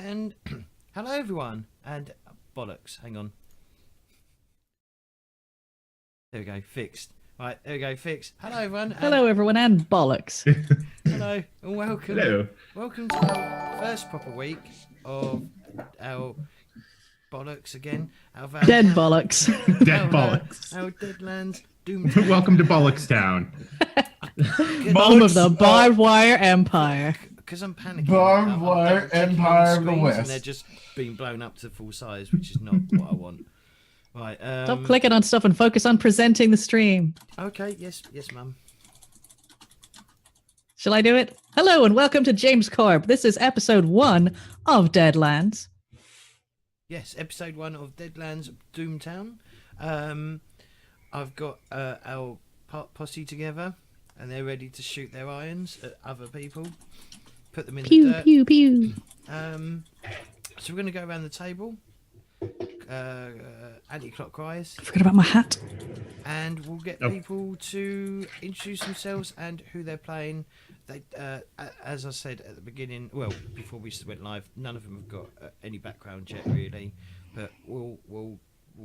And hello everyone, and bollocks, hang on. There we go, fixed. Right, there we go, fixed. Hello everyone. Hello everyone, and bollocks. Hello, and welcome. Hello. Welcome to our first proper week of our bollocks again. Our Dead bollocks. Dead bollocks. Our Deadlands, Doomtown. Welcome to Bollocks Town. Home of the barbed wire empire. Because I'm panicking. Barbed wire empire of the West. And they're just being blown up to full size, which is not what I want. Right. Stop clicking on stuff and focus on presenting the stream. Okay. Yes, mum. Shall I do it? Hello and welcome to James Corp. This is episode 1 of Deadlands. Yes, episode 1 of Deadlands, Doomtown. I've got our posse together, and they're ready to shoot their irons at other people. Put them in the dirt. Pew, pew. So we're going to go around the table, anti-clockwise. I forgot about my hat. And we'll get people to introduce themselves and who they're playing. They, as I said at the beginning, well, before we went live, none of them have got any background yet, really. But we'll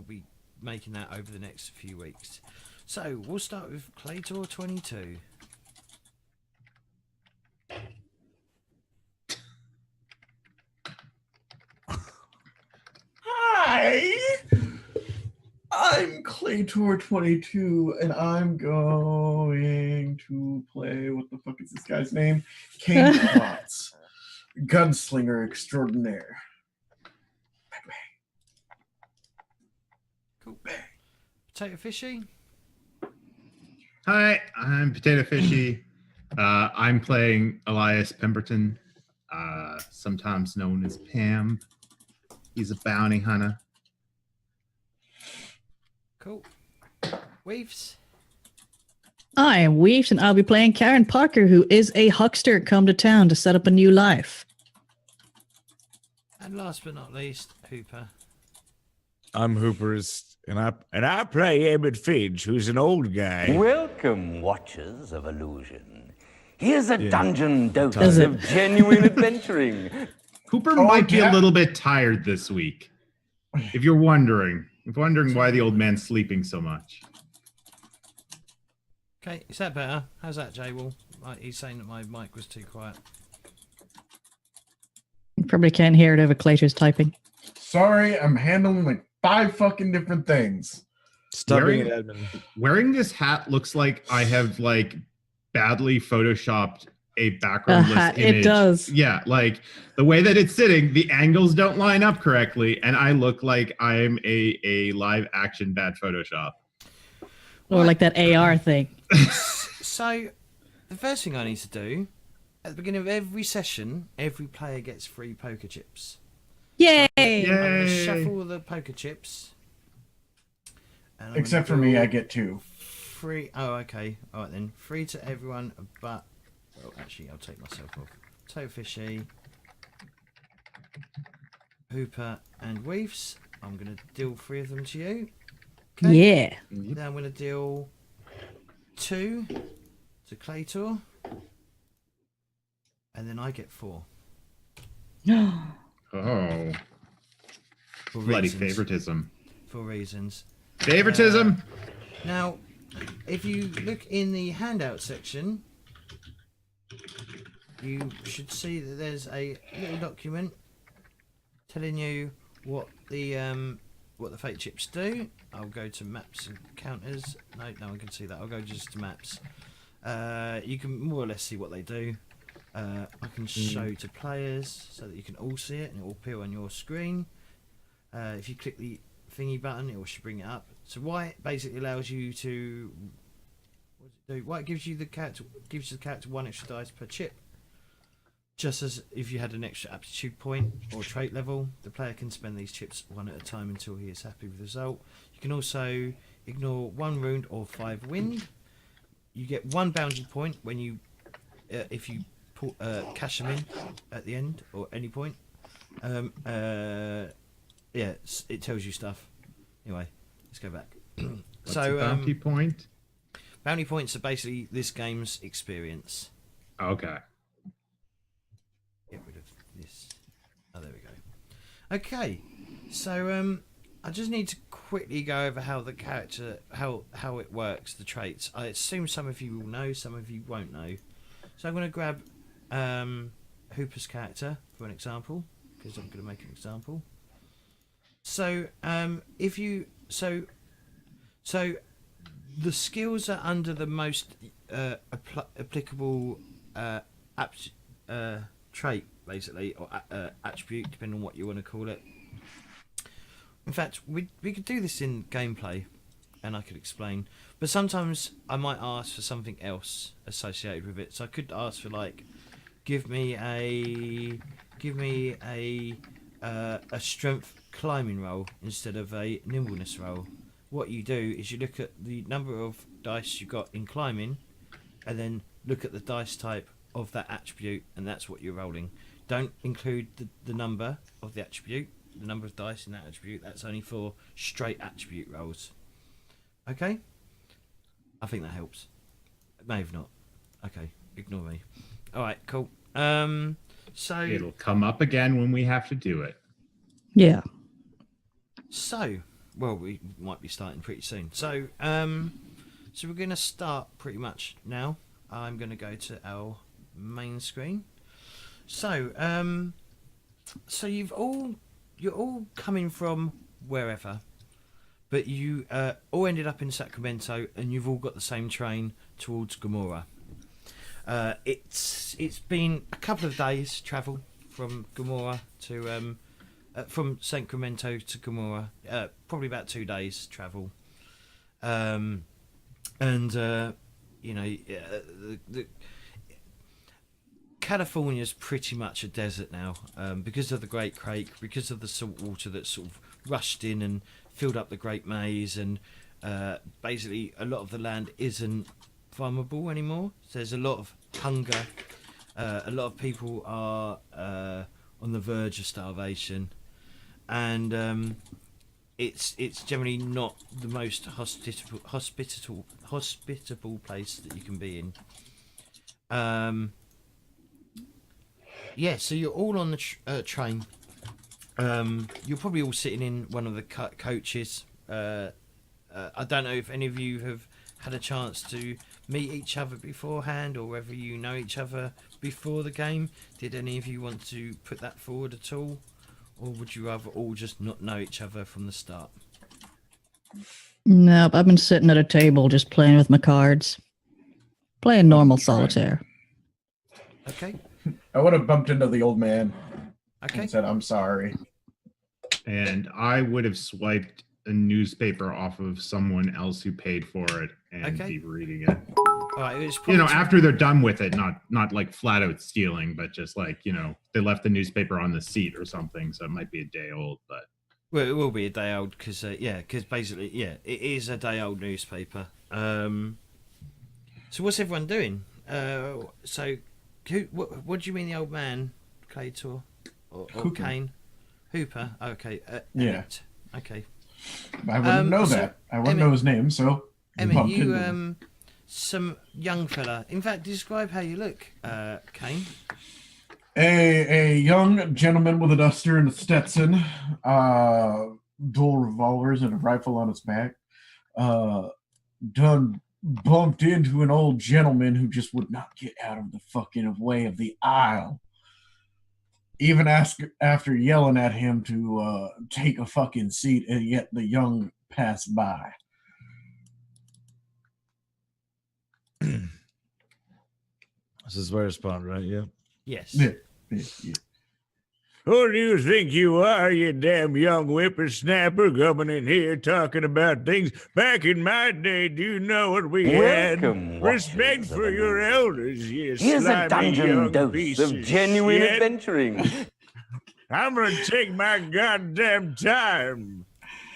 be making that over the next few weeks. So we'll start with Claytor 22. Hi, I'm Claytor22, and I'm going to play, what the fuck is this guy's name? Kang Plots, gunslinger extraordinaire. Cool. Potato Fishy. Hi, I'm Potato Fishy. I'm playing Elias Pemberton, sometimes known as Pam. He's a bounty hunter. Cool. Weaves. I am Weaves, and I'll be playing Karen Parker, who is a huckster come to town to set up a new life. And last but not least, Hooper. I'm Hooper's, and I play Emmett Finch, who's an old guy. Welcome, watchers of illusion. Here's a dungeon dose of genuine adventuring. Cooper might be a little bit tired this week. If you're wondering why the old man's sleeping so much. Okay, is that better? How's that, J-Wall? He's saying that my mic was too quiet. You probably can't hear it over Claytor's typing. Sorry, I'm handling like 5 fucking different things. Stubbing it, Edmund. Wearing this hat looks like I have like badly photoshopped a backgroundless image. It does. Yeah, like the way that it's sitting, the angles don't line up correctly, and I look like I'm a live action bad Photoshop. Or like that AR thing. So, the first thing I need to do, at the beginning of every session, every player gets 3 poker chips. Yay! I'm going to shuffle the poker chips. And Except for me, I get 2. 3. Oh, okay. All right then. 3 to everyone, but... Oh, actually, I'll take myself off. Toe Fishy, Hooper, and Weaves. I'm going to deal 3 of them to you. Okay. Yeah. Then I'm going to deal 2 to Claytor. And then I get 4. Oh, For bloody reasons. favoritism. For reasons. Favoritism? Now, if you look in the handout section, you should see that there's a little document telling you what the fate chips do. I'll go to maps and counters. No one can see that. I'll go just to maps. You can more or less see what they do. I can show to players so that you can all see it and it will appear on your screen. If you click the thingy button, it should bring it up. So white basically allows you to white gives you the character 1 extra dice per chip. Just as if you had an extra aptitude point or trait level, the player can spend these chips 1 at a time until he is happy with the result. You can also ignore 1 wound or 5 wind. You get 1 bounty point when you, if you cash them in at the end or any point. Yeah, it tells you stuff. Anyway, let's go back. What's a bounty point? Bounty points are basically this game's experience. Okay. Get rid of this. Oh, there we go. Okay, so I just need to quickly go over how the character, how it works, the traits. I assume some of you will know, some of you won't know. So I'm going to grab Hooper's character for an example, because I'm going to make an example. So so the skills are under the most applicable trait, basically, or attribute, depending on what you want to call it. In fact, we could do this in gameplay, and I could explain. But sometimes I might ask for something else associated with it. So I could ask for, like, give me a strength climbing roll instead of a nimbleness roll. What you do is you look at the number of dice you got in climbing, and then look at the dice type of that attribute, and that's what you're rolling. Don't include the number of the attribute, the number of dice in that attribute. That's only for straight attribute rolls. Okay? I think that helps. It may have not. Okay, ignore me. Alright, cool. So It'll come up again when we have to do it. Yeah. So, well, we might be starting pretty soon. So we're going to start pretty much now. I'm going to go to our main screen. So, so you're all coming from wherever, but you all ended up in Sacramento, and you've all got the same train towards Gomorra. It's been a couple of days travel from Gomorra to from Sacramento to Gomorra, probably about 2 days travel, and you know, the California's pretty much a desert now, because of the Great Quake, because of the salt water that sort of rushed in and filled up the Great Maze, and basically a lot of the land isn't farmable anymore. So there's a lot of hunger. A lot of people are on the verge of starvation, and it's generally not the most hospitable place that you can be in. Yeah, so you're all on the train. You're probably all sitting in one of the coaches. I don't know if any of you have had a chance to meet each other beforehand, or whether you know each other before the game. Did any of you want to put that forward at all, or would you rather all just not know each other from the start? Nope, I've been sitting at a table just playing with my cards. Playing normal solitaire. Okay. I would have bumped into the old man Okay. and said, I'm sorry. And I would have swiped a newspaper off of someone else who paid for it and be reading it. All right. It's You know, after they're done with it, not like flat out stealing, but just like, you know, they left the newspaper on the seat or something, so it might be a day old, but. Well, it will be a day old because basically, it is a day old newspaper. So what's everyone doing? So, what do you mean the old man, Claytor, or Kane? Hooper. Okay. Yeah. Emmett. Okay. I wouldn't know that. I wouldn't know his name, so. Emmett, you some young fella. In fact, describe how you look, Kane. A young gentleman with a duster and a Stetson, dual revolvers and a rifle on his back. Done bumped into an old gentleman who just would not get out of the fucking way of the aisle. Even after yelling at him to take a fucking seat, and yet the young passed by. This is where I spawned, right? Yeah. Yes. Yeah. Who do you think you are, you damn young whippersnapper, coming in here talking about things? Back in my day, do you know what we Welcome, had? Respect watchers for of your illusion. elders, you Here's a slimy dungeon young dose piece of genuine shit. adventuring. I'm gonna take my goddamn time.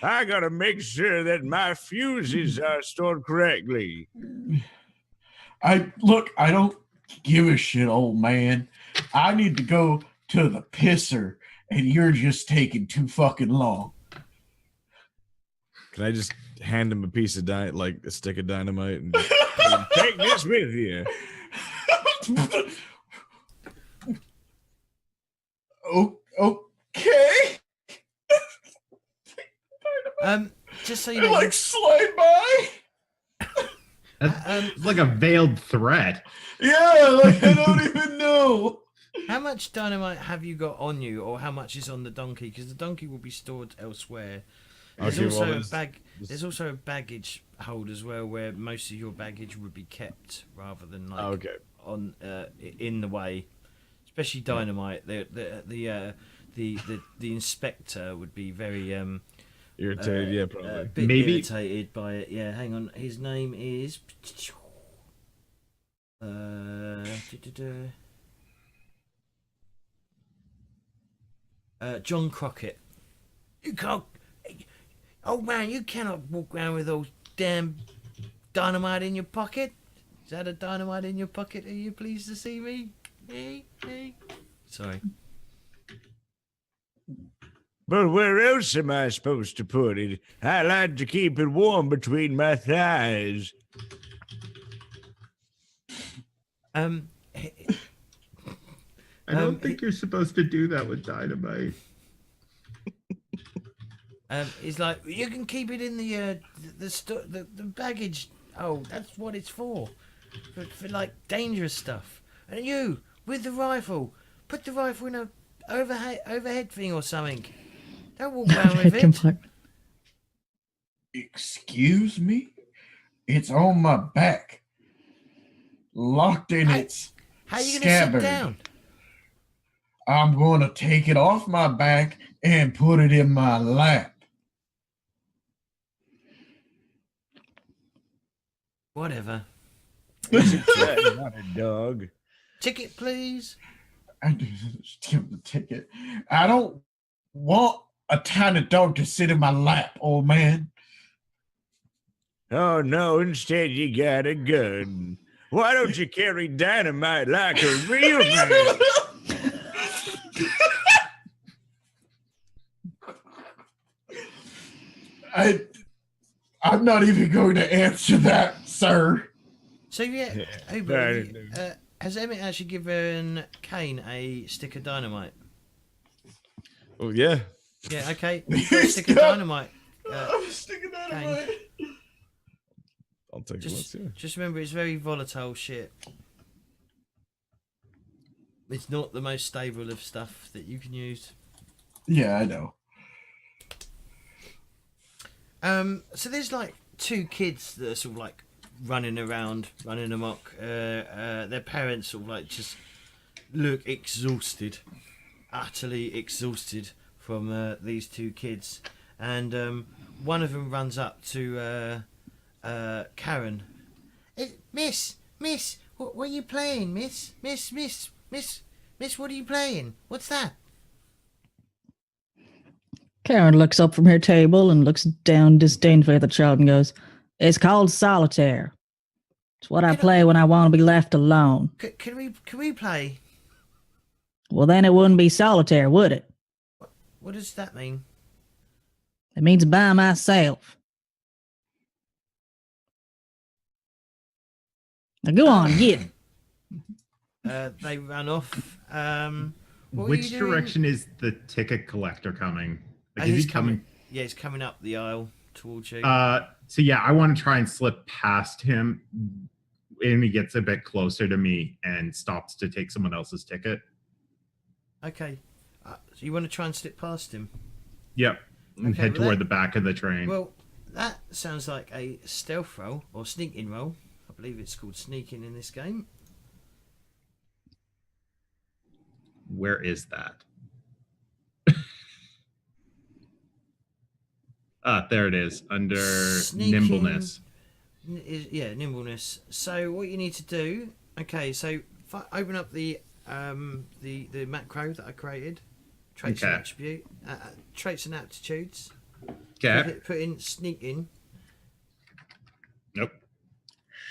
I gotta make sure that my fuses are stored correctly. I don't give a shit, old man. I need to go to the pisser, and you're just taking too fucking long. Can I just hand him a piece of like a stick of dynamite and take this with you? Okay. Just so you You're know, like slide by. It's like a veiled threat. Yeah, like I don't even know. how much dynamite have you got on you, or how much is on the donkey? Because the donkey will be stored elsewhere. There's Okay, also well, a bag. There's also a baggage hold as well, where most of your baggage would be kept rather than like Okay. on in the way. Especially dynamite. The inspector would be very Irritated, yeah, a probably. bit Maybe- irritated by it. Yeah, hang on. His name is John Crockett. You can't, old man. You cannot walk around with those damn dynamite in your pocket. Is that a dynamite in your pocket? Are you pleased to see me? Sorry. But where else am I supposed to put it? I like to keep it warm between my thighs. I don't think you're supposed to do that with dynamite. He's like, you can keep it in the baggage. Oh, that's what it's for like dangerous stuff. And you with the rifle, put the rifle in a overhead thing or something. Don't walk around with it. Compartment. Excuse me? It's on my back. Locked in its How are you gonna sit scabbard. down? I'm going to take it off my back and put it in my lap. Whatever. That's not a dog. Ticket, please. I just give the ticket. I don't want a tiny dog to sit in my lap, old man. Oh, no, instead you got a gun. Why don't you carry dynamite like a real man? I'm not even going to answer that, sir. So yeah, hey, no, but, has Emmett actually given Kane a stick of dynamite? Oh, yeah. Yeah, okay. You've got a stick of dynamite. I'm sticking dynamite. I'll take a look, yeah. Just remember, it's very volatile shit. It's not the most stable of stuff that you can use. Yeah, I know. So there's like two kids that are sort of like running around, running amok. Their parents sort of like just look exhausted, utterly exhausted from these two kids, and one of them runs up to Karen. Miss, what are you playing, Miss, what are you playing? What's that? Karen looks up from her table and looks down disdainfully at the child and goes, "It's called solitaire. It's what I play when I want to be left alone." Can we play? Well, then it wouldn't be solitaire, would it? What does that mean? It means by myself. Now go on, get it. They ran off. What were Which you doing? direction is the ticket collector coming? Like, He's is he coming? Yeah, he's coming up the aisle towards you. So yeah, I want to try and slip past him, and he gets a bit closer to me and stops to take someone else's ticket. Okay. So you want to try and slip past him? Yep. And Okay, head well, toward that- the back of the train. Well, that sounds like a stealth roll or sneaking roll. I believe it's called sneaking in this game. Where is that? There it is, under Sneaking nimbleness. Yeah, nimbleness. So what you need to do? Okay, so open up the macro that I created. Traits and Okay. attribute. Traits and aptitudes. Okay. Put in sneaking. Nope.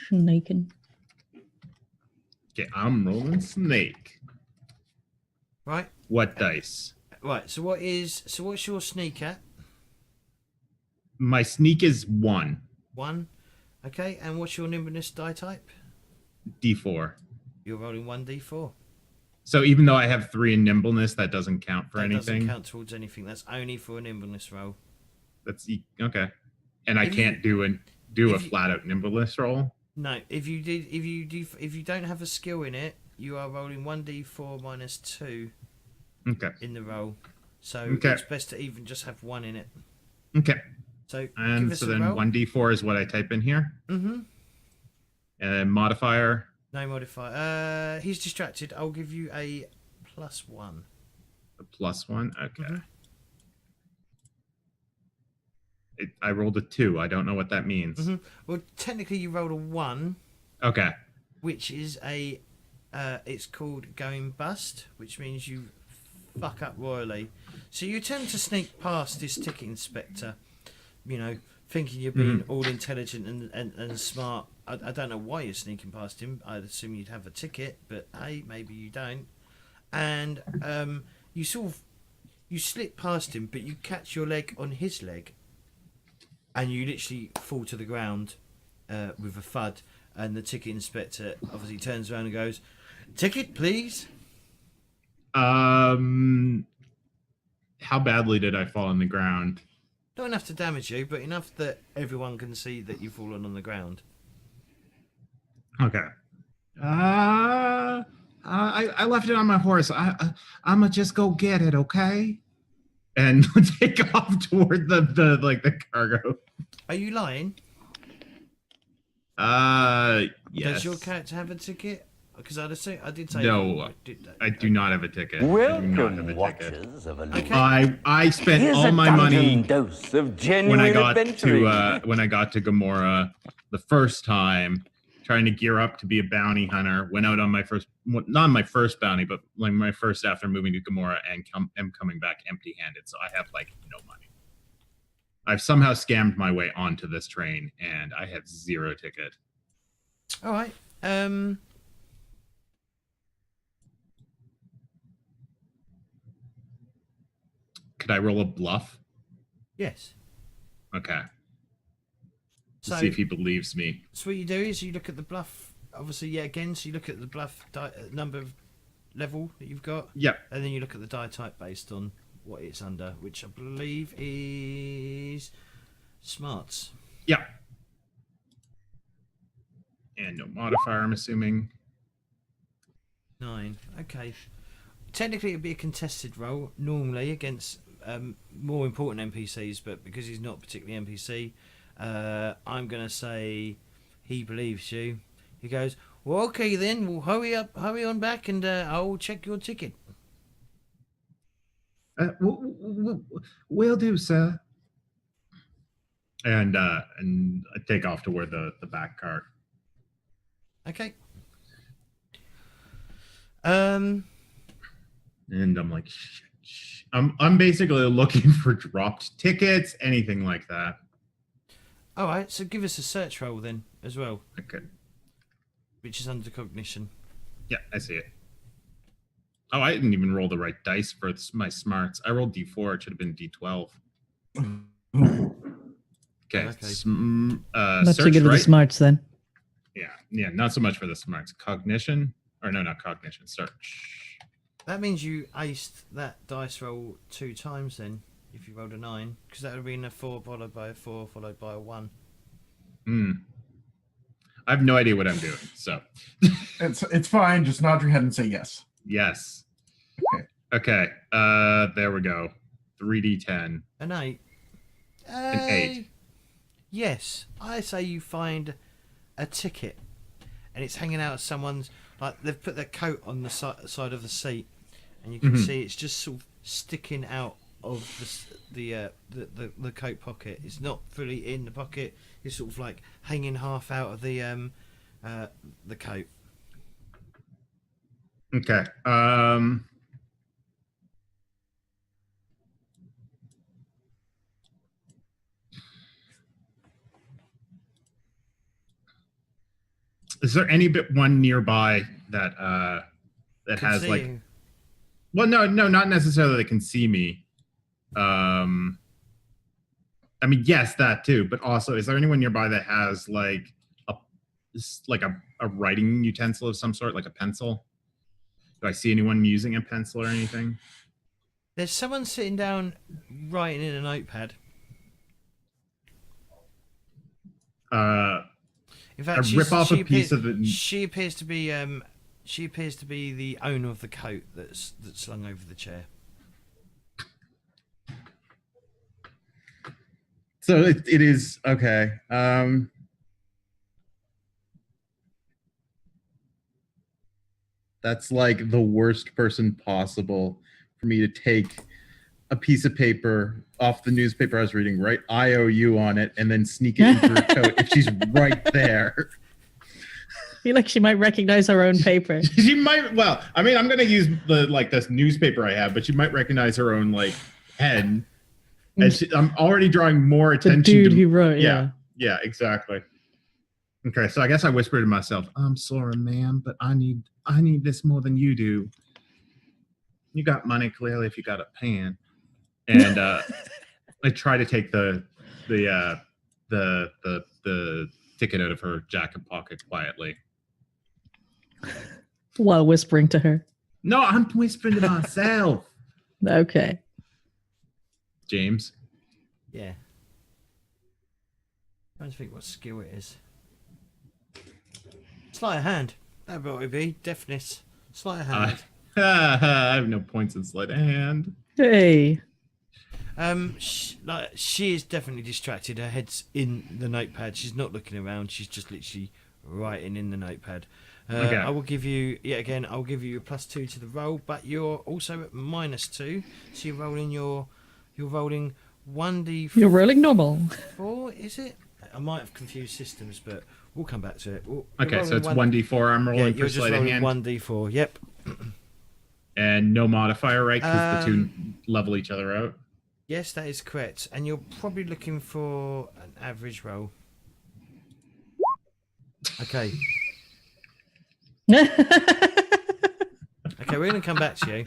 Sneaking. Okay, I'm rolling snake. Right. What dice? Right. So what's your sneak at? My sneak is 1. 1. Okay, and what's your nimbleness die type? D4. You're rolling 1d4. So even though I have 3 in nimbleness, that doesn't count for That anything. doesn't count towards anything. That's only for a nimbleness roll. That's okay. And I If can't do a if you- flat out nimbleness roll. No, if you don't have a skill in it, you are rolling 1d4 minus 2 Okay. in the roll. So Okay. it's best to even just have 1 in it. Okay. So give And us so a then roll. 1d4 is what I type in here. Mm-hmm. And modifier. No modifier. He's distracted. I'll give you a +1. A +1. Okay. Mhm. I rolled a 2. I don't know what that means. Mm-hmm. Well, technically you rolled a 1, Okay. which is a it's called going bust, which means you fuck up royally. So you attempt to sneak past this ticket inspector, you know, thinking you're being all intelligent and smart. I don't know why you're sneaking past him. I'd assume you'd have a ticket, but hey, maybe you don't. And you slip past him, but you catch your leg on his leg, and you literally fall to the ground with a thud. And the ticket inspector obviously turns around and goes, "Ticket, please." How badly did I fall on the ground? Not enough to damage you, but enough that everyone can see that you've fallen on the ground. Okay. I left it on my horse. I'ma just go get it, okay? And take off toward the cargo. Are you lying? Yes. Does your character have a ticket? Because I did say No, I do not have a ticket. I do not have Welcome, a ticket. watchers of illusion. Okay. I spent Here's all a my dungeon money dose of genuine when I got adventuring. to Gomorra the first time, trying to gear up to be a bounty hunter. Went out on my first, not my first bounty, but like my first after moving to Gomorra, and am coming back empty-handed. So I have like no money. I've somehow scammed my way onto this train, and I have 0 ticket. All right. Could I roll a bluff? Yes. Okay. So, See if he believes me. so what you do is you look at the bluff. Obviously, yeah. Again, so you look at the bluff number of level that you've got, Yep. and then you look at the die type based on what it's under, which I believe is smarts. Yep. And no modifier, I'm assuming. 9. Okay. Technically, it'd be a contested roll normally against more important NPCs, but because he's not particularly NPC, I'm gonna say he believes you. He goes, "Well, okay then. Well, hurry on back, and I'll check your ticket." Will do, sir. And I take off toward the back cart. Okay. And I'm like, shh. I'm basically looking for dropped tickets, anything like that. All right. So give us a search roll then as well, Okay. which is under cognition. Yeah, I see it. Oh, I didn't even roll the right dice for my smarts. I rolled D4. It should have been D12. Okay. Okay. Not so Search, good with the right? smarts then. Yeah, not so much for the smarts. Cognition, or no, not cognition. Search. That means you aced that dice roll 2 times then, if you rolled a 9, because that would have been a 4 followed by a 4 followed by a 1. I have no idea what I'm doing. So It's fine. Just nod your head and say yes. yes. Okay. Okay. There we go. 3d10. An 8. An 8. Yes, I say you find a ticket, and it's hanging out of someone's. Like they've put their coat on the side of the seat, and you can see it's just sort of sticking out of the coat pocket. It's not fully in the pocket. It's sort of like hanging half out of the coat. Okay. Is there any one nearby that Can has see like? you. Well, no, not necessarily that can see me. I mean, yes, that too. But also, is there anyone nearby that has like a writing utensil of some sort, like a pencil? Do I see anyone using a pencil or anything? There's someone sitting down writing in a notepad. In fact, rip off a piece of the. She appears to be the owner of the coat that's slung over the chair. So it is okay. That's like the worst person possible for me to take a piece of paper off the newspaper I was reading, write IOU on it, and then sneak it into her coat if she's right there. I feel like she might recognize her own paper. She might. Well, I mean, I'm gonna use this newspaper I have, but she might recognize her own head. And I'm already drawing more attention. The dude to, who wrote, yeah, exactly. Okay, so I guess I whispered to myself, "I'm sorry, ma'am, but I need this more than you do. You got money, clearly, if you got a pen." And I try to take the ticket out of her jacket pocket quietly, while whispering to her. No, I'm whispering to myself. Okay. James. Yeah. I'm trying to think what skill it is. Sleight of hand. That'd probably be deafness. Sleight of hand. I have no points in sleight of hand. Hey. She is definitely distracted. Her head's in the notepad. She's not looking around. She's just literally writing in the notepad. Okay. I will give you I'll give you a +2 to the roll, but you're also at -2. So you're rolling 1d4. You're rolling normal. 4, is it? I might have confused systems, but we'll come back to it. Okay, so it's 1d4. I'm rolling for sleight of hand. 1d4. Yep. And no modifier, right? Because the two level each other out. Yes, that is correct. And you're probably looking for an average roll. Okay. Okay, we're going to come back to you.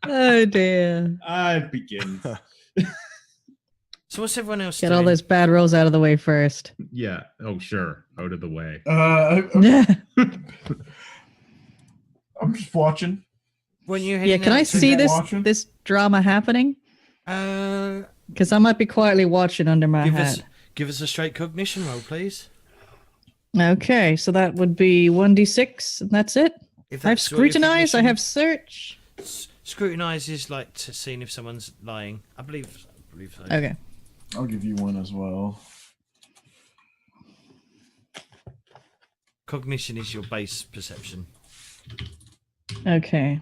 Oh dear. It begins. So what's everyone else Get doing? all those bad rolls out of the way first. Yeah. Oh, sure. Out of the way. I'm just watching. When you Yeah, can I see this drama happening? Because I might be quietly watching under my hat. Give us a straight cognition roll, please. Okay, so that would be 1d6, and that's it. If I have that's all your scrutinize, I cognition. have search. Scrutinize is like to seeing if someone's lying. I believe so. Okay. I'll give you one as well. Cognition is your base perception. Okay.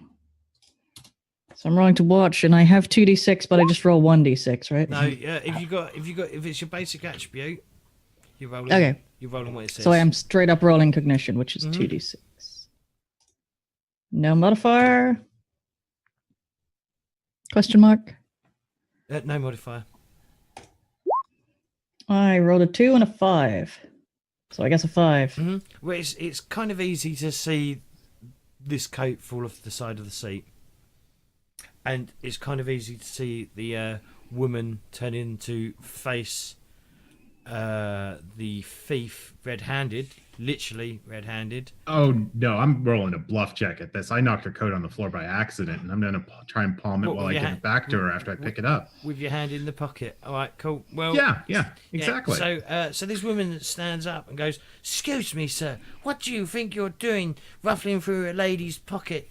So I'm rolling to watch, and I have 2d6, but I just roll 1d6, right? No, if it's your basic attribute, you're rolling. Okay. You're rolling what it says. So I am straight up rolling cognition, which is 2d6. No modifier? Question mark? No modifier. I rolled a 2 and a 5. So I guess a 5. Mm-hmm. Well, it's kind of easy to see this coat fall off the side of the seat. And it's kind of easy to see the woman turn into face the thief red-handed, literally red-handed. Oh, no, I'm rolling a bluff check at this. I knocked her coat on the floor by accident, and I'm going to try and palm it while I give it back to her after I pick it up. With your hand in the pocket. All right, cool. Well, yeah, exactly. So this woman stands up and goes, "Excuse me, sir, what do you think you're doing ruffling through a lady's pocket?"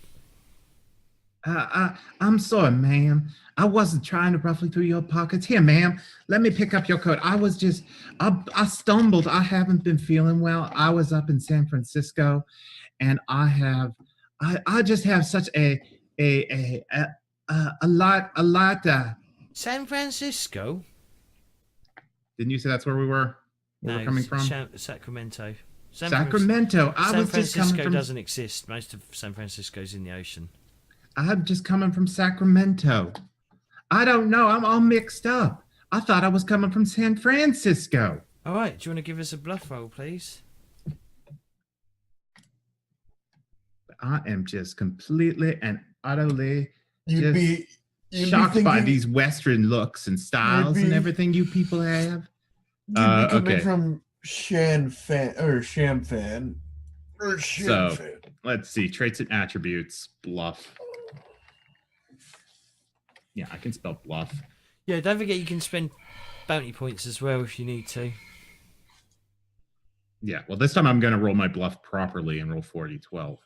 I'm sorry, ma'am. I wasn't trying to ruffle through your pockets. Here, ma'am, let me pick up your coat. I stumbled. I haven't been feeling well. I was up in San Francisco, and I just have such a lot. San Francisco? Didn't you say that's where we were? Where we're coming from? Sacramento. Sacramento. San Francisco doesn't exist. Most of San Francisco's in the ocean. I'm just coming from Sacramento. I don't know. I'm all mixed up. I thought I was coming from San Francisco. All right. Do you want to give us a bluff roll, please? I am just completely and utterly You'd shocked by these Western looks and styles and everything you people have. Coming from Shamfan. So, let's see. Traits and attributes. Bluff. Yeah, I can spell bluff. Yeah, don't forget you can spend bounty points as well if you need to. Yeah, well, this time I'm going to roll my bluff properly and roll 40-12.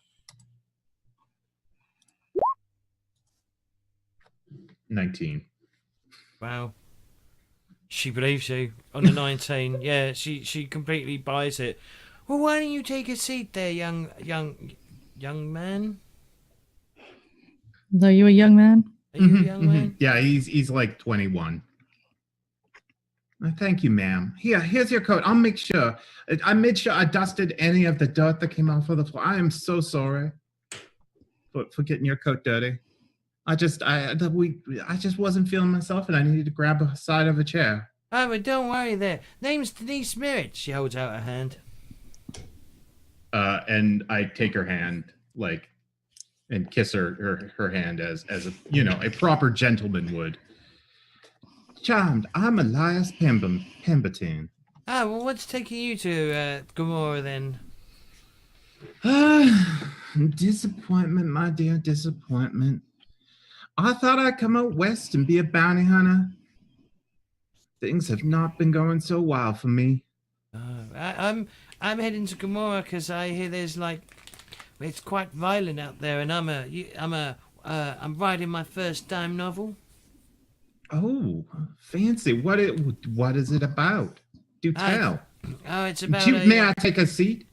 19. Wow. She believes you on a 19. Yeah, she completely buys it. Well, why don't you take a seat there, young man? Are you a young man? Are you a young man? Yeah, he's like 21. Thank you, ma'am. Here's your coat. I'll make sure. I made sure I dusted any of the dirt that came off of the floor. I am so sorry for getting your coat dirty. I just wasn't feeling myself, and I needed to grab a side of a chair. Oh, but don't worry there. Name's Denise Merritt. She holds out her hand. And I take her hand, like, and kiss her hand as a a proper gentleman would. Charmed, I'm Elias Pemberton. Ah, well, what's taking you to Gomorra then? Disappointment, my dear, disappointment. I thought I'd come out west and be a bounty hunter. Things have not been going so well for me. I'm heading to Gomorra because I hear there's it's quite violent out there, and I'm writing my first dime novel. Oh, fancy! What is it about? Do tell. It's about. May I take a seat?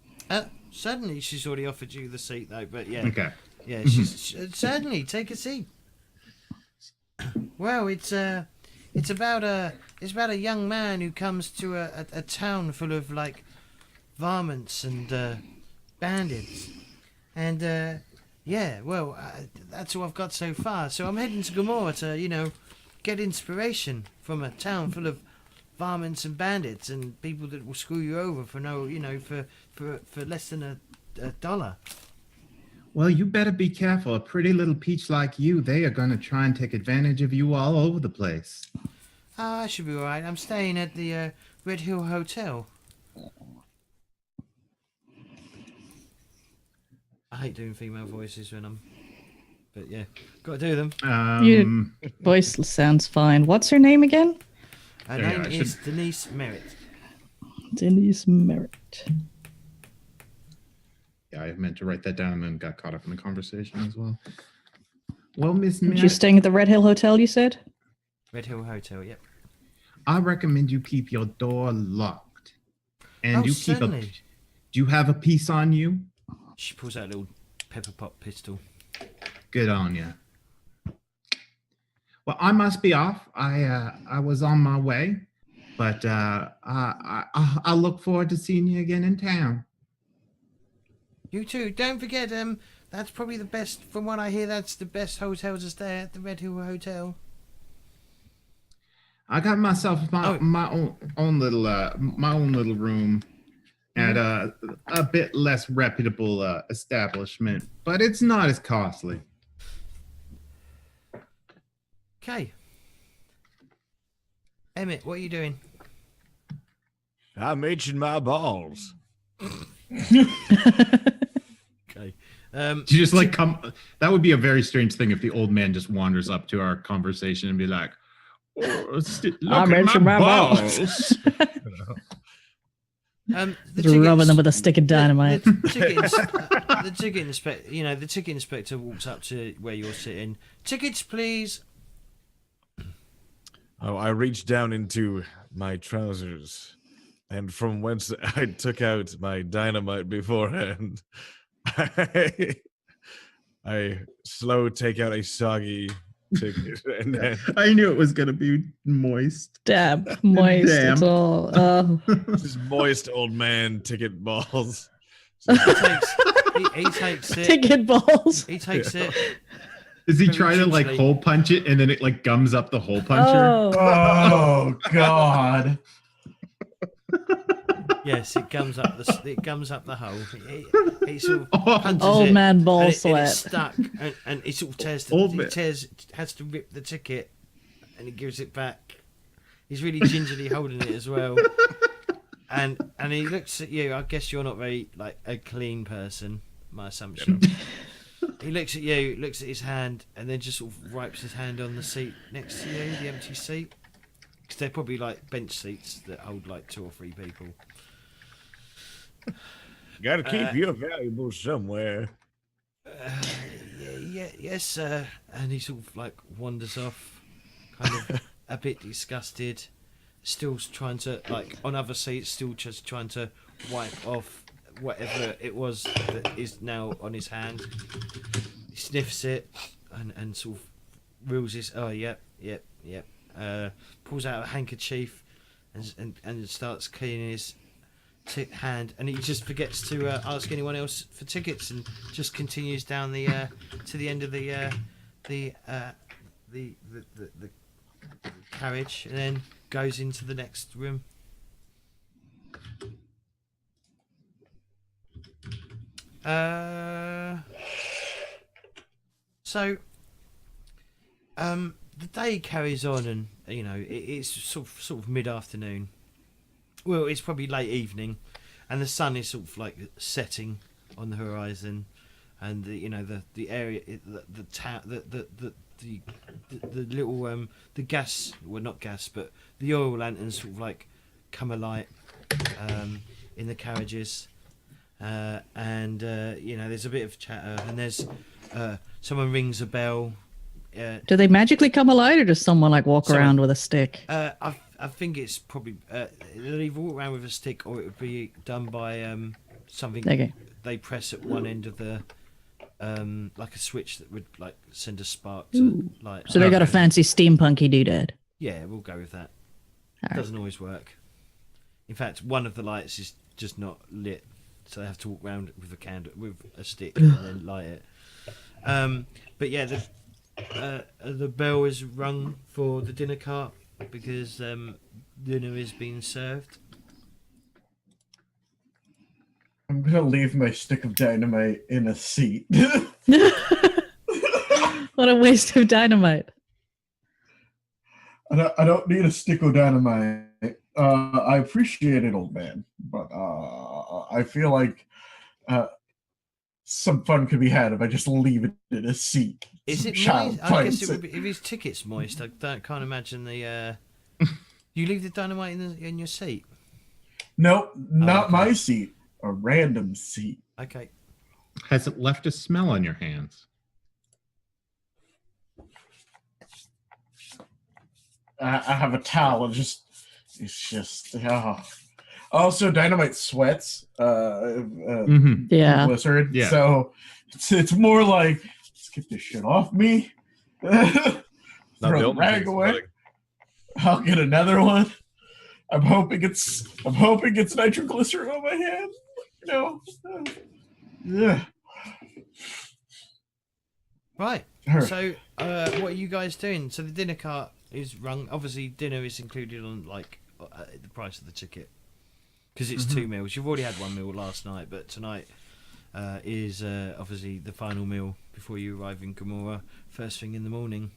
Certainly, she's already offered you the seat though. But yeah. Okay. Yeah, she's certainly take a seat. Well, it's about a young man who comes to a town full of varmints and bandits, and that's all I've got so far. So I'm heading to Gomorra to get inspiration from a town full of varmints and bandits and people that will screw you over for less than $1. Well, you better be careful. A pretty little peach like you, they are going to try and take advantage of you all over the place. Oh, I should be all right. I'm staying at the Red Hill Hotel. I hate doing female voices but yeah, got to do them. Your voice sounds fine. What's her name again? Her name is Denise Merritt. Denise Merritt. Yeah, I meant to write that down and then got caught up in the conversation as well. Well, Miss Merritt, You're staying at the Red Hill Hotel, you said? Red Hill Hotel, yep. I recommend you keep your door locked. And certainly. Do you have a piece on you? She pulls out a little pepper pot pistol. Good on you. Well, I must be off. I was on my way, but I look forward to seeing you again in town. You too. Don't forget, that's probably the best. From what I hear, that's the best hotel to stay at, the Red Hill Hotel. I got myself my own little room at a bit less reputable establishment, but it's not as costly. Okay. Emmett, what are you doing? I'm itching my balls. Okay. You just come. That would be a very strange thing if the old man just wanders up to our conversation and be like, "Oh, look I'm at itching my my balls." Rubbing them with a stick of dynamite. The ticket inspector, the ticket inspector walks up to where you're sitting. Tickets, please. Oh, I reached down into my trousers, and from whence I took out my dynamite beforehand, I slow take out a soggy ticket, and then I knew it was gonna be moist. Damn, moist. Damn. It's all. this moist old man ticket balls. He takes it. Ticket balls. He takes it. Is he Very trying to gingerly. hole punch it and then it gums up the hole puncher? Oh. Oh God! Yes, it gums up the hole. He sort of punches Old it, man ball and it's sweat. stuck, and he sort of has to rip the ticket, and he gives it back. He's really gingerly holding it as well, and he looks at you. I guess you're not very a clean person. My assumption. He looks at you, looks at his hand, and then just sort of wipes his hand on the seat next to you, the empty seat. because they're probably like bench seats that hold like 2 or 3 people. Got to keep your valuables somewhere. Yes, sir. And he sort of like wanders off, kind of a bit disgusted, still trying to, like, on other seats, still just trying to wipe off whatever it was that is now on his hand. He sniffs it and sort of reels his, yep. Pulls out a handkerchief and starts cleaning his hand, and he just forgets to ask anyone else for tickets, and just continues down the to the end of the carriage, and then goes into the next room. So the day carries on, and it's sort of mid-afternoon. Well, it's probably late evening, and the sun is sort of like setting on the horizon, and the area, the little the gas, well, not gas, but the oil lanterns sort of like come alight in the carriages, and there's a bit of chatter, and there's someone rings a bell. Do they magically come alight, or does someone like walk around with a stick? I think it's probably they'll either walk around with a stick, or it would be done by something they press at one end of the like a switch that would like send a spark to light. So they got a fancy steampunky doodad. Yeah, we'll go with that. All Doesn't always work. In fact, one of the lights is just not lit, so they have to walk around with a candle, with a stick, and then light it. But yeah, the bell is rung for the dinner cart, because dinner is being served. I'm gonna leave my stick of dynamite in a seat. What a waste of dynamite. I don't need a stick of dynamite. I appreciate it, old man, but I feel like some fun could be had if I just leave it in a seat. Is it Child moist? I guess finds it would be, if his ticket's moist. I can't imagine the. You leave the dynamite in your seat. Nope, not my seat. A random seat. Okay. Has it left a smell on your hands? I have a towel. It's just. Also, dynamite sweats. Yeah. Glycerin. Yeah. So it's more like, let's get this shit off me. Throw the rag away. I'll get another one. I'm hoping it's nitroglycerin on my hand. Yeah. Right. Her. So, what are you guys doing? So the dinner cart is rung. Obviously, dinner is included on the price of the ticket, because it's 2 meals. You've already had 1 meal last night, but tonight is obviously the final meal before you arrive in Gomorra first thing in the morning.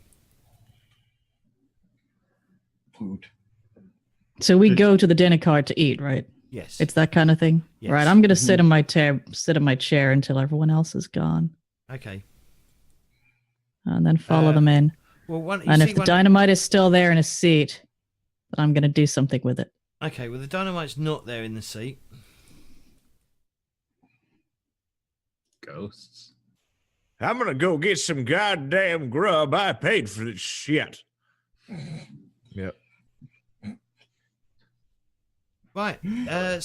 Food. So we go to the dinner cart to eat, right? Yes. It's that kind of thing. Yes. Right. I'm gonna sit in my chair until everyone else is gone, Okay. and then follow them in. Well, And if the dynamite is still there in a seat, then I'm gonna do something with it. Okay, well, the dynamite's not there in the seat. Ghosts. I'm gonna go get some goddamn grub. I paid for this shit. Yep. Right. Yeah.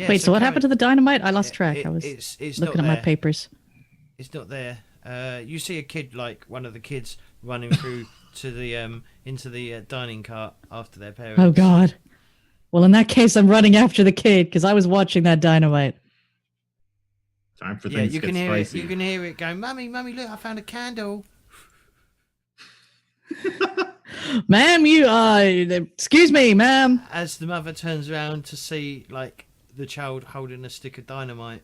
Wait, So what happened to the dynamite? I lost track. I was it's looking at not my there. papers. It's not there. You see a kid, like one of the kids, running through to the into the dining cart after their parents. Oh God. Well, in that case, I'm running after the kid because I was watching that dynamite. Time for Yeah, things you to can get hear spicy. it. You can hear it going, "Mummy, mummy, look! I found a candle." Ma'am, excuse me, ma'am. As the mother turns around to see like the child holding a stick of dynamite.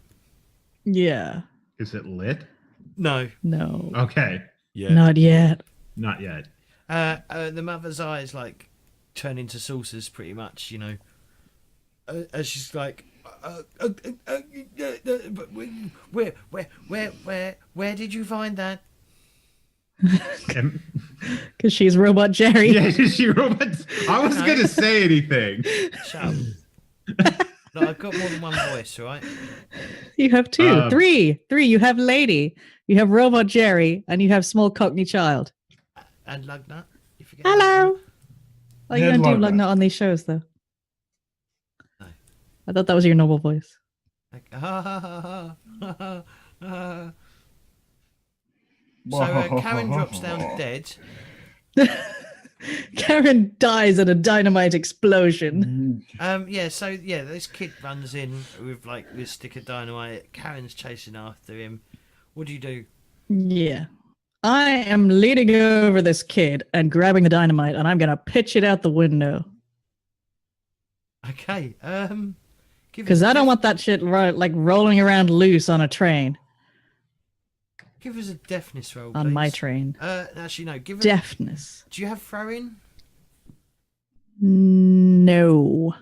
Yeah. Is it lit? No. No. Okay. Yeah. Not yet. Not yet. The mother's eyes like turn into saucers, pretty much. As she's like, where did you find that? Because she's Robot Jerry. Yeah, she robots. I wasn't gonna say anything. Shut up. Look, I've got more than one voice, right? You have two. Um, Three. You have Lady, you have Robot Jerry, and you have Small Cockney Child. And Lugnut. You forget Hello. Oh, you Head don't do Lugnut. Lugnut on these shows, though. No. I thought that was your noble voice. Like, So Karen drops down dead. Karen dies in a dynamite explosion. This kid runs in with like this stick of dynamite. Karen's chasing after him. What do you do? Yeah. I am leaning over this kid and grabbing the dynamite, and I'm going to pitch it out the window. Okay. Because I don't want that shit rolling around loose on a train. Give us a deafness roll, please. On my train. Actually, no. Give us. Deafness. Do you have throw-in? No.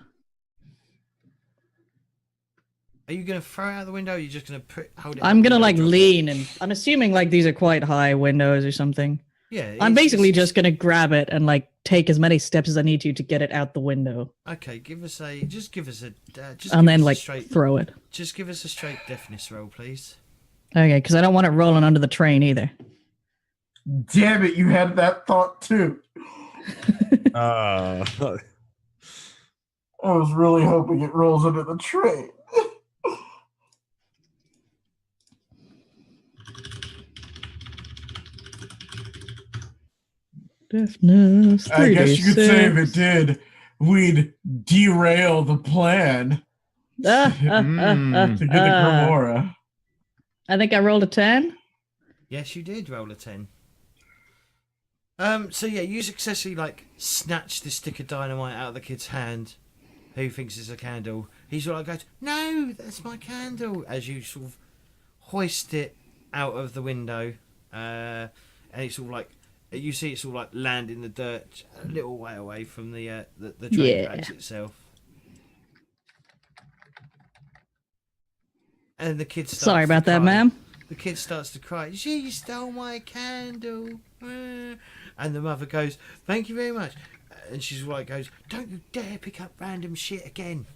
Are you going to throw it out the window? Or are you just going to hold it? I'm out the going to window and drop it? lean, and I'm assuming these are quite high windows or something. Yeah. I'm basically just going to grab it and take as many steps as I need to get it out the window. Okay. Give us a. And then throw it. Just give us a straight deafness roll, please. Okay, because I don't want it rolling under the train either. Damn it, you had that thought too. Uh, I was really hoping it rolls under the train. Deafness. I guess you could say if 3d6. it did, we'd derail the plan to get the Gomorra. I think I rolled a 10. Yes, you did roll a 10. So yeah, you successfully snatch this stick of dynamite out of the kid's hand, who thinks it's a candle. He's goes, "No, that's my candle!" As you sort of hoist it out of the window, and it's all you see it's all land in the dirt a little way away from the train tracks itself. And the kid starts Sorry about to that, cry. ma'am. The kid starts to cry. She stole my candle. And the mother goes, "Thank you very much." And she's goes, "Don't you dare pick up random shit again."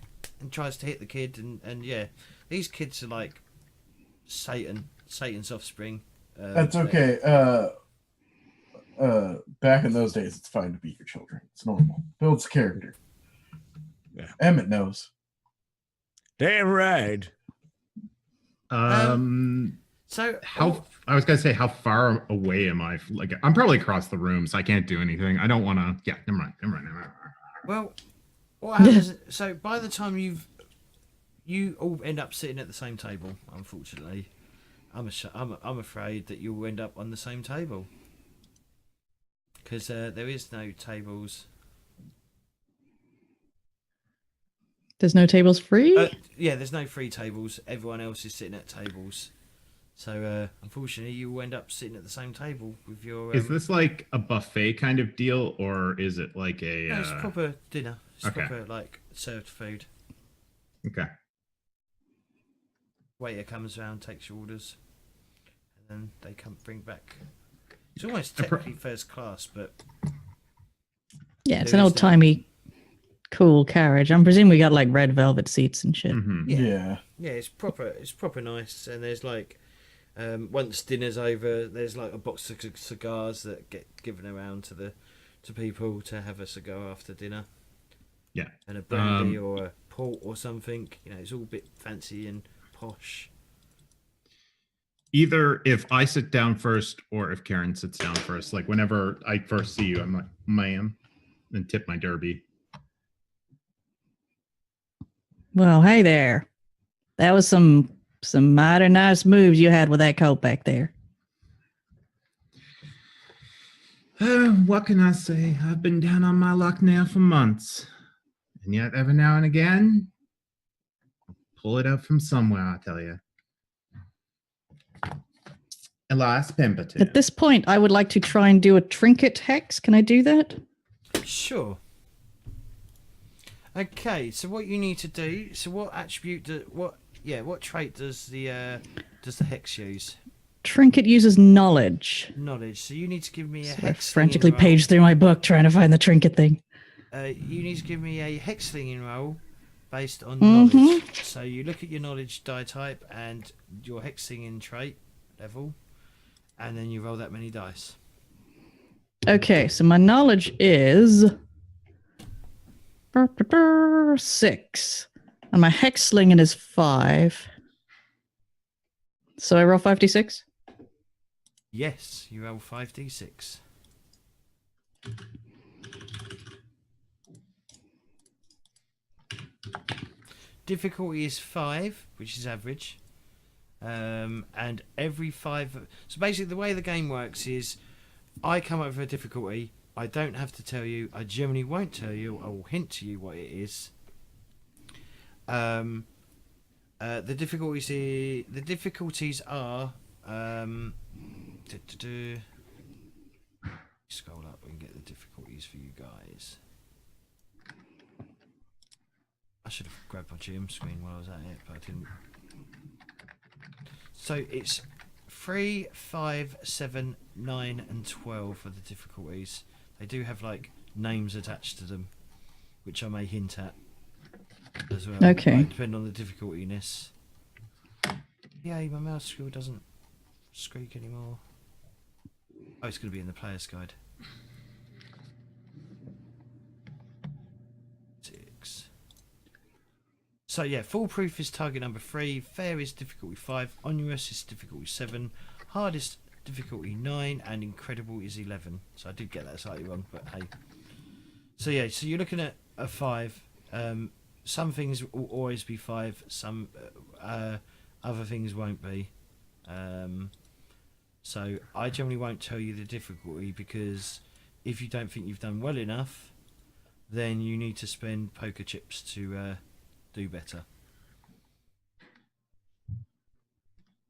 And tries to hit the kid. And yeah, these kids are like Satan's offspring. That's okay. Back in those days, it's fine to beat your children. It's normal. Builds character. Yeah. Emmett knows. damn right. So I was gonna say, how far away am I? I'm probably across the room, so I can't do anything. I don't want to. Yeah, never mind. Well, what happens? So by the time you all end up sitting at the same table, unfortunately, I'm afraid that you'll end up on the same table because there is no tables. There's no tables free? Yeah, there's no free tables. Everyone else is sitting at tables. So, unfortunately, you will end up sitting at the same table with your... Is this like a buffet kind of deal, or is it like a... No, it's proper dinner. It's okay. proper, served food. Okay. Waiter comes around, takes your orders, and then they bring back... It's almost technically first class, but... Yeah, it's an old-timey, cool carriage. I'm presuming we got, red velvet seats and shit. Mm-hmm. Yeah. Yeah, it's proper nice, and there's, once dinner's over, there's a box of cigars that get given around to people to have a cigar after dinner. Yeah. And a brandy or a port or something. It's all a bit fancy and posh. Either if I sit down first or if Karen sits down first. Whenever I first see you, I'm like, "Ma'am," and tip my derby. Well, hey there. That was some mighty nice moves you had with that coat back there. What can I say? I've been down on my luck now for months. And yet, every now and again, I'll pull it up from somewhere, I tell you. Elias Pemberton. At this point, I would like to try and do a trinket hex. Can I do that? Sure. Okay, so what you need to do... So what attribute... what trait does the hex use? Trinket uses knowledge. Knowledge. So you need to give me a So I hex frantically roll. paged through my book trying to find the trinket thing. You need to give me a hex slinging roll based on Mhm. knowledge. So you look at your knowledge die type and your hex slinging trait level, and then you roll that many dice. Okay, so my knowledge is 6. And my hex slinging is 5. So I roll 5d6? Yes, you roll 5d6. Difficulty is 5, which is average. And every 5... So basically the way the game works is I come up with a difficulty. I don't have to tell you. I generally won't tell you. I will hint to you what it is. The difficulties are... Scroll up and get the difficulties for you guys. I should have grabbed my GM screen while I was at it, but I didn't. So it's 3, 5, 7, 9, and 12 for the difficulties. They do have like names attached to them, which I may hint at as well. Okay. Might depend on the difficultiness. Yeah, my mouse scroll doesn't squeak anymore. Oh, it's going to be in the player's guide. 6. So yeah, foolproof is target number 3, fair is difficulty 5, onerous is difficulty 7, hardest difficulty 9, and incredible is 11. So I did get that slightly wrong, but hey. So yeah, so you're looking at a 5. Some things will always be 5, some other things won't be. So I generally won't tell you the difficulty, because if you don't think you've done well enough, then you need to spend poker chips to do better.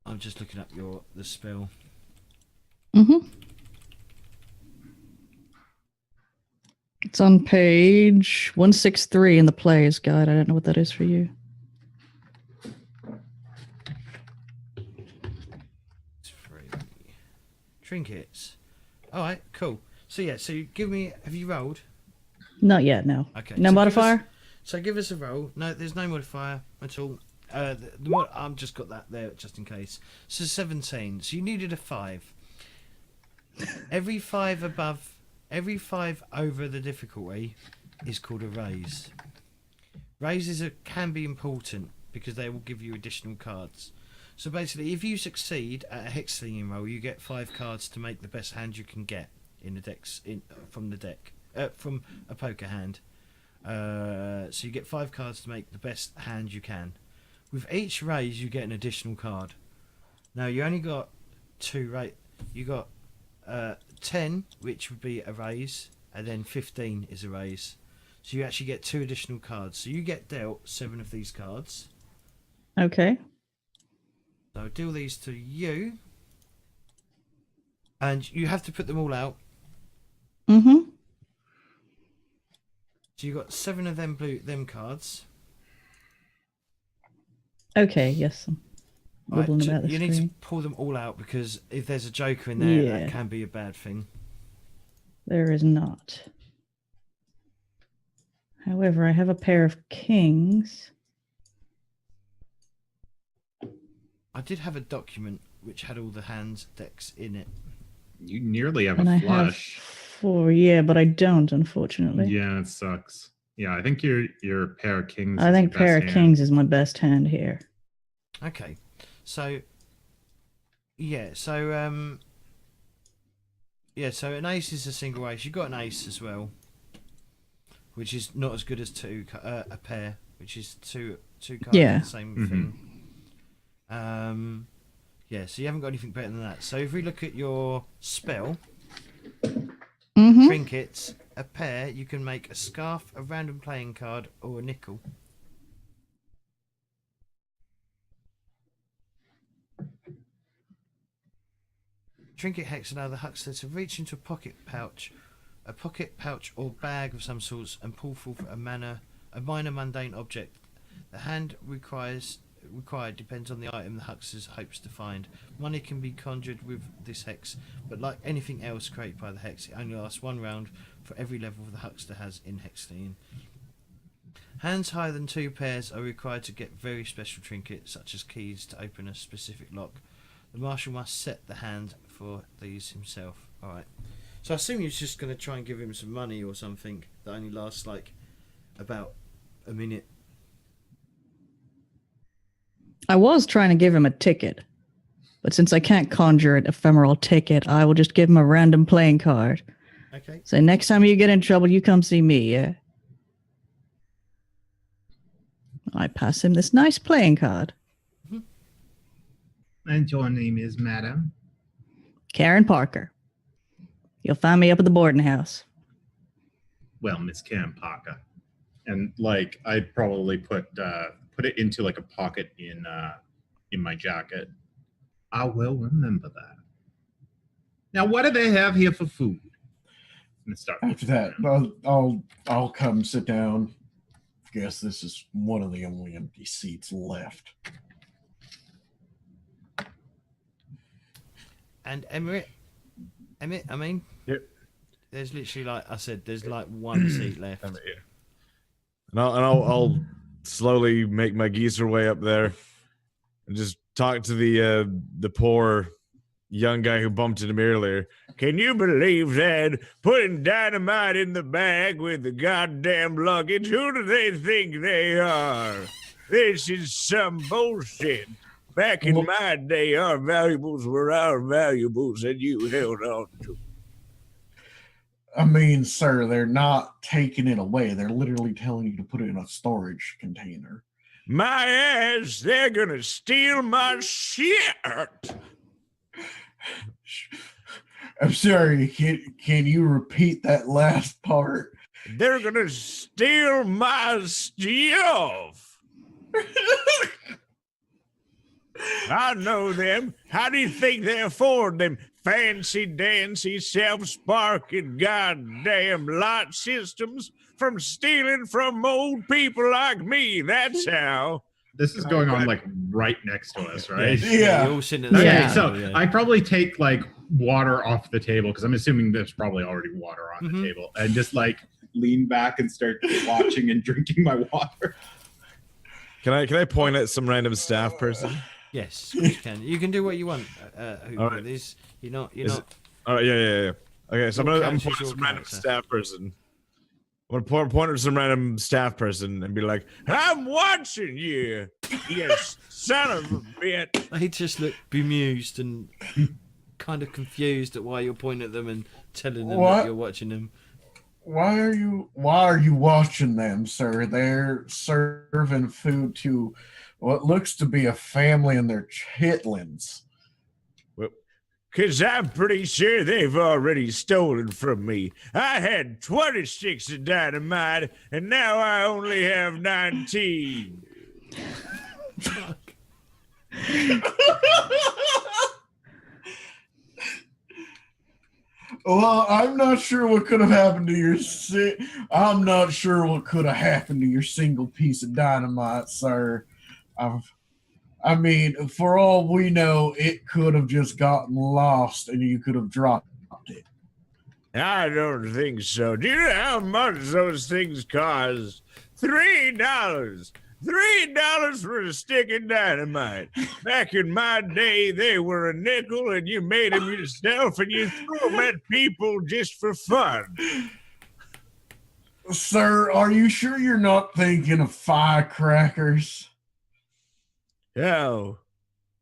I'm just looking up the spell. Mm-hmm. It's on page 163 in the player's guide. I don't know what that is for you. It's free. Trinkets. Alright, cool. So yeah, so you give me... Have you rolled? Not yet, no. Okay. No so modifier? Give us a roll. No, there's no modifier at all. I've just got that there just in case. So 17. So you needed a 5. Every 5 over the difficulty is called a raise. Raises can be important because they will give you additional cards. So basically, if you succeed at a hex slinging roll, you get 5 cards to make the best hand you can get in the decks from the deck from a poker hand. So you get 5 cards to make the best hand you can. With each raise, you get an additional card. Now you only got 2 You got 10, which would be a raise, and then 15 is a raise. So you actually get 2 additional cards. So you get dealt 7 of these cards. Okay. So I'll deal these to you, and you have to put them all out. Mm-hmm. So you got 7 of them cards. Okay, yes. I'm Right, wibbling about the you need to screen. pull them all out, because if there's a joker in there, Yeah. that can be a bad thing. There is not. However, I have a pair of kings. I did have a document which had all the hands decks in it. You nearly have And a I flush. have 4. Yeah, but I don't, unfortunately. Yeah, it sucks. Yeah, I think your pair of kings. I is think your best pair of hand. kings is my best hand here. Okay, so so an ace is a single ace. You got an ace as well, which is not as good as a pair, which is two cards Yeah. of the same thing. So you haven't got anything better than that. So if we look at your spell, Mm-hmm. trinkets, a pair, you can make a scarf, a random playing card, or a nickel. Trinket hex allow the huckster to reach into a pocket pouch or bag of some sorts, and pull forth a minor mundane object. The hand requires required depends on the item the huckster hopes to find. Money can be conjured with this hex, but like anything else created by the hex, it only lasts 1 round for every level the huckster has in hexing. Hands higher than 2 pairs are required to get very special trinkets, such as keys to open a specific lock. The marshal must set the hand for these himself. Alright. So I assume you're just going to try and give him some money or something that only lasts like about a minute. I was trying to give him a ticket, but since I can't conjure an ephemeral ticket, I will just give him a random playing card. Okay. Say, next time you get in trouble, you come see me, yeah? I pass him this nice playing card. And your name is Madam? Karen Parker. You'll find me up at the boarding house. Well, Miss Karen Parker. And like, I'd probably put it into like a pocket in my jacket. I will remember that. Now, what do they have here for food? Start After that, I'll come sit down. Guess this is one of the only empty seats left. And Emmett, I mean, Yep. There's literally, like I said, there's like 1 seat left. And I'll slowly make my geezer way up there and just talk to the poor young guy who bumped into me earlier. Can you believe that? Putting dynamite in the bag with the goddamn luggage. Who do they think they are? This is some bullshit. Back in my day, our valuables were our valuables, and you held on to. I mean, sir, they're not taking it away. They're literally telling you to put it in a storage container. My ass, they're gonna steal my shit. I'm sorry, can you repeat that last part? They're gonna steal my stuff. I know them. How do you think they afford them fancy dancy self-sparking goddamn light systems from stealing from old people like me? That's how. This is going on like right next to us, right? Yeah. You're all sitting at the Yeah. table, Okay, so I probably take like water off the table because I'm assuming there's probably already water on the table, and just like lean back and start watching and drinking my water. Can I point at some random staff person? Yes, you can. You can do what you want. All right. You're not. All right, yeah. Okay, so I'm Your gonna character's point at your some random character. staff person. I'm gonna point at some random staff person and be like, "I'm watching you, you son of a bitch." They just look bemused and kind of confused at why you're pointing at them and telling them What? that you're watching them. Why are you watching them, sir? They're serving food to what looks to be a family and their chitlins. Because I'm pretty sure they've already stolen from me. I had 26 of dynamite, and now I only have 19. Fuck. Well, I'm not sure what could have happened to your I'm not sure what could have happened to your single piece of dynamite, sir. I mean, for all we know, it could have just gotten lost and you could have dropped it. I don't think so. Do you know how much those things cost? $3. $3 for a stick of dynamite. Back in my day, they were a nickel, and you made them yourself, and you threw them at people just for fun. Sir, are you sure you're not thinking of firecrackers? Oh,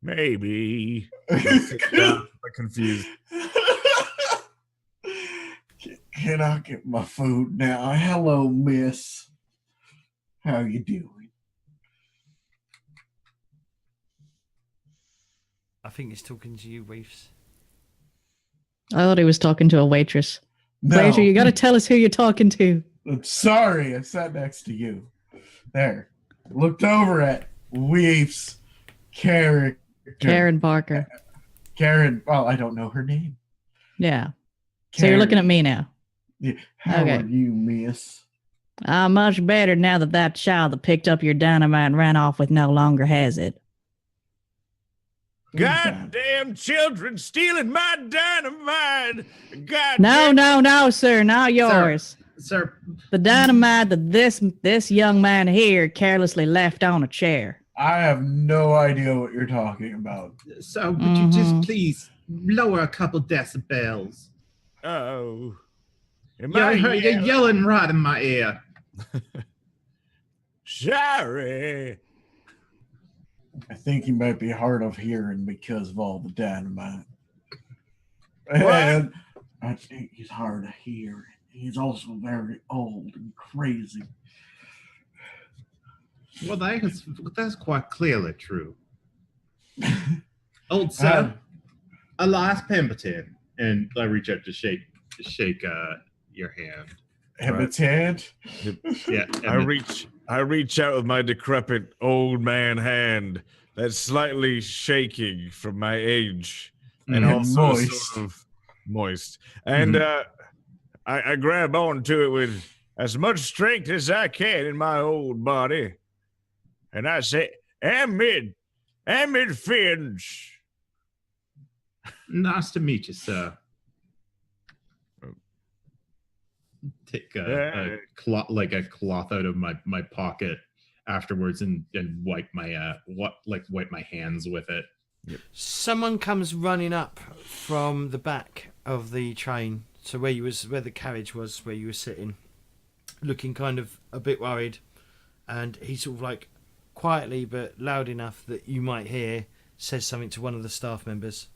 maybe. I'm confused. Can I get my food now? Hello, miss. How you doing? I think he's talking to you, Reefs. I thought he was talking to a waitress. No. Waiter, you got to tell us who you're talking to. I'm sorry, I sat next to you. There. Looked over at Weef's character. Karen Parker. Karen, well, I don't know her name. Yeah. So you're looking at me now. Yeah. How Okay. are you, miss? Much better now that that child that picked up your dynamite and ran off with no longer has it. Who's that? Goddamn children stealing my dynamite. No, sir, not yours. Sir, The dynamite that this young man here carelessly left on a chair. I have no idea what you're talking about. so would you just please lower a couple decibels? Oh. You're yelling right in my ear. Sorry. I think he might be hard of hearing because of all the dynamite. What? And I think he's hard of hearing. He's also very old and crazy. Well, that's quite clearly true. Old sir, Elias Pemberton. And I reach out to shake your hand. Habitat. Yeah. I reach out with my decrepit old man hand that's slightly shaking from my age and also sort of moist. And I grab onto it with as much strength as I can in my old body. And I say, Amid Finch. Nice to meet you, sir. Take a cloth out of my pocket afterwards and wipe my hands with it. Yep. Someone comes running up from the back of the train, so where the carriage was, where you were sitting, looking kind of a bit worried, and he sort of like quietly but loud enough that you might hear says something to one of the staff members.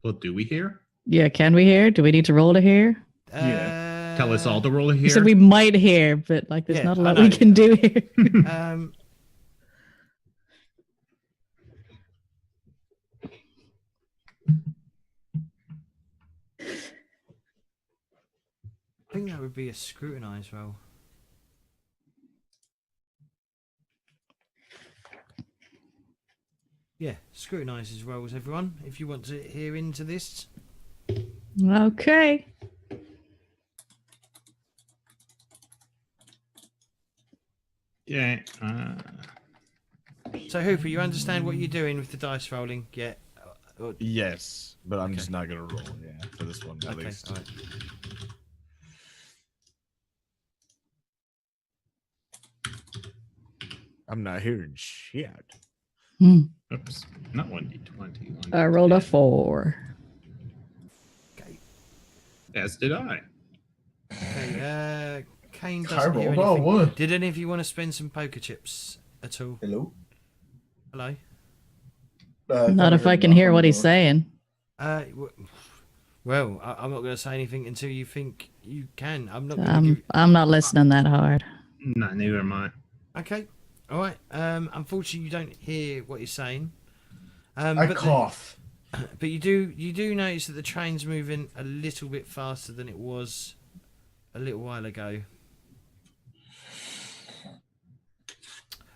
Well, do we hear? Yeah, can we hear? Do we need to roll to hear? Yeah. Tell us all to roll here. He said we might hear, but like there's not a lot I know. we can do here. I think that would be a scrutinize roll. Yeah, scrutinizes rolls, everyone, if you want to hear into this. Okay. Yeah. So, Hooper, you understand what you're doing with the dice rolling? Yeah. Yes, but I'm just not gonna roll. Yeah, for this one at least. All right. I'm not hearing shit. Oops. Not 1d20. I rolled a 4. Okay. As did I. Okay. Kane I doesn't hear rolled all anything. one. Did any of you want to spend some poker chips at all? Hello? Hello. Not if I can hear what he's saying. Well, I'm not going to say anything until you think you can. I'm not. I'm not listening that hard. No, neither am I. Okay. All right. Unfortunately, you don't hear what he's saying. I cough. But you do notice that the train's moving a little bit faster than it was a little while ago.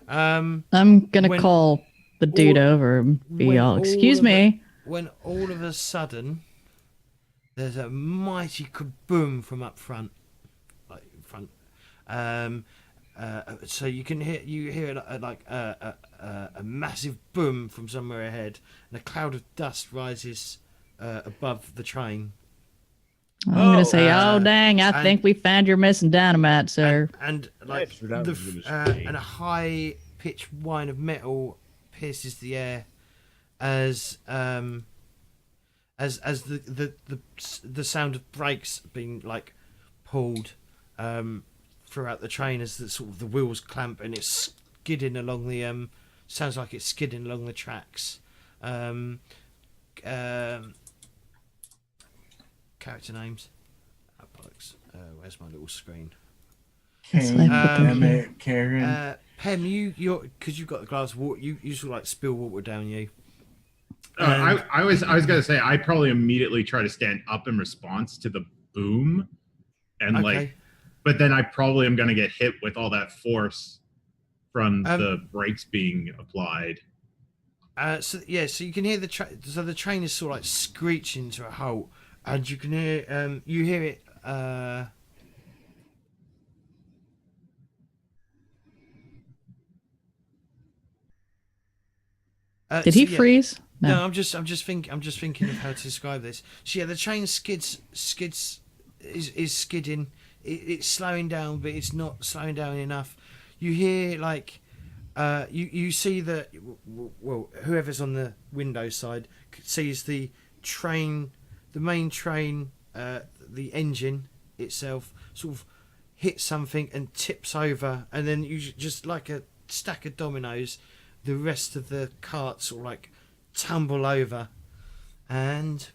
I'm gonna call the dude over and be all, excuse me. When all of a sudden, there's a mighty kaboom from up front, like in front. So you hear a massive boom from somewhere ahead, and a cloud of dust rises above the train. I'm gonna say, oh dang! I think we found your missing dynamite, sir. And like and a high pitched whine of metal pierces the air as the sound of brakes being like pulled throughout the train as the sort of the wheels clamp and it's skidding along the sounds like it's skidding along the tracks. Character names. Oh, bollocks. Where's my little screen? Karen. Pem, you're because you've got the glass of water. You sort of like spill water down you. I was gonna say I probably immediately try to stand up in response to the boom, and but then I probably am gonna get hit with all that force from the brakes being applied. So you can hear the train is sort of like screeching to a halt, and you can hear you hear it Did he freeze? No, I'm just thinking of how to describe this. So yeah, the train skids is skidding. It's slowing down, but it's not slowing down enough. You hear like, you see that. Well, whoever's on the window side sees the train, the main train, the engine itself sort of hits something and tips over, and then you just like a stack of dominoes, the rest of the carts sort of like tumble over, and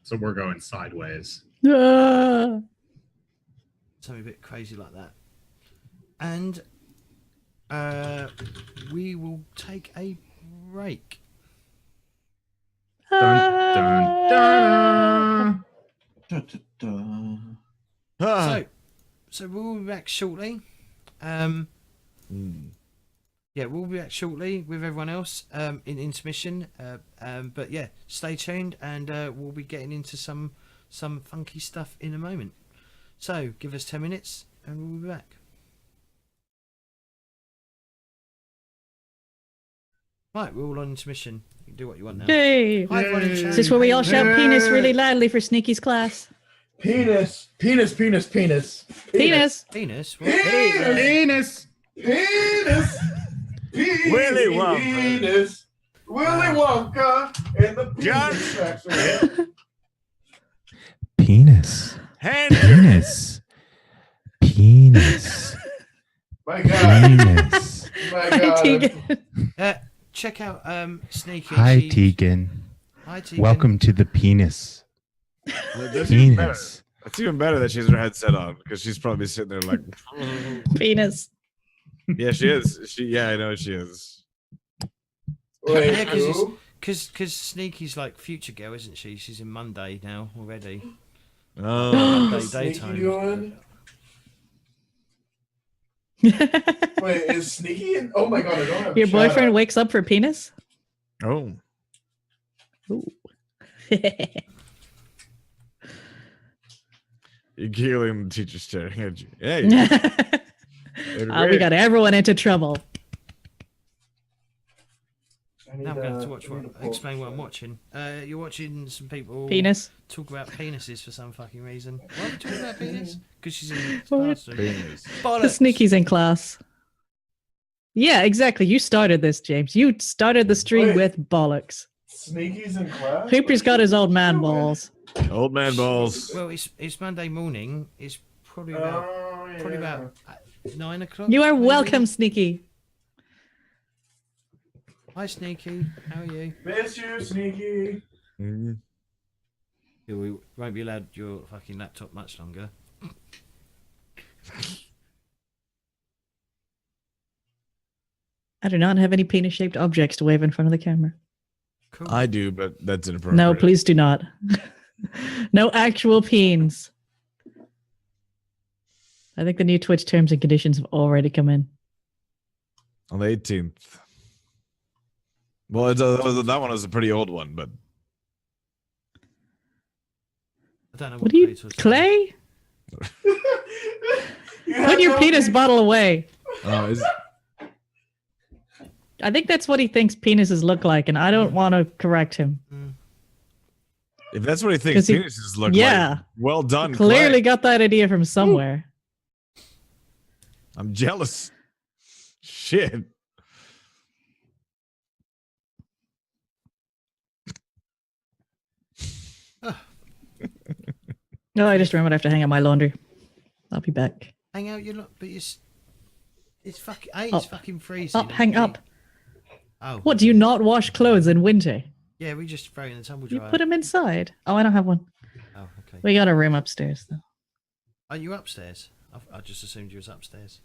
So we're going sideways. Ah. something a bit crazy like that. And we will take a break. Dun, dun, dun. Da, da, da. Ah. So we'll be back shortly. Yeah, we'll be back shortly with everyone else in intermission. But yeah, stay tuned, and we'll be getting into some funky stuff in a moment. So give us 10 minutes, and we'll be back. Right, we're all on intermission. You can do what you want now. Yay! Hi, everyone in chat. Is this where we all shout penis really loudly for Sneaky's class? Penis, penis, penis, penis, Penis! Penis? What? Penis. penis, Willy Wonka. penis, Willy Wonka, and the John- penis factory. Penis. Hand Penis. Penis. My God, Penis. my Hi, God. Tegan. Check out Sneaky. Hi, She- Tegan. Hi, Tegan. Welcome to the penis. That's even better. Penis. It's even better that she has her headset on because she's probably sitting there like, Penis. yeah, she is. Yeah, I know she is. Wait, Yeah, who? because Sneaky's like future girl, isn't she? She's in Monday now already. Oh, Monday What's Sneaky daytime. doing? Wait, is Sneaky in? Oh my God, I don't have Your chat boyfriend up. wakes up for penis? oh, Ooh. you're giggling. The teacher's staring at you. Hey, We got everyone into trouble. I need, Now I'm going to have to I need to pull explain what I'm chat. watching. You're watching some people Penis. talk about penises for some fucking reason. Why are we talking about penis? Because she's in What? classroom. penis. Bollocks. Sneaky's in class. Yeah, exactly. You started this, James. You started the stream Wait. with bollocks. Sneaky's in class. Hooper's got his old man balls. Old man balls. Well, it's Monday morning. It's probably about Oh, yeah. probably about 9 o'clock. You are maybe? welcome, Sneaky. Hi, Sneaky. How are you? Miss you, Sneaky. Mhm. Yeah, we won't be allowed your fucking laptop much longer. I do not have any penis-shaped objects to wave in front of the camera. Cool. I do, but that's inappropriate. No, please do not. No actual peens. I think the new Twitch terms and conditions have already come in. On the 18th. Well, that one was a pretty old one, but I don't know What do you, Clay's was saying. Clay? You Put have your no penis penis. bottle away. is I think that's what he thinks penises look like, and I don't want to correct him. if that's what he thinks 'Cause he- penises look yeah. like, well done. Clearly Clay. got that idea from somewhere. I'm jealous. Shit. No, I just remembered I have to hang out my laundry. I'll be back. Hang out, you lot, but it's fucking. It's Oh. fucking freezing. Hang up. Oh, What, do you not wash clothes in winter? Yeah, we just throw it in the tumble You dryer. put them inside. Oh, I don't have one. Oh, okay. We got a room upstairs, though. Are you upstairs? I just assumed you was upstairs.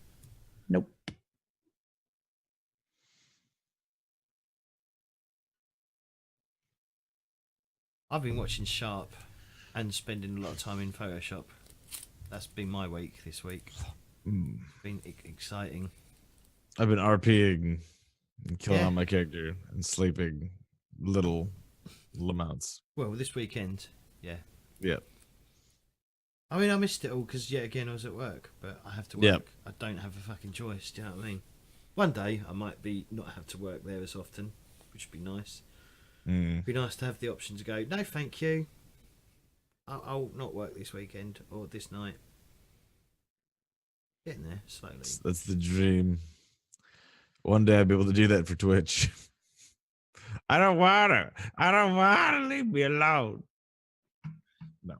Nope. I've been watching Sharp and spending a lot of time in Photoshop. That's been my week this week. Mm. Been exciting. I've been RPing and killing Yeah. on my character and sleeping little amounts. Well, this weekend, yeah. Yeah. I mean, I missed it all because, yeah, again, I was at work, but I have to work. Yep. I don't have a fucking choice. Do you know what I mean? One day I might be not have to work there as often, which would be nice. Mm. Be nice to have the option to go, no, thank you. I'll not work this weekend or this night. Getting there slowly. That's the dream. One day I'll be able to do that for Twitch. I don't want to. I don't want to. Leave me alone. No.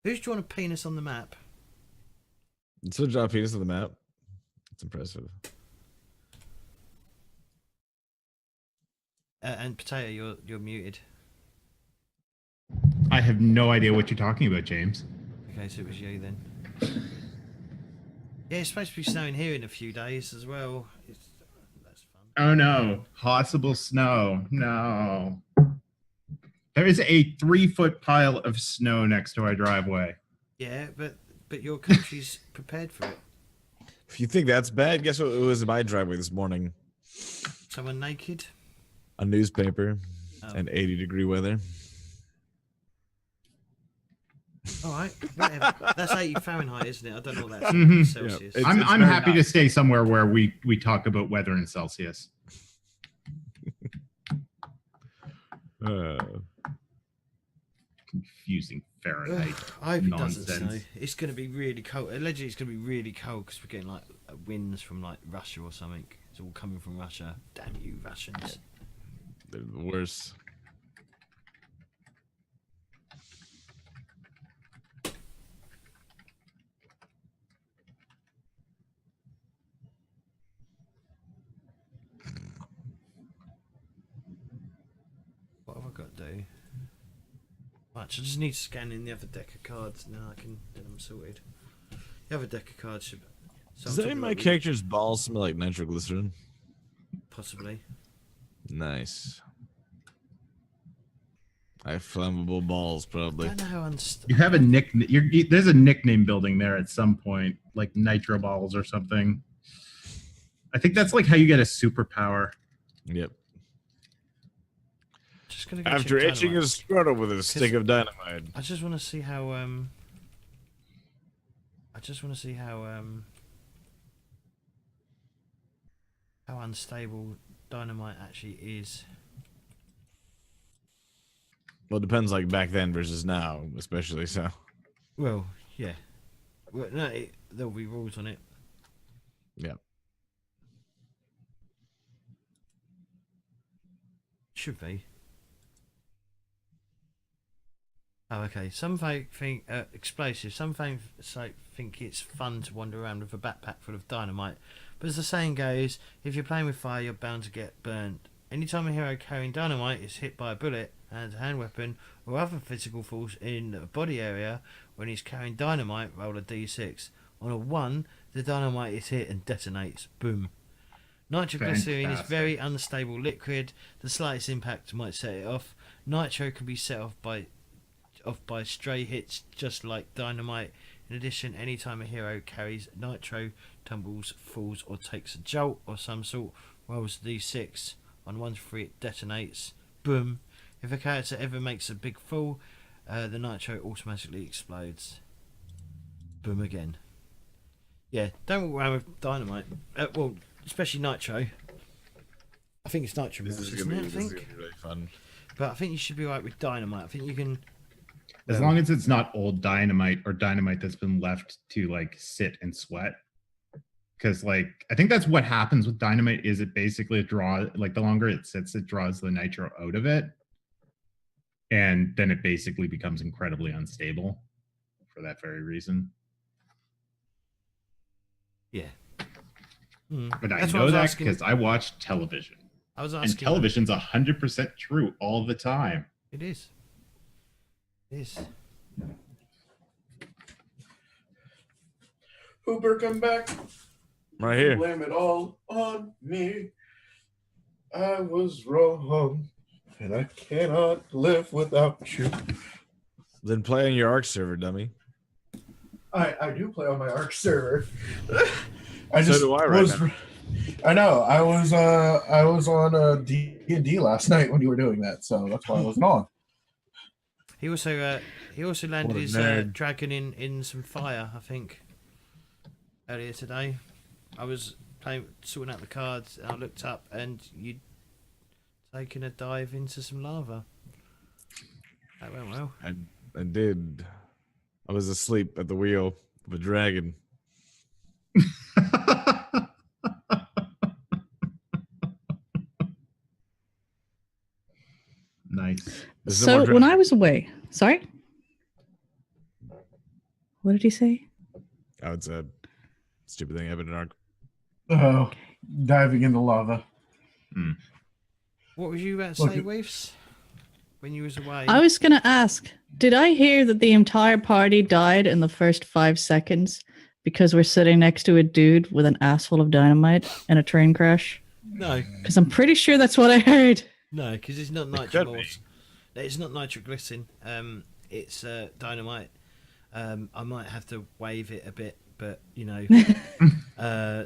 Who's drawn a penis on the map? It's a drop penis on the map. It's impressive. And Potato, you're muted. I have no idea what you're talking about, James. Okay, so it was you then. Yeah, it's supposed to be snowing here in a few days as well. That's fun. Oh no, possible snow. No. There is a 3-foot pile of snow next to our driveway. Yeah, but your country's prepared for it. If you think that's bad, guess what it was in my driveway this morning? Someone naked? A newspaper Oh. and 80-degree weather. All right, whatever. That's 80 Fahrenheit, isn't it? I don't know what that's Mhm. Celsius. Yeah, I'm it's I'm very happy hot. to stay somewhere where we talk about weather in Celsius. Confusing Fahrenheit. I hope it doesn't Nonsense. snow. It's going to be really cold. Allegedly, it's going to be really cold because we're getting like winds from like Russia or something. It's all coming from Russia. Damn you, Russians! They're the worst. What have I got to do? Much. I just need to scan in the other deck of cards, and then I'm sorted. The other deck of cards should. So Does I'm any talking of my about character's balls smell like nitroglycerin? possibly. Nice. I have flammable balls, I probably. don't know how You have a nickname. There's a nickname building there at some point, like Nitro Balls or something. I think that's like how you get a superpower. Yep. Just gonna go After check itching Dynamite. his scrotum with a stick of dynamite. I just want to see how how unstable dynamite actually is. Well, it depends, like back then versus now, especially. So, Well, yeah. Well, no, there'll be rules on it. yeah. Should be. Oh, okay. Some think explosives. Some think it's fun to wander around with a backpack full of dynamite. But as the saying goes, if you're playing with fire, you're bound to get burnt. Anytime a hero carrying dynamite is hit by a bullet, hand weapon, or other physical force in the body area, when he's carrying dynamite, roll a d6. On a 1, the dynamite is hit and detonates. Boom. Nitroglycerin is very unstable liquid. The slightest impact might set it off. Nitro can be set off by stray hits, just like dynamite. In addition, anytime a hero carries nitro, tumbles, falls, or takes a jolt or some sort, rolls d6. On 1 to 3, it detonates. Boom. If a character ever makes a big fall, the nitro automatically explodes. Boom again. Yeah, don't walk around with dynamite. Well, especially nitro. I think it's nitro, This is isn't gonna it? be, I this is think. gonna be really fun. But I think you should be right with dynamite. I think you can. As long as it's not old dynamite or dynamite that's been left to like sit and sweat. Because like I think that's what happens with dynamite is it basically like the longer it sits, it draws the nitro out of it. And then it basically becomes incredibly unstable for that very reason. Yeah. But I That's what know was that asking. because I watch television. I was And asking. television's 100% true all the time. It is. It is. Hooper, come back. Right here. Blame it all on me. I was wrong, and I cannot live without you. Then play on your Arc server, dummy. I do play on my Arc server. So do I right now. I know. I was on D&D last night when you were doing that, so that's why I wasn't on. He also landed What a his nerd. dragon in some fire, I think. earlier today. I was sorting out the cards, and I looked up, and you'd taken a dive into some lava. That went well. I did. I was asleep at the wheel of a dragon. Nice. There's no more So when I dragon. was away, sorry, what did he say? Oh, it's a stupid thing happened in our. Oh, diving in the lava. What was you about to Look, say, Weaves? When you was away? I was gonna ask, did I hear that the entire party died in the first 5 seconds because we're sitting next to a dude with an ass full of dynamite in a train crash? No, Because I'm pretty sure that's what I heard. no, because it's not It could nitroglycerin. It's not nitroglycerin. It's dynamite. I might have to wave it a bit, but you know,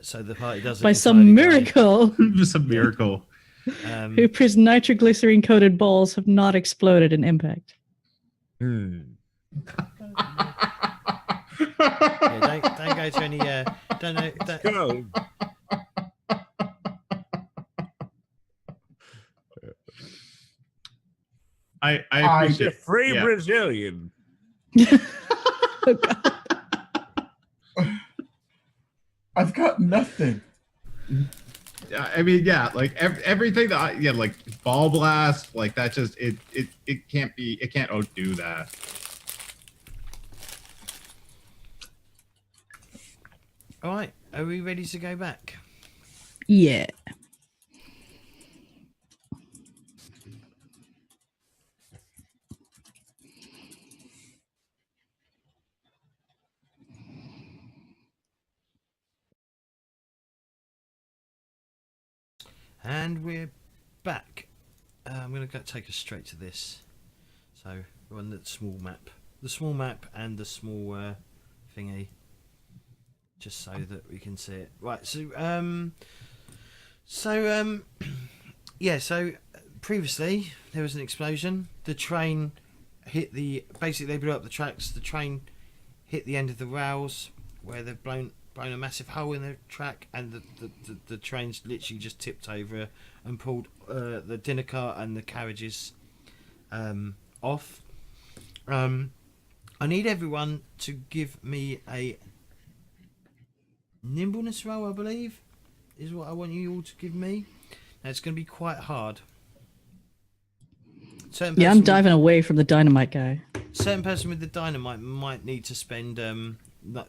so the party doesn't. By some entirely die. miracle, Just a miracle. Hooper's nitroglycerin coated balls have not exploded in impact. Yeah, don't go to any. Don't. Go. I I- appreciate The free yeah. Brazilian. Oh, God. I've got nothing. I mean, yeah, like everything that like ball blast, like that just it can't outdo that. All right, are we ready to go back? Yeah. And we're back. I'm going to take us straight to this. So we're on the small map. The small map and the small thingy. Just so that we can see it. Right, yeah, so previously there was an explosion. The train hit basically they blew up the tracks. The train hit the end of the rails where they've blown a massive hole in the track, and the train's literally just tipped over and pulled the dinner cart and the carriages off. I need everyone to give me a nimbleness roll, I believe, is what I want you all to give me. Now it's going to be quite hard. Yeah, I'm diving away from the dynamite guy. Certain person with the dynamite might need to spend so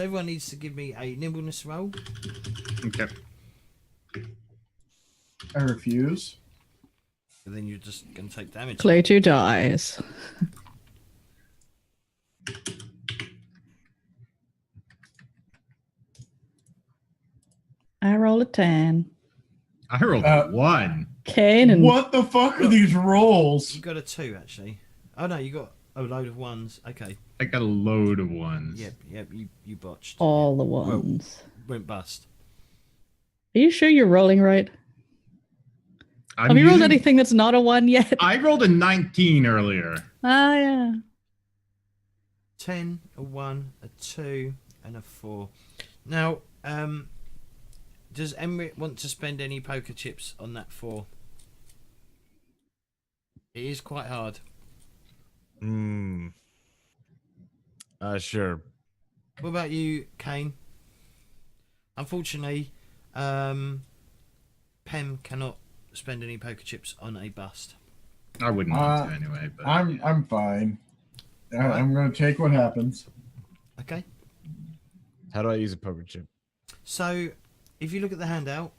everyone needs to give me a nimbleness roll. Okay. I refuse. And then you're just going to take damage. Clay 2 dies. I roll a 10. I rolled a 1. Kane and What the fuck are these rolls? You got a 2 actually. Oh no, you got a load of 1s. Okay. I got a load of 1s. Yep. You botched. all the ones. Went bust. Are you sure you're rolling right? Have you rolled anything that's not a 1 yet? I rolled a 19 earlier. Ah, yeah. 10, a 1, a 2, and a 4. Now, does Emmerich want to spend any poker chips on that 4? It is quite hard. Sure. What about you, Kane? Unfortunately, Pem cannot spend any poker chips on a bust. I wouldn't want to anyway, but I'm fine. I'm gonna take what happens. Okay. How do I use a poker chip? So, if you look at the handout,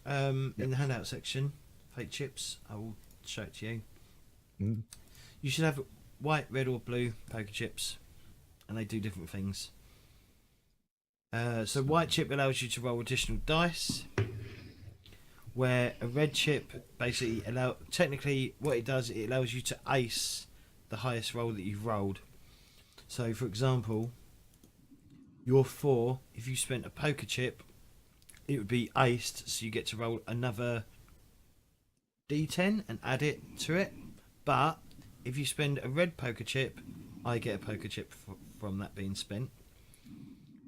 in the handout section, fake chips, I will show it to you. Mm. You should have white, red, or blue poker chips, and they do different things. So, white chip allows you to roll additional dice, where a red chip basically technically what it does, it allows you to ace the highest roll that you've rolled. So, for example, your 4, if you spent a poker chip, it would be aced, so you get to roll another d10 and add it to it. But if you spend a red poker chip, I get a poker chip from that being spent.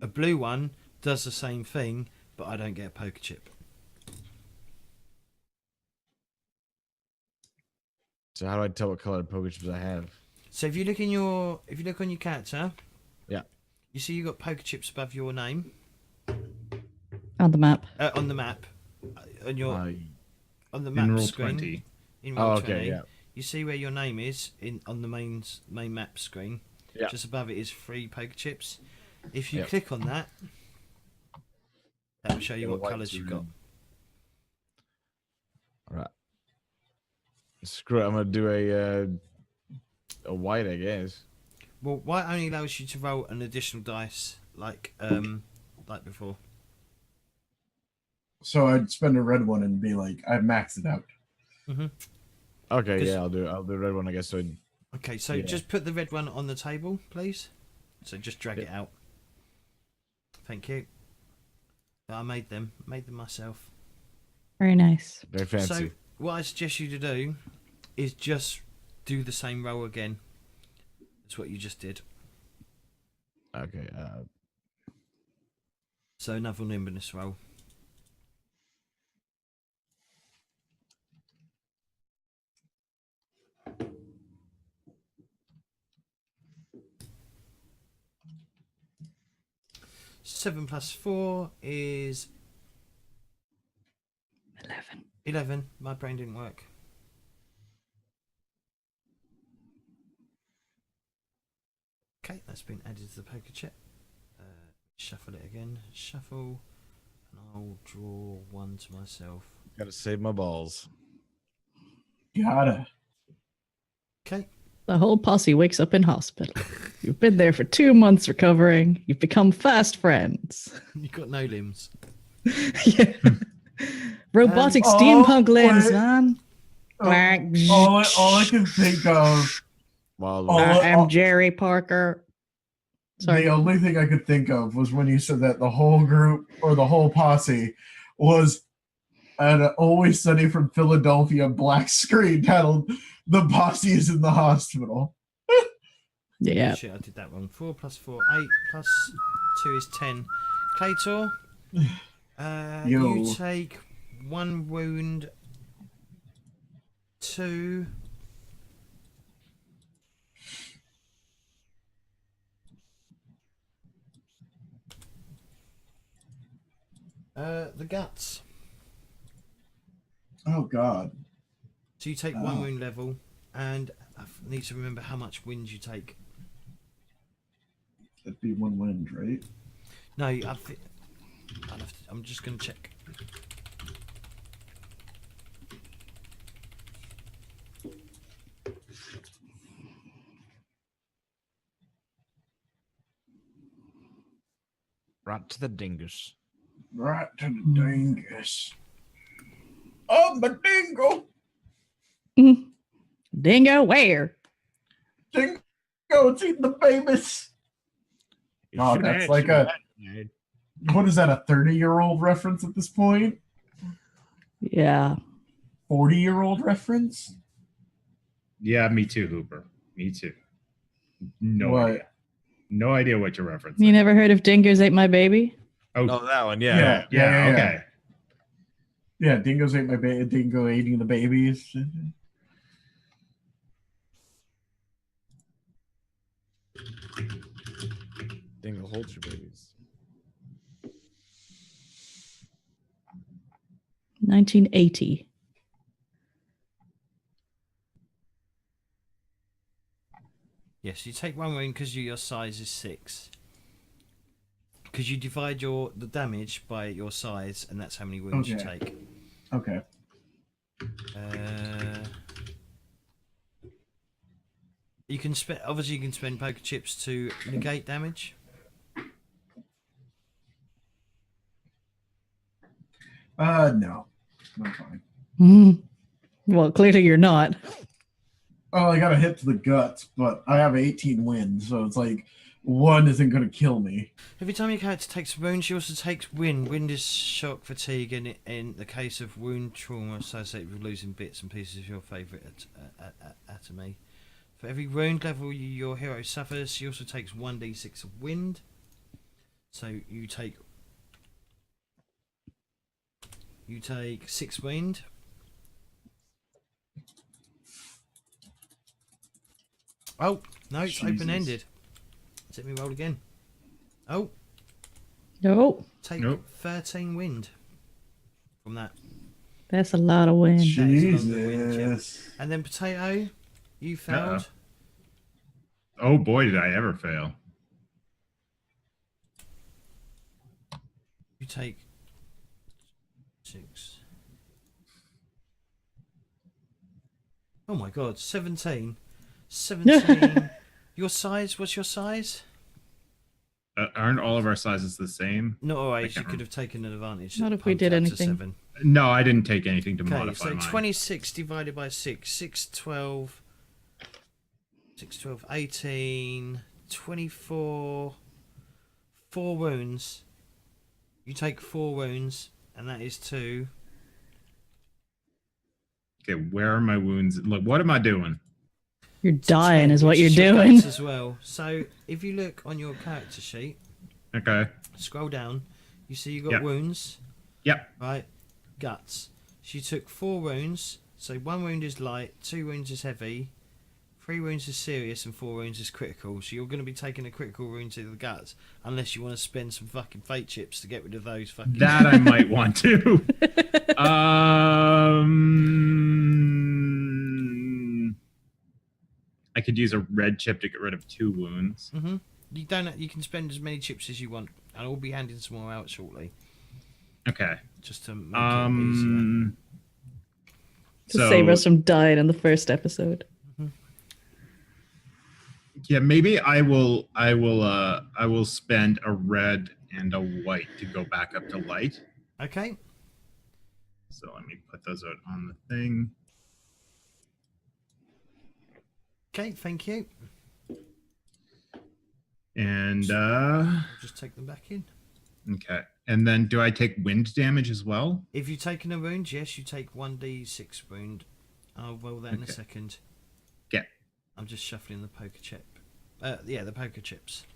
A blue one does the same thing, but I don't get a poker chip. So how do I tell what color poker chips I have? So if you look on your character, Yeah. you see you got poker chips above your name On the map. on the map, on your on the In map roll screen. 20. In roll Oh, okay, 20, yeah. you see where your name is on the main map screen. Yeah. Just above it is 3 poker chips. If you Yep. click on that, that will show you It'll what white colours you've got. All right. Screw it. I'm gonna do a white, I guess. Well, white only allows you to roll an additional dice, like before. So I'd spend a red one and be like, I've maxed it out. Okay, 'Cause- yeah, I'll do a red one, I guess. So Okay, so Yeah. just put the red one on the table, please. So just drag Yep. it out. Thank you. I made them myself. Very nice. very fancy. So what I suggest you to do is just do the same roll again. That's what you just did. Okay. So another nimbleness roll. Seven plus 4 is 11. 11. My brain didn't work. Okay, that's been added to the poker chip. Shuffle it again. Shuffle. And I'll draw one to myself. Gotta save my balls. Gotta. Okay. The whole posse wakes up in hospital. You've been there for 2 months recovering. You've become fast friends. You've got no limbs. Yeah. Robotic Oh, steampunk limbs, wait. man. All I can think of, Wild Oh, West. I'm Jerry Parker. Sorry. the only thing I could think of was when you said that the whole group or the whole posse was an Always Sunny from Philadelphia black screen titled "The Posse is in the Hospital." Yeah. Shit, I did that wrong. 4 plus 4, 8 plus 2 is 10. Claytor, Yo. you take 1 wound, 2. The guts. Oh God. So you take 1 wound level, and I need to remember how much wind you take. That'd be 1 wind, right? No, I'm just going to check. Right to the dingus. Right to the dingus. Oh, the dingo! Dingo, where? Dingo, it's eating the babies. Oh, that's like what is that, a 30-year-old reference at this point? Yeah. 40-year-old reference? Yeah, me too, Hooper. Me too. No What? idea. No idea what you're referencing. You never heard of Dingoes Ate My Baby? Oh, Oh, that one, yeah. yeah, okay. Yeah, dingoes ate my dingo eating the babies. Dingo holds your babies. 1980. Yes, you take 1 wound because your size is 6. Because you divide the damage by your size, and that's how many wounds you Okay. take. Okay. You can spend poker chips to negate damage. No. I'm fine. Well, clearly you're not. Oh, I got a hit to the guts, but I have 18 wins, so it's like 1 isn't going to kill me. Every time your character takes a wound, she also takes wind. Wind is shock, fatigue, and in the case of wound trauma associated with losing bits and pieces of your favourite atomy. For every wound level your hero suffers, she also takes 1d6 of wind. So you take 6 wind. Oh no, it's Jesus. open-ended. Let me roll again. Oh, Nope. take Nope. 13 wind from that. That's a lot of wind. That is a lot of wind, yeah. Jesus. And then potato, you failed. Oh boy, did I ever fail. You take 6. Oh my god, 17. 17. Your size, what's your size? Aren't all of our sizes the same? Not always, you can't could have taken an advantage. Not and if we pumped did it up to anything. 7. No, I didn't take anything to Okay, modify so mine. 26 divided by 6. 6, 12. 6, 12, 18. 24. 4 wounds. You take 4 wounds, and that is 2. Okay, where are my wounds? Look, what am I doing? You're dying, 10, is what which you're your doing. guts as well. So if you look on your character sheet, Okay. scroll down, you see you got Yep. wounds, Yep. right? Guts. So you took 4 wounds. So 1 wound is light, 2 wounds is heavy, 3 wounds is serious, and 4 wounds is critical. So you're going to be taking a critical wound to the guts, unless you want to spend some fucking fate chips to get rid of those fucking. That I might want to. I could use a red chip to get rid of 2 wounds. Mhm. You don't. You can spend as many chips as you want, and I'll be handing some more out shortly, Okay. just to make it easier. To save us from dying in the first episode. Yeah, maybe I will spend a red and a white to go back up to light. Okay. So let me put those out on the thing. Okay. Thank you. And I'll just take them back in. okay. And then do I take wind damage as well? If you've taken a wound, yes, you take 1d6 wound. I'll roll that in a Okay. second. Yeah. I'm just shuffling the poker chip. Yeah, the poker chips.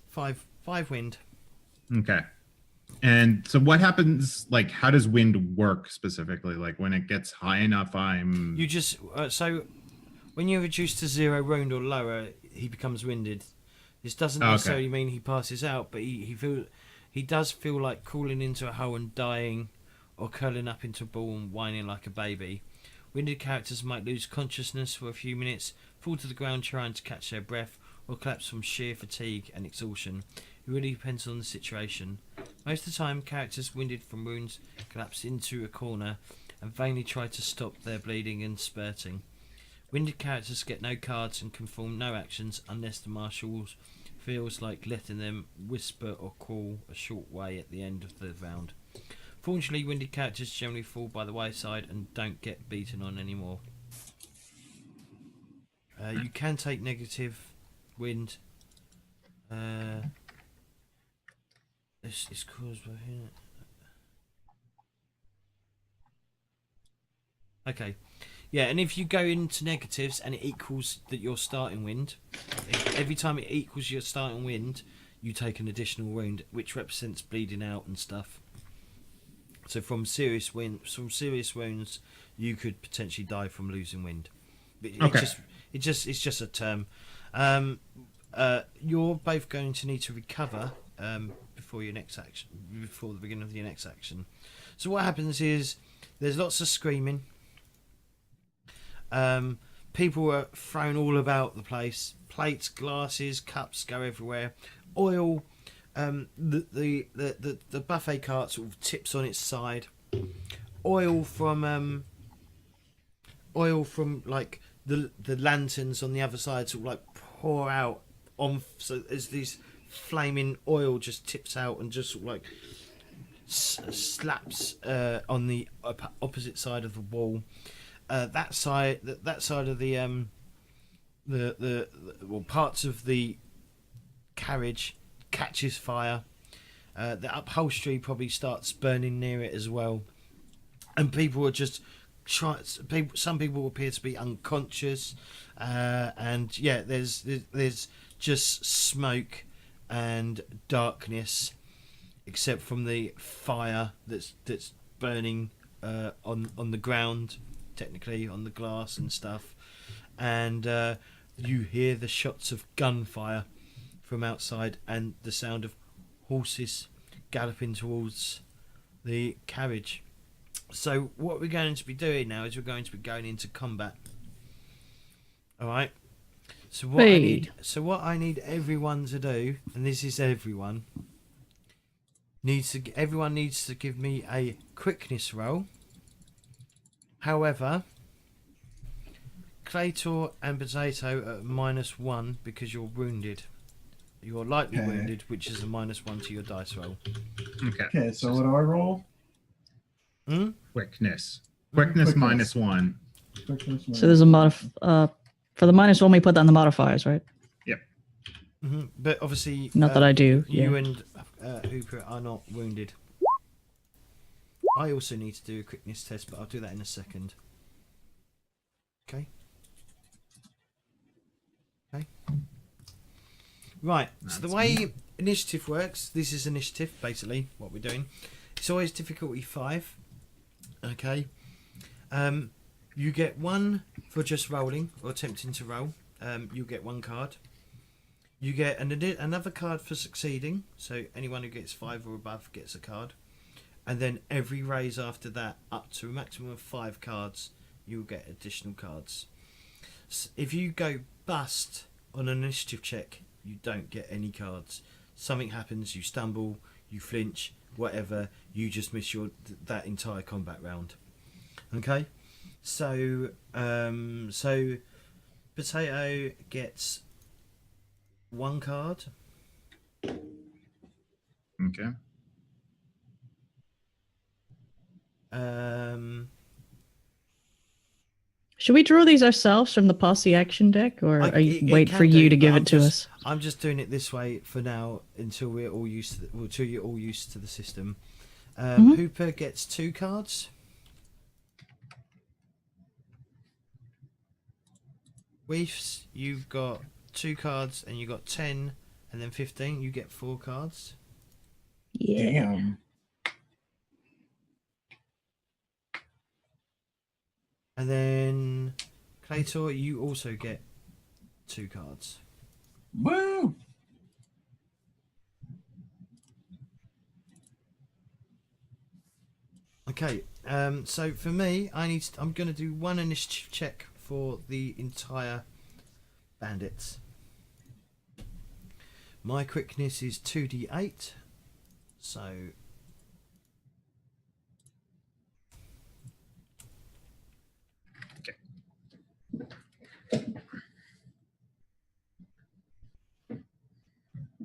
5 wind. Okay. And so what happens, like, how does wind work specifically? Like, when it gets high enough, You just so when you're reduced to 0 wound or lower, he becomes winded. This doesn't Okay. necessarily mean he passes out, but he does feel like crawling into a hole and dying, or curling up into a ball and whining like a baby. Winded characters might lose consciousness for a few minutes, fall to the ground trying to catch their breath, or collapse from sheer fatigue and exhaustion. It really depends on the situation. Most of the time, characters winded from wounds collapse into a corner and vainly try to stop their bleeding and spurting. Winded characters get no cards and can perform no actions unless the marshal feels like letting them whisper or crawl a short way at the end of the round. Fortunately, winded characters generally fall by the wayside and don't get beaten on anymore. You can take negative wind. This is caused by here. Okay. Yeah, and if you go into negatives and it equals your starting wind, every time it equals your starting wind, you take an additional wound, which represents bleeding out and stuff. So from serious wounds, you could potentially die from losing wind. Okay. It's just a term. You're both going to need to recover before your next action, before the beginning of your next action. So what happens is there's lots of screaming. People are thrown all about the place. Plates, glasses, cups go everywhere. Oil. The buffet cart sort of tips on its side. Oil from like the lanterns on the other side sort of like pour out on. So there's these flaming oil just tips out and just sort of like slaps on the opposite side of the wall. That side of the parts of the carriage catches fire. The upholstery probably starts burning near it as well, and people are just some people appear to be unconscious, and yeah, there's just smoke and darkness, except from the fire that's burning on the ground, technically on the glass and stuff, and you hear the shots of gunfire from outside and the sound of horses galloping towards the carriage. So what we're going to be doing now is we're going to be going into combat. All right. So what I need everyone to do, and this is everyone needs to give me a quickness roll. However, Claytor and Potato are -1 because you're wounded. You're lightly wounded, which is a -1 to your dice roll. Okay, so what do I roll? Quickness. Quickness -1. So there's a for the -1 we put that in the modifiers, right? Yep. But obviously, Not that I do. You Yeah. and Hooper are not wounded. I also need to do a quickness test, but I'll do that in a second. Okay. Okay. Right. So the way initiative works, this is initiative, basically, what we're doing. It's always difficulty 5. Okay. You get 1 for just rolling or attempting to roll. You get 1 card. You get another card for succeeding. So anyone who gets 5 or above gets a card. And then every raise after that, up to a maximum of 5 cards, you'll get additional cards. So if you go bust on an initiative check, you don't get any cards. Something happens, you stumble, you flinch, whatever, you just miss that entire combat round. Okay? So Potato gets 1 card. Okay. Should we draw these ourselves from the posse action deck, or wait for you to give it to us? I'm just doing it this way for now until we're all used to until you're all used to the system. Hooper gets 2 cards. Weefs, you've got 2 cards, and you got 10, and then 15. You get 4 cards. Yeah. Damn. And then Claytor, you also get 2 cards. Woo! Okay. So for me, I'm going to do 1 initiative check for the entire bandits. My quickness is 2d8. So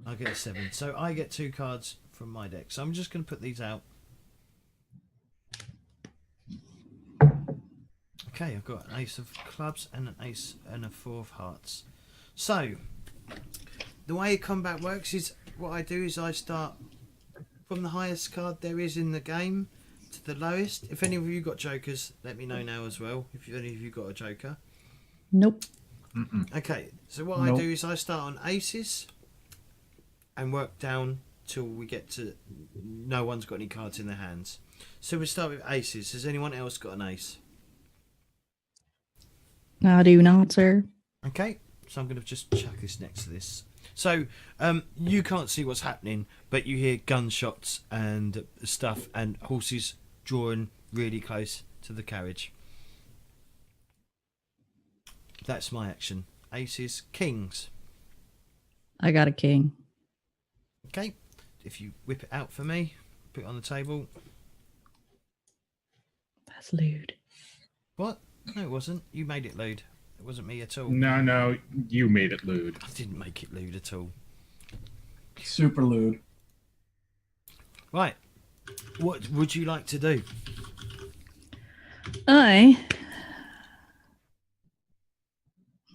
I get a 7. So I get 2 cards from my deck. So I'm just going to put these out. Okay, I've got an ace of clubs and an ace and a 4 of hearts. So the way combat works is what I do is I start from the highest card there is in the game to the lowest. If any of you got jokers, let me know now as well. If any of you got a joker. Nope. Okay, so what I do is I start on aces and work down till we get to no one's got any cards in their hands. So we start with aces. Has anyone else got an ace? I do not, sir. Okay, so I'm going to just chuck this next to this. So you can't see what's happening, but you hear gunshots and stuff and horses drawing really close to the carriage. That's my action. Aces, kings. I got a king. Okay, if you whip it out for me, put it on the table. That's lewd. What? No, it wasn't. You made it lewd. It wasn't me at all. No, you made it lewd. I didn't make it lewd at all. Super lewd. Right. What would you like to do? I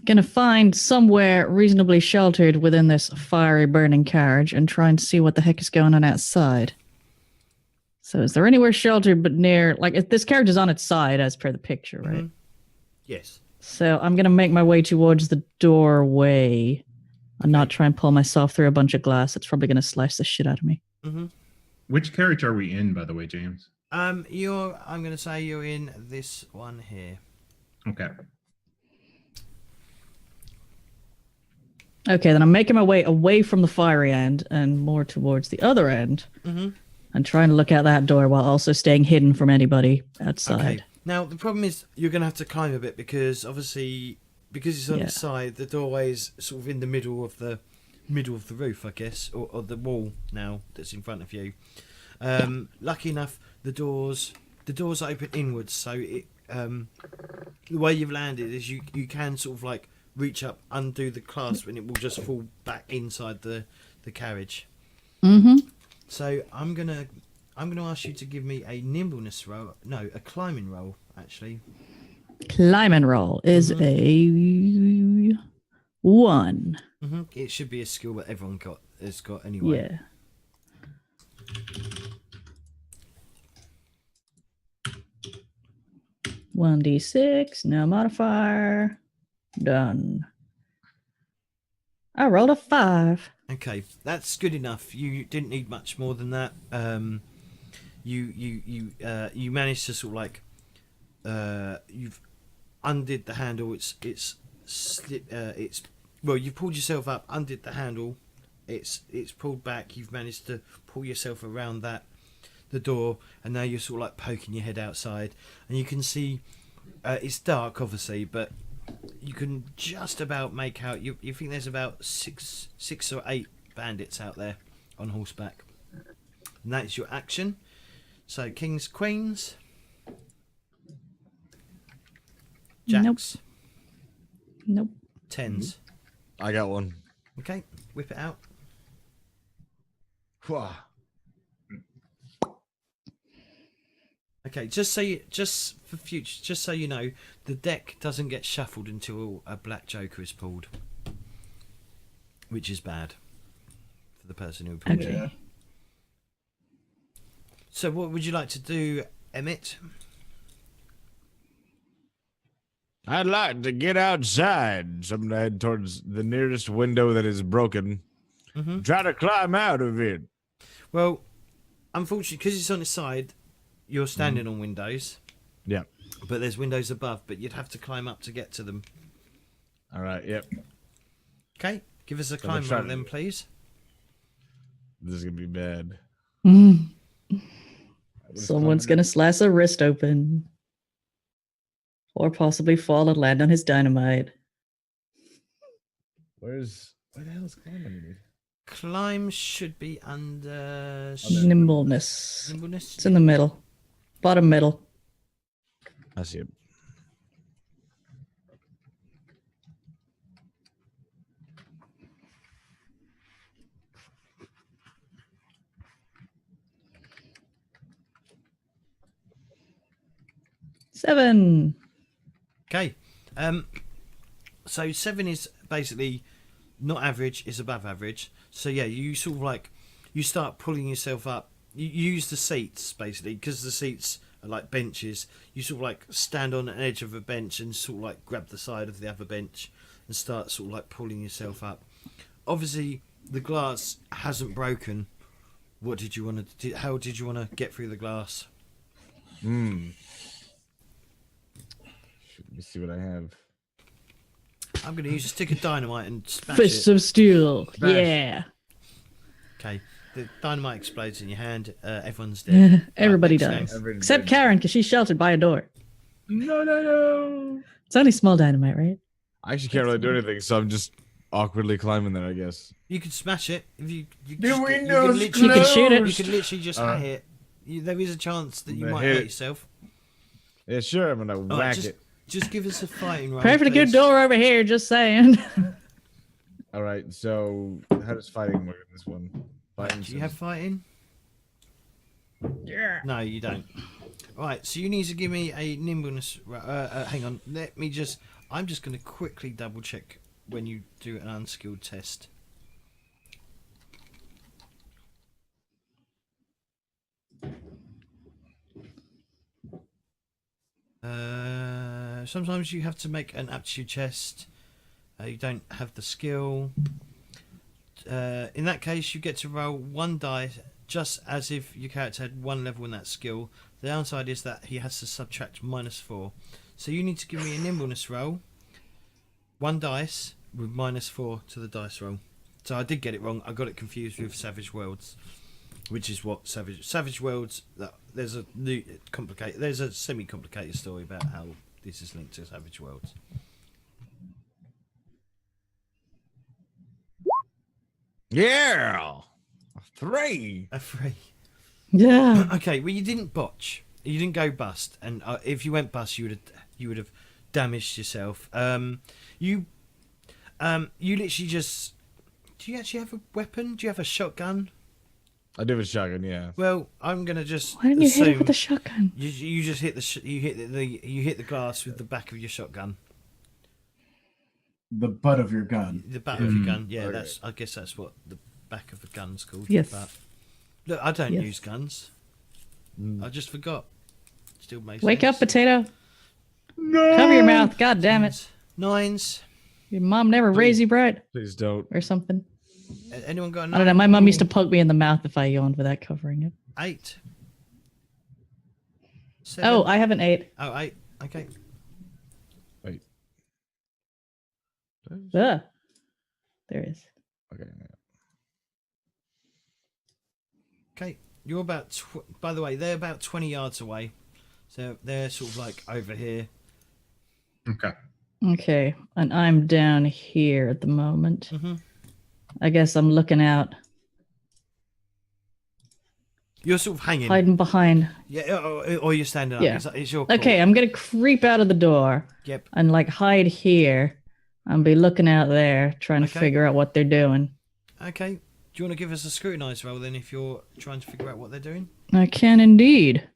gonna find somewhere reasonably sheltered within this fiery burning carriage and try and see what the heck is going on outside. So is there anywhere sheltered but near, like, if this character's on its side as per the picture, right? Yes. So I'm going to make my way towards the doorway and not try and pull myself through a bunch of glass. It's probably going to slice the shit out of me. Which carriage are we in, by the way, James? I'm going to say you're in this one here. Okay. Okay, then I'm making my way away from the fiery end and more towards the other end. And trying to look out that door while also staying hidden from anybody outside. Okay. Now the problem is you're going to have to climb a bit because obviously it's on its side, the doorway is sort of in the middle of the roof, I guess, or the wall now that's in front of you. Lucky enough, the doors open inwards, so it the way you've landed is you can sort of like reach up, undo the clasp, and it will just fall back inside the carriage. So I'm gonna ask you to give me a nimbleness roll. No, a climbing roll, actually. Climbing roll is a 1. It should be a skill that everyone has got anyway. Yeah. 1d6, no modifier. Done. I rolled a 5. Okay, that's good enough. You didn't need much more than that. You managed to sort of like you've undid the handle. It's well, you pulled yourself up, undid the handle. It's pulled back. You've managed to pull yourself around the door, and now you're sort of like poking your head outside, and you can see it's dark, obviously, but you can just about make out. You think there's about six or 8 bandits out there on horseback, and that is your action. So kings, queens, jacks, Nope. tens. I got one. Okay, whip it out. Okay, just for future, just so you know, the deck doesn't get shuffled until a black joker is pulled, which is bad for the person who pulled Okay. it. So, what would you like to do, Emmett? I'd like to get outside. Something to head towards the nearest window that is broken. Try to climb out of it. Well, unfortunately, because it's on its side, you're standing on windows. Yeah. But there's windows above, but you'd have to climb up to get to them. All right. Yep. Okay, give us a climb roll then, please. This is gonna be bad. Someone's going to slice a wrist open. Or possibly fall and land on his dynamite. Where the hell is climbing? Climb should be under Nimbleness. nimbleness. It's in the middle. Bottom middle. I see it. Seven. Okay. So 7 is basically not average, it's above average. So yeah, you sort of like, you start pulling yourself up. You use the seats basically, because the seats are like benches. You sort of like stand on an edge of a bench and sort of like grab the side of the other bench and start sort of like pulling yourself up. Obviously, the glass hasn't broken. What did you want to do? How did you want to get through the glass? Let me see what I have. I'm going to use a stick of dynamite and smash Fists it. of steel. Smash. Yeah. Okay, the dynamite explodes in your hand. Everyone's dead. Everybody Right, dies. next game. Except Karen, because she's sheltered by a door. No. It's only small dynamite, right? I actually can't really do anything, so I'm just awkwardly climbing there, I guess. You could smash it if you. The You window's could You could shoot it. You could literally just hit it. There is a chance that you I'm might gonna hit hurt it. yourself. Yeah, sure, I'm gonna All right, whack just, it. just give us a fighting roll. Perfectly good please. door over here, just saying. All right, so how does fighting work in this one? Fighting Do you have fighting? Yeah. No, you don't. All right, so you need to give me a nimbleness. Hang on, I'm just going to quickly double check when you do an unskilled test. Sometimes you have to make an aptitude test. You don't have the skill. In that case, you get to roll 1 die, just as if your character had 1 level in that skill. The downside is that he has to subtract -4. So you need to give me a nimbleness roll. 1 dice with -4 to the dice roll. So I did get it wrong. I got it confused with Savage Worlds, which is what Savage Worlds. There's a semi-complicated story about how this is linked to Savage Worlds. Yeah. 3. A 3. Yeah. Okay, well you didn't botch. You didn't go bust, and if you went bust, you would have damaged yourself. You literally just. Do you actually have a weapon? Do you have a shotgun? I do have a shotgun, yeah. Well, I'm gonna just. Why didn't you hit it assume with a shotgun? You just hit you hit the glass with the back of your shotgun. The butt of your gun. The back of your gun. Yeah, Okay. I guess that's what the back of the gun's called. Yes. But, look, I don't Yes. use guns. I just forgot. Still makes Wake sense. up, potato. Cover your mouth. God damn it. 9s. Your mom never raised you right Please don't. or something. Anyone got a 9? I don't know. My mom used to poke me in the mouth if I yawned without covering it. 8. 7. Oh, I have an 8. Oh, 8. Okay. Wait. There is. Okay. Okay. You're about. By the way, they're about 20 yards away, so they're sort of like over here. Okay. Okay, and I'm down here at the moment. Mm-hmm. I guess I'm looking out, You're sort of hanging. hiding behind. Yeah, or you're standing up. Yeah. It's your call. Okay, I'm gonna creep out of the door Yep. and like hide here and be looking out there, trying to Okay. figure out what they're doing. Okay. Do you want to give us a scrutinize roll then if you're trying to figure out what they're doing? I can indeed.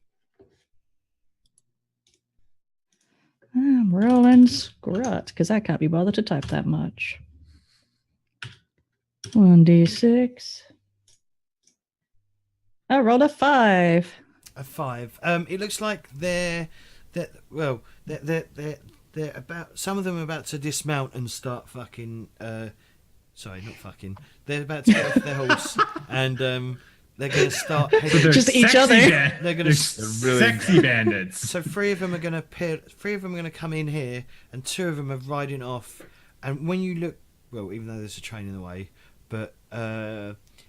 I'm rolling scrut because I can't be bothered to type that much. 1d6. I rolled a 5. A 5. It looks like they're about. Some of them are about to dismount and start fucking. Sorry, not fucking. They're about to get off their horse and they're going to start heading. They're Just each sexy other. They're going they're to. really- sexy bandits. So 3 of them are going to appear. 3 of them are going to come in here, and 2 of them are riding off. And when you look, well, even though there's a train in the way, but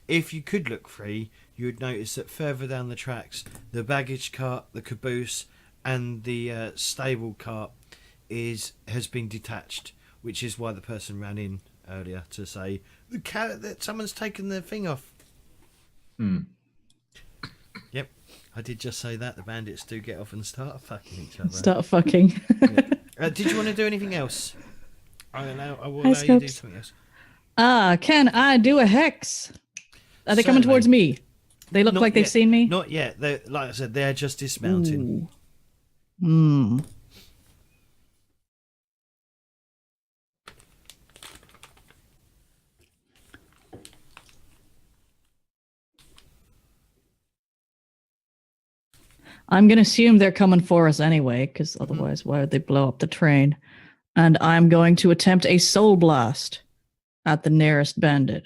if you could look free, you would notice that further down the tracks, the baggage cart, the caboose, and the stable cart has been detached, which is why the person ran in earlier to say that someone's taken their thing off. Yep, I did just say that. The bandits do get off and start fucking each other. Start fucking. Did you want to do anything else? I will allow you to do scopes. something else. Can I do a hex? Are they coming Certainly. towards me? They look Not like they've yet. seen me? Not yet. Like I said, they're just dismounting. Hmm. I'm going to assume they're coming for us anyway, because otherwise, why would they blow up the train? And I'm going to attempt a soul blast at the nearest bandit.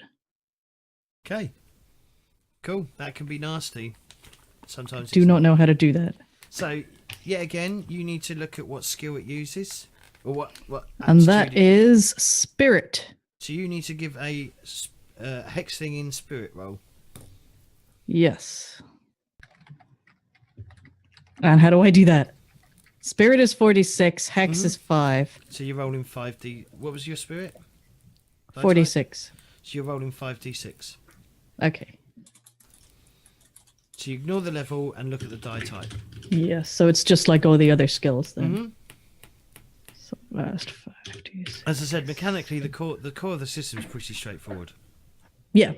Okay. Cool. That can be nasty. Sometimes. Do it's not know how to do that. So, yet again, you need to look at what skill it uses, or what. And that aptitude is spirit. So you need to give a hex thing in spirit roll. Yes. And how do I do that? Spirit is 46, hex is 5. So you're rolling 5d. What was your spirit? Die type? 46. So you're rolling 5d6. Okay. So you ignore the level and look at the die type. Yes, so it's just like all the other skills then. Mhm. So last 5d6. As I said, mechanically, the core of the system is pretty straightforward. Yeah.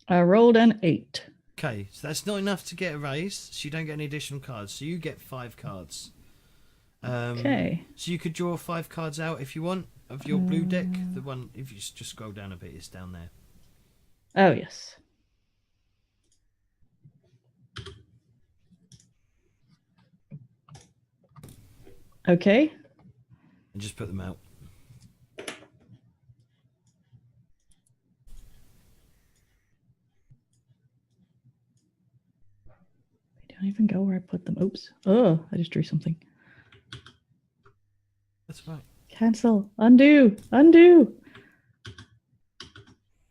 I rolled an 8. Okay, so that's not enough to get a raise, so you don't get any additional cards. So you get 5 cards. Okay. So you could draw 5 cards out if you want of your blue deck. The one, if you just scroll down a bit, it's down there. Oh, yes. Okay. and just put them out. They don't even go where I put them. Oops. Oh, I just drew something. That's right. Cancel. Undo. Undo.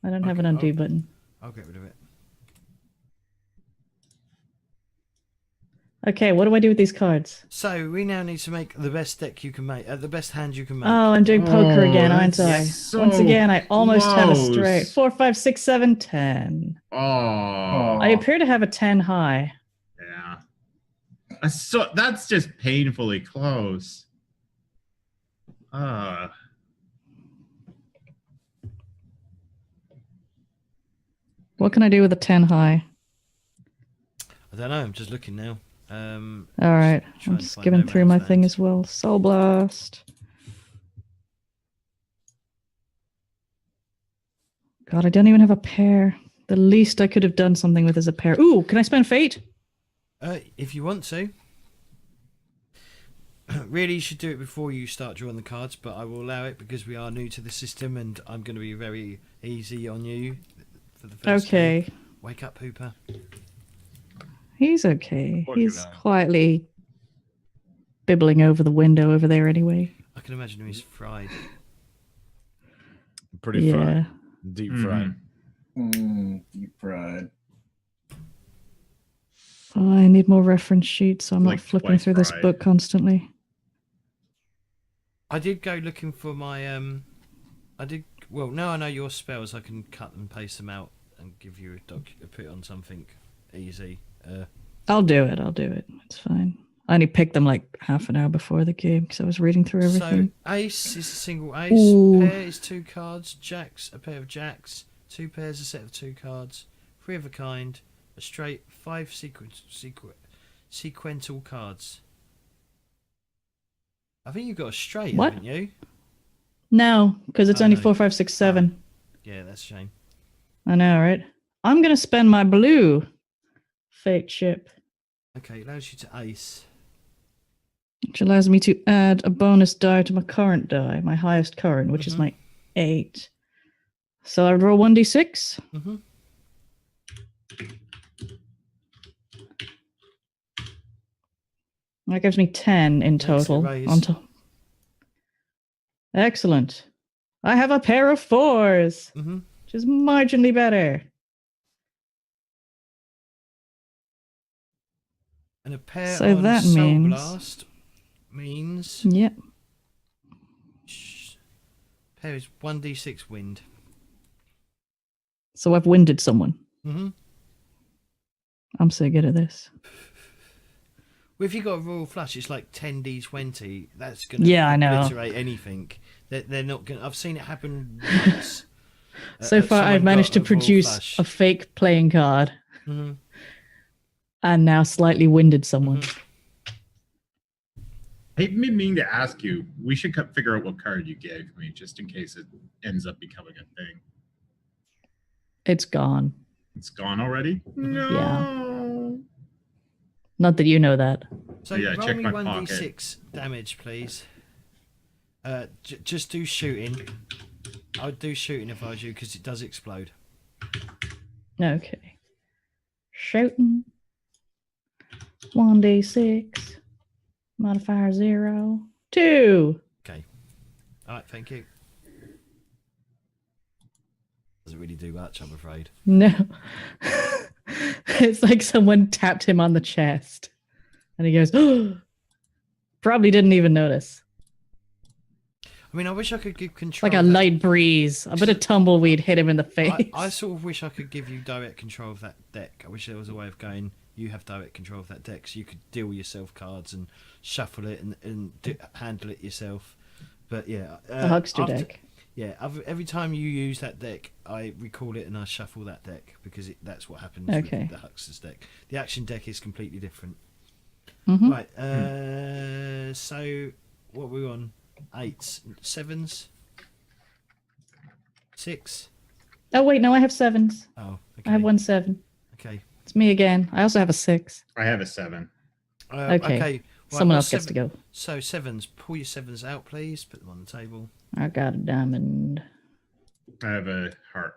I don't have an Okay, undo button. I'll get rid of it. Okay, what do I do with these cards? So we now need to make the best deck you can make, the best hand you can make. Oh, I'm doing poker Oh, again, aren't I? that's so Once again, I almost had a straight. close. 4, 5, 6, 7, 10. Oh, I appear to have a 10 high. yeah. So that's just painfully close. What can I do with a 10 high? I don't know. I'm just looking now. All right, try I'm and just find skimming no through my man's thing land. as well. Soul Blast. God, I don't even have a pair. The least I could have done something with is a pair. Ooh, can I spend fate? If you want to. Really, you should do it before you start drawing the cards, but I will allow it because we are new to the system and I'm going to be very easy on you for the first Okay. game. Wake up, Hooper. He's okay. What do He's you know? quietly bibbling over the window over there anyway. I can imagine him. He's fried. Pretty Yeah. fried. Deep fried. Deep fried. Oh, I need more reference sheets, so I'm Like not flipping twice through this fried. book constantly. I did go looking for my well, now I know your spells, I can cut and paste them out and give you put it on something easy. I'll do it. It's fine. I only picked them like half an hour before the game because I was reading through everything. So ace is a single ace. Ooh. Pair is 2 cards. Jacks, a pair of jacks. 2 pairs, a set of 2 cards. 3 of a kind. A straight. 5 sequential cards. I think you've got a straight, What? haven't you? No, because it's Oh, only no. 4, 5, 6, 7. Yeah, that's a shame. I know, right? I'm gonna spend my blue fate chip, Okay, allows you to ace. which allows me to add a bonus die to my current die, my highest current, which is Mhm. my 8. So I would roll 1d6. Mm-hmm. That gives me 10 in Makes it total. raise. Excellent. I have a pair of 4s, Mm-hmm. which is marginally better. And a pair So on that Soul means- Blast means Yep. pair is 1d6 wind. So I've winded someone. Mm-hmm. I'm so good at this. Well, if you got a royal flush, it's like 10d20. That's gonna Yeah, I know. obliterate anything. They're not gonna. I've seen it happen once. So far, I've managed to produce a fake playing card Mm-hmm. and now slightly winded someone. I mean to ask you, we should figure out what card you gave me, just in case it ends up becoming a thing. It's gone. It's gone already? No. Not that you know that. So Yeah, roll check me my 1d6 damage, please. Just do shooting. I would do shooting if I was you, because it does explode. Okay. Shooting. 1d6. Modifier 0. 2. Okay. All right. Thank you. Doesn't really do much, I'm afraid. No. It's like someone tapped him on the chest. And he goes, oh! Probably didn't even notice. I mean, I wish I could give control. Like a of that- light breeze. A bit of tumbleweed hit him in the face. I sort of wish I could give you direct control of that deck. I wish there was a way of going, you have direct control of that deck, so you could deal yourself cards and shuffle it and handle it yourself. But yeah, the huckster after- deck. Yeah, every time you use that deck, I recall it and I shuffle that deck because that's what happens Okay. with the huckster's deck. The action deck is completely different. Mhm. Right. So what were we on? 8s, 7s, 6. Oh, wait, no, I have 7s. Oh, okay. I have 1 7. Okay. It's me again. I also have a 6. I have a 7. Okay. Okay. Someone what's else gets to go. So sevens, pull your sevens out, please. Put them on the table. I got a diamond. I have a heart.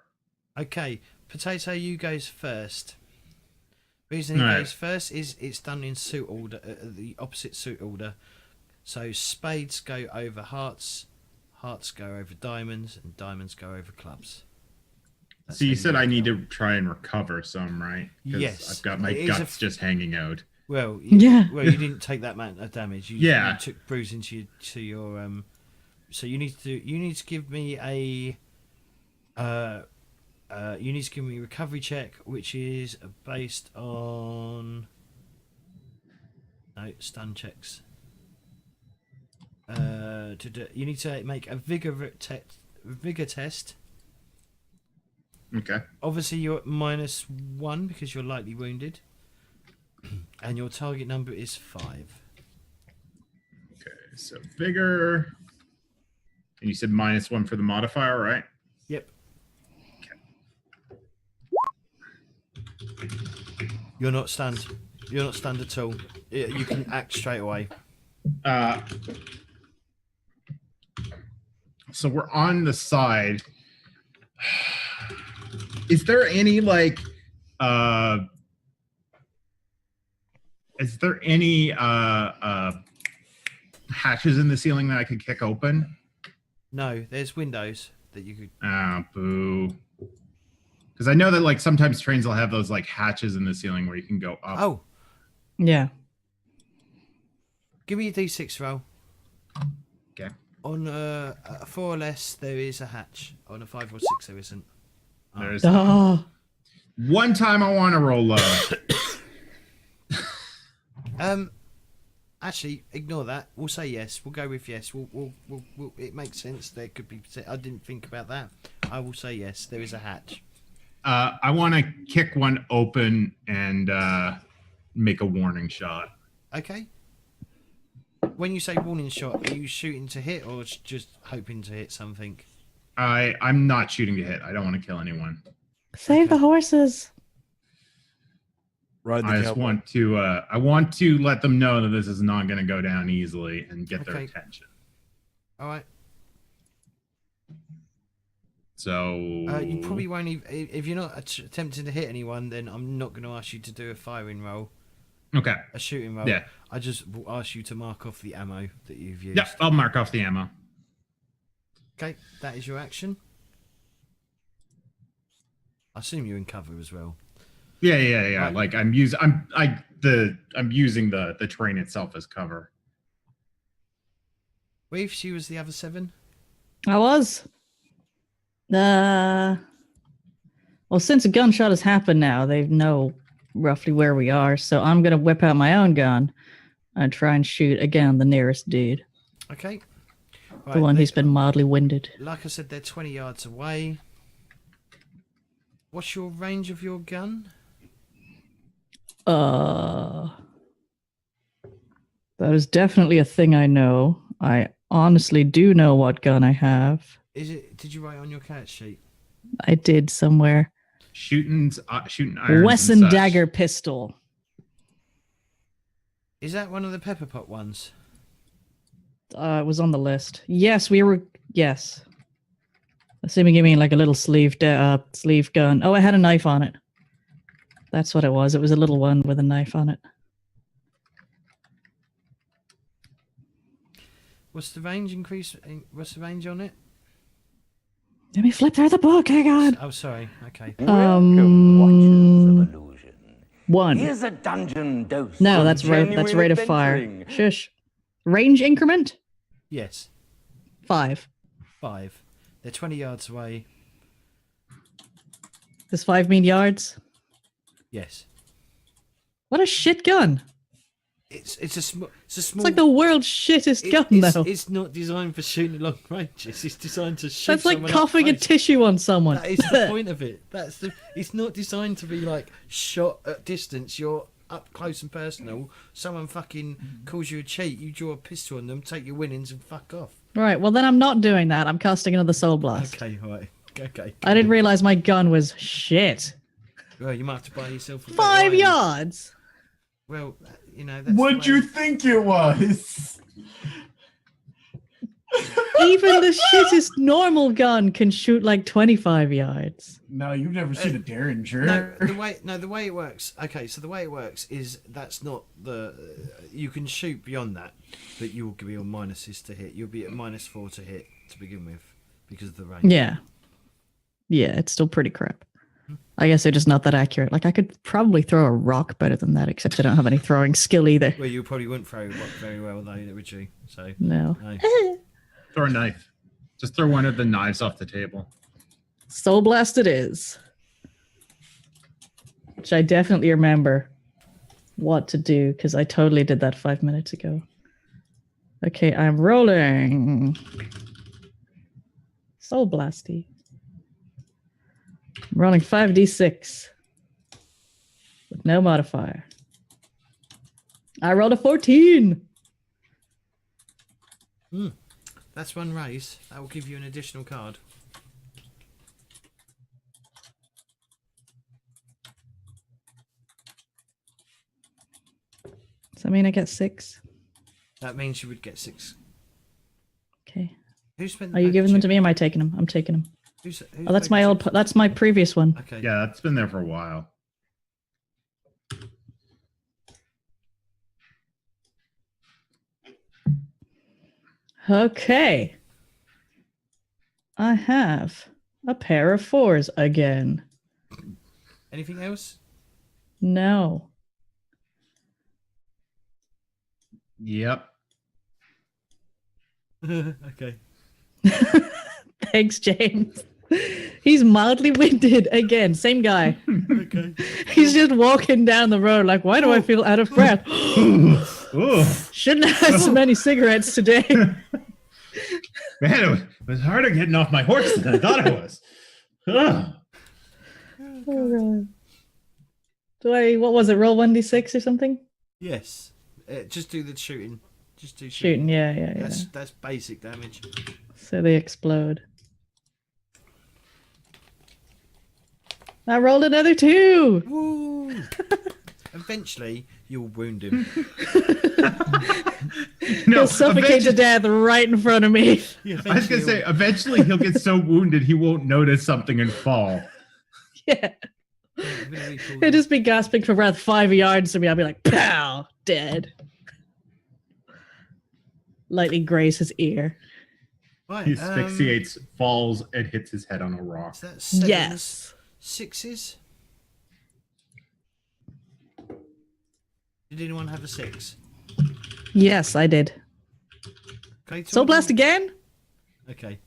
Okay, Potato, you goes first. Reason he Right. goes first is it's done in suit order, the opposite suit order. So spades go over hearts, hearts go over diamonds, and diamonds go over clubs. That's So you how said I need go. to try and recover some, right? 'Cause Yes. I've got my It is a guts just hanging out. Well, Yeah. Well, you didn't take that amount of damage. Yeah. You took bruising to your So you need to give me a you need to give me a recovery check, which is based on stun checks. You need to make a vigor test. Okay. Obviously, you're at -1 because you're lightly wounded, and your target number is 5. Okay. So vigor. And you said -1 for the modifier, right? Yep. You're not stunned. You're not stunned at all. You can act straight away. So we're on the side. Is there any is there any hatches in the ceiling that I could kick open? No, there's windows that you could. Ah, boo. Because I know that like sometimes trains will have those like hatches in the ceiling where you can go up. Oh, Yeah. give me a d6 roll. Okay. On a 4 or less, there is a hatch. On a 5 or 6, there isn't. There's Oh. one time I want to roll low. Actually, ignore that. We'll say yes. We'll go with yes. We'll it makes sense. There could be. I didn't think about that. I will say yes. There is a hatch. I want to kick one open and make a warning shot. Okay. When you say warning shot, are you shooting to hit or just hoping to hit something? I'm not shooting to hit. I don't want to kill anyone. Save the horses. Ride the I just cowboy. want to I want to let them know that this is not going to go down easily and get their Okay. attention. All right. So You probably won't even. If you're not attempting to hit anyone, then I'm not going to ask you to do a firing roll, okay. a shooting roll. Yeah. I just will ask you to mark off the ammo that you've used. Yeah, I'll mark off the ammo. Okay, that is your action. I assume you're in cover as well. Yeah. Right. Like I'm using the train itself as cover. Reeve, she was the other 7. I was. Well, since a gunshot has happened now, they know roughly where we are. So I'm gonna whip out my own gun and try and shoot again the nearest dude, Okay. the one who's been mildly winded. Like I said, they're 20 yards away. What's your range of your gun? That is definitely a thing I know. I honestly do know what gun I have. Is it? Did you write on your character sheet? I did somewhere. Shooting irons. Wesson and such. dagger pistol. Is that one of the pepper pot ones? It was on the list. Yes, we were. Yes. Assuming you mean like a little sleeve gun. Oh, it had a knife on it. That's what it was. It was a little one with a knife on it. What's the range increase? What's the range on it? Let me flip through the book. Hang on. Oh, sorry. Okay. Welcome, watchers of illusion. 1. Here's a dungeon dose. No, of that's rate. That's genuine rate of fire. adventuring. Shush. Range increment. Yes. 5. 5. They're 20 yards away. Does 5 mean yards? Yes. What a shit gun. It's a small. It's like the world's shittest gun, though. It's not designed for shooting long ranges. It's designed to shoot. That's like someone coughing a up close. tissue on someone. That is the point of it. It's not designed to be like shot at distance. You're up close and personal. Someone fucking calls you a cheat. You draw a pistol on them, take your winnings, and fuck off. Right, well then I'm not doing that. I'm casting another soul blast. Okay, right. Okay. I didn't realize my gun was shit. Well, you might have to buy yourself a better 5 iron. yards. Well, you know. That's What'd the way- you think it was? Even the shittest normal gun can shoot like 25 yards. No, you've never seen a Derringer. No, the way it works. Okay, so the way it works is that's not the. You can shoot beyond that, but you will be on minuses to hit. You'll be at -4 to hit to begin with because of the range. Yeah. Yeah, it's still pretty crap. I guess they're just not that accurate. Like, I could probably throw a rock better than that, except I don't have any throwing skill either. Well, you probably wouldn't throw rock very well though, would you? So No. Throw a knife. Just throw one of the knives off the table. Soul Blast it is. Which I definitely remember what to do, because I totally did that 5 minutes ago. Okay, I'm rolling. Soul Blasty. I'm rolling 5d6 with no modifier. I rolled a 14. that's one raise. That will give you an additional card. Does that mean I get 6? That means you would get 6. Okay. Who spent? Are you giving them to me or am I taking them? I'm taking them. Who's Oh, that's my old. That's my previous one. Okay. Yeah, that's been there for a while. Okay. I have a pair of 4s again. Anything else? No. Yep. Okay. Thanks, James. He's mildly winded again. Same guy. Okay. He's just walking down the road like, why do I feel out of breath? Ooh, Shouldn't have had so many cigarettes today. man, it was harder getting off my horse than I thought it was. Ugh. Oh, God. Do I, what was it, roll 1d6 or something? Yes. Just do the shooting. Just do Shooting, yeah. That's basic damage. So they explode. I rolled another 2. Woo! Eventually, you'll wound him. No, He'll suffocate to eventually- death right in front of me. I was gonna say, eventually he'll get so wounded he won't notice something and fall. Yeah. He'll just be gasping for breath 5 yards from me. I'll be like, pow, dead. Lightly graze his ear. Right, He asphyxiates, falls, and hits his head on a rock. Is that 7s, Yes. 6s? Did anyone have a 6? Yes, I did. Okay, Soul Blast again? Okay.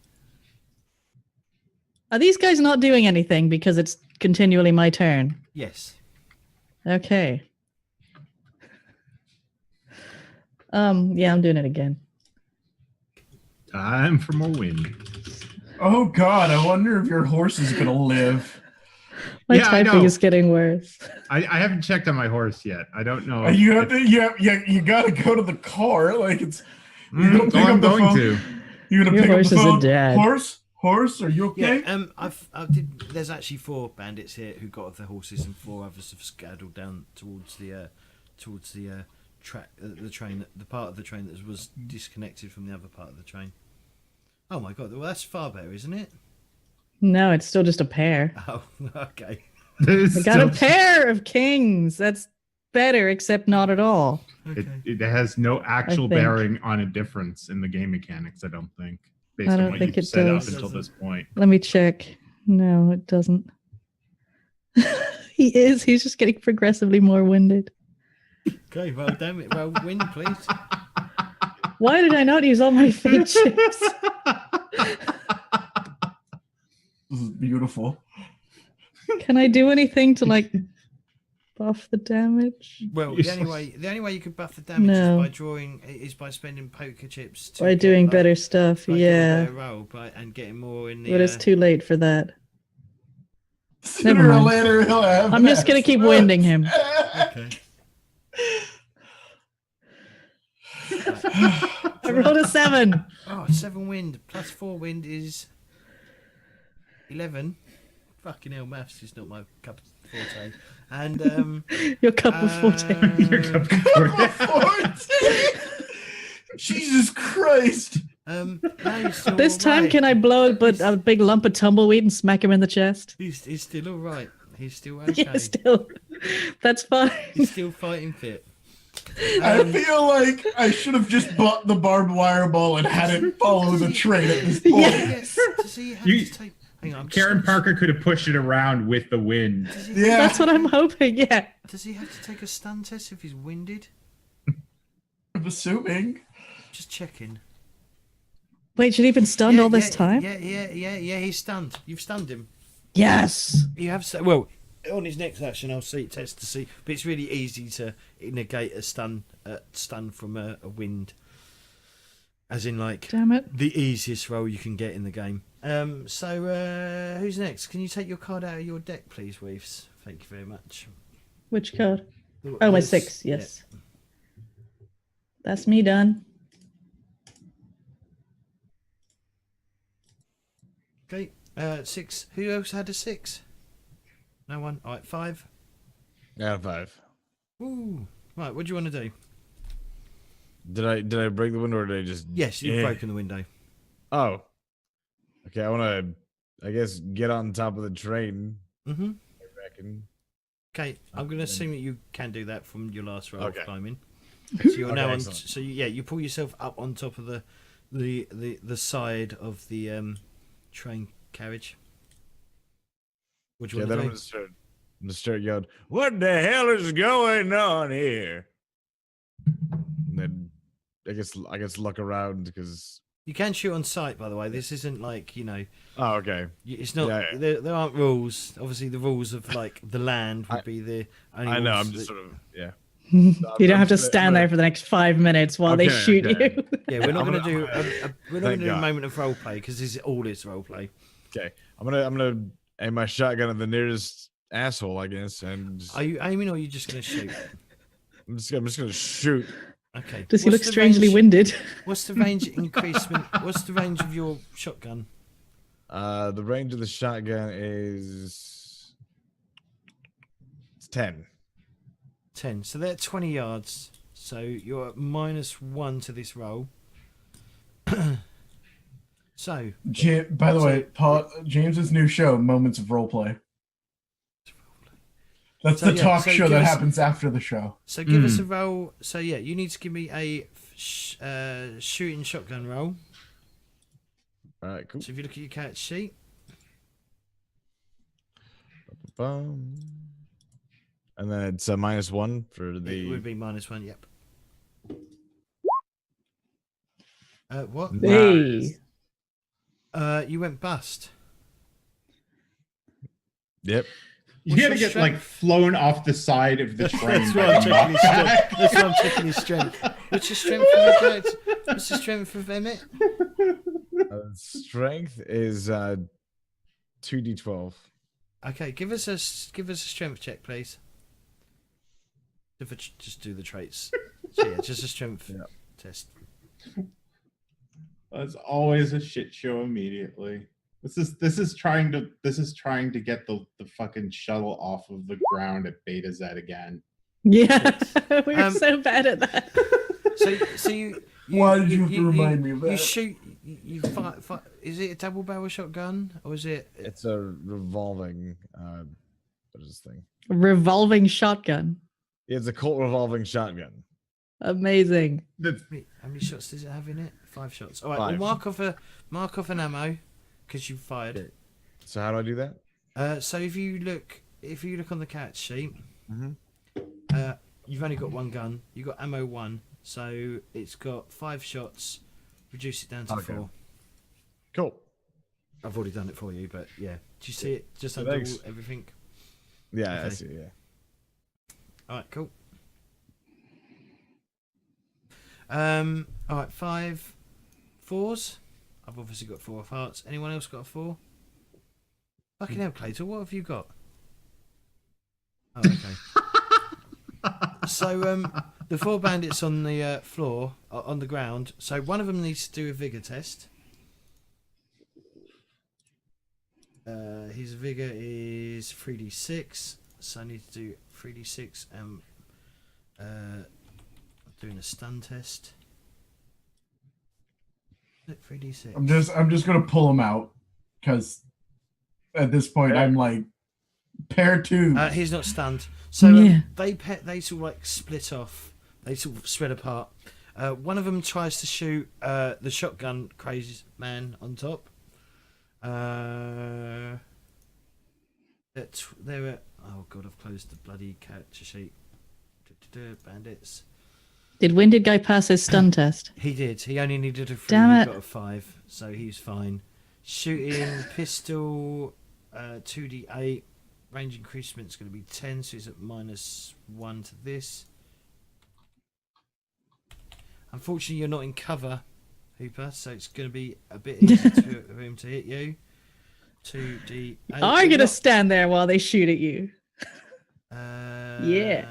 Are these guys not doing anything because it's continually my turn? Yes. Okay. Yeah, I'm doing it again. Time for more wind. Oh God, I wonder if your horse is gonna live. My Yeah, I typing know. is getting worse. I haven't checked on my horse yet. I don't know. You have to, you gotta go to the car. Like it's. You don't pick I'm up the going phone. to. You're gonna Your pick up horse the is a phone. dad. Horse, are you okay? Yeah. I did. There's actually 4 bandits here who got off their horses, and 4 others have skedaddled down towards the track, the train, the part of the train that was disconnected from the other part of the train. Oh my God! Well, that's far better, isn't it? No, it's still just a pair. Oh, okay. I got a pair of kings. That's better, except not at all. It has no actual think. bearing on a difference in the game mechanics, I don't think, based I on don't what think you've it set up does. until this point. Let me check. No, it doesn't. He is. He's just getting progressively more winded. Okay. Well, damn it. Well, win, please. Why did I not use all my fate chips? This is beautiful. Can I do anything to like buff the damage? Well, the only way you could buff the damage No. is by spending poker chips. By get, doing like, better stuff, by getting a yeah. better roll, and getting more in the. But it's too late for that. Sooner or mind. later, he'll have. I'm just gonna keep winding him. Okay. I rolled a 7. Oh, 7 wind plus 4 wind is 11. Fucking hell, maths is not my cup of forte. And Your cup of forte. Your cup of forte. Jesus Christ! no, he's still This all time, right. can I blow a big lump of tumbleweed and smack him in the chest? He's still all right. He's still okay. Yeah, still. That's fine. He's still fighting fit. I feel like I should have just bought the barbed wire ball and had it follow the train at this point. Yes. Does he have to take... Hang on, I'm Karen just- Parker could have pushed it around with the wind. Does he, Yeah. That's what I'm hoping, yeah. does he have to take a stun test if he's winded? I'm assuming. Just checking. Wait, should he been stunned all this time? Yeah, he's stunned. You've stunned him. Yes. You have well on his next action. I'll see test to see, but it's really easy to negate a stun from a wind, as in like Damn it. the easiest roll you can get in the game. So who's next? Can you take your card out of your deck, please, Weaves? Thank you very much. Which card? Oh, my 6, yes. That's me done. Okay, 6. Who else had a 6? No one. All right, 5. Out of 5. Ooh. Right, what do you want to do? Did I break the window or did I just? Yes, you've broken the window. Oh. Okay, I want to, I guess, get on top of the train. Mm-hmm. I reckon. Okay, I'm going to assume that you can do that from your last roll of climbing. So you're Okay, now on. excellent. So you pull yourself up on top of the side of the train carriage. What do you Yeah, want then to I'm do? gonna start yelling, "What the hell is going on here?" And then I guess look around because. You can shoot on sight, by the way. This isn't like Oh, okay. it's not. Yeah, yeah. There aren't rules. Obviously, the rules of like the land would be the. Only I know. rules I'm just that- sort of yeah. You don't I'm have to just stand gonna- there for the next 5 minutes while they Okay, shoot okay. you. Yeah, we're not I'm going to do. gonna- We're not going Thank to do a God. moment of role play because this is all is role play. Okay, I'm gonna aim my shotgun at the nearest asshole, I guess, and just, Are you aiming or are you just going to shoot? I'm just gonna shoot. Okay. Does he What's look the strangely range- winded? What's the range increasement? What's the range of your shotgun? The range of the shotgun is it's 10. 10. So they're at 20 yards. So you're at -1 to this roll. So By the way, James's new show, Moments of Roleplay. That's So, the yeah, talk so show give that us- happens after the show. so give us a roll. So yeah, you need to give me a shooting shotgun roll. All right, cool. So if you look at your character sheet, Bum. And then it's a -1 for it the. would be -1. Yep. What? Hey. You went bust. Yep. You What's gotta your get like strength? flown off the side of the train. That's why I'm checking his strength. That's why I'm checking his strength. What's your strength of your character? What's the strength of Emmett? Strength is 2d12. Okay, give us a strength check, please. Just do the traits. So yeah, just a strength test. That's always a shit show immediately. This is trying to get the fucking shuttle off of the ground at Beta Z again. Yeah, we were so bad at that. So you Why did you have to remind me of You that? shoot. You fire. Is it a double barrel shotgun or is it? It's a revolving. What is this thing? Revolving shotgun. It's a Colt revolving shotgun. Amazing. Wait, how many shots does it have in it? 5 shots. All right, 5. we'll mark off an ammo because you fired. Okay. So how do I do that? So if you look on the cat sheet, Mhm. you've only got one gun. You got ammo 1, so it's got 5 shots. Reduce it down to Okay. 4. Cool. I've already done it for you, but yeah. Do you see it? Just under Thanks. everything. Yeah, I Okay. see. Yeah. All right, cool. All right, 5 4s. I've obviously got 4 of hearts. Anyone else got a 4? Fucking hell, Clayton, what have you got? Oh, okay. So, the 4 bandits on the floor, on the ground. So one of them needs to do a vigor test. His vigor is 3d6, so I need to do 3d6 and doing a stun test. 3d6. I'm just gonna pull him out because at this point I'm like pair two. He's not stunned. So Yeah. they sort of like split off. They sort of spread apart. One of them tries to shoot the shotgun crazy man on top. Oh god, I've closed the bloody character sheet. Bandits. Did Winded Guy pass his stun test? He did. He only needed a 3. Damn He it. got a 5, so he's fine. Shooting pistol, 2d8. Range increasement's going to be 10, so he's at -1 to this. Unfortunately, you're not in cover, Hooper, so it's going to be a bit easier for him to hit you. 2d8. I'm gonna stand there while they shoot at you. Yeah.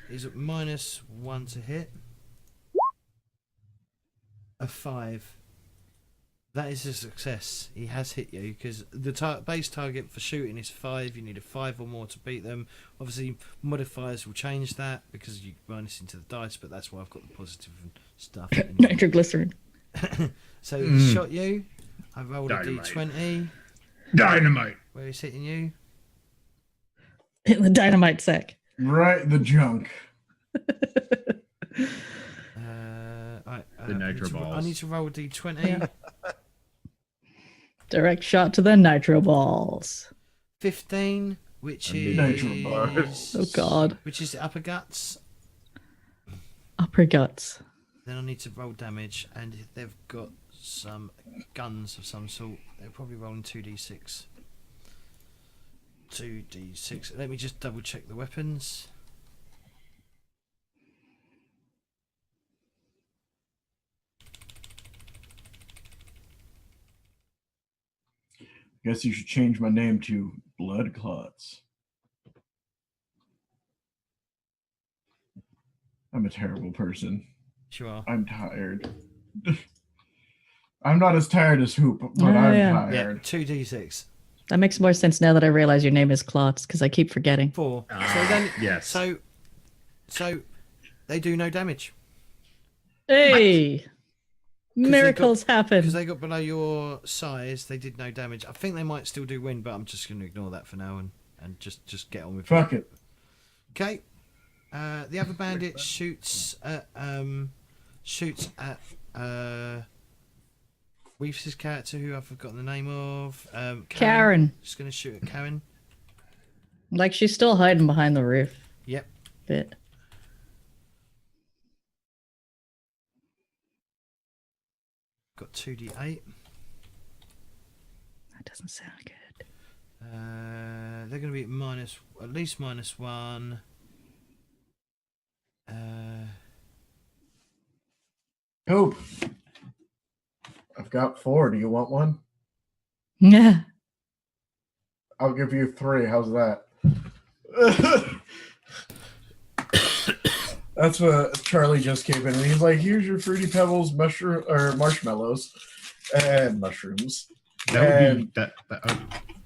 He's at -1 to hit. A 5. That is a success. He has hit you because the base target for shooting is 5. You need a 5 or more to beat them. Obviously, modifiers will change that because you minus into the dice, but that's why I've got the positive and stuff. Nitroglycerin. So he shot you. I rolled Dynamite. a d20. Dynamite. Where he's hitting you? In the dynamite sack. Right, the junk. The nitro I balls. need to roll a d20. Direct shot to the nitro balls. 15, which Nitro is bars. Oh god. which is the upper guts. Upper guts. Then I need to roll damage, and if they've got some guns of some sort, they're probably rolling 2d6. 2d6. Let me just double check the weapons. Guess you should change my name to Blood Clots. I'm a terrible person. Sure. I'm tired. I'm not as tired as Hoop, but Oh, I'm yeah. Yeah, tired. 2d6. That makes more sense now that I realize your name is Clots, because I keep forgetting. 4. So then, yes. So they do no damage Hey! they Miracles because happen. they got below your size. They did no damage. I think they might still do win, but I'm just going to ignore that for now and just get on with Fuck it. Okay. The other bandit shoots at Weaves' character, who I've forgotten the name of. Karen. Just going to shoot at Karen. Like she's still hiding behind the roof. Yep. Bit. Got 2d8. That doesn't sound good. They're going to be at least -1. Hoop. I've got 4. Do you want one? Yeah. I'll give you 3. How's that? That's what Charlie just came in and he's like, here's your Fruity Pebbles marshmallows and mushrooms. That would be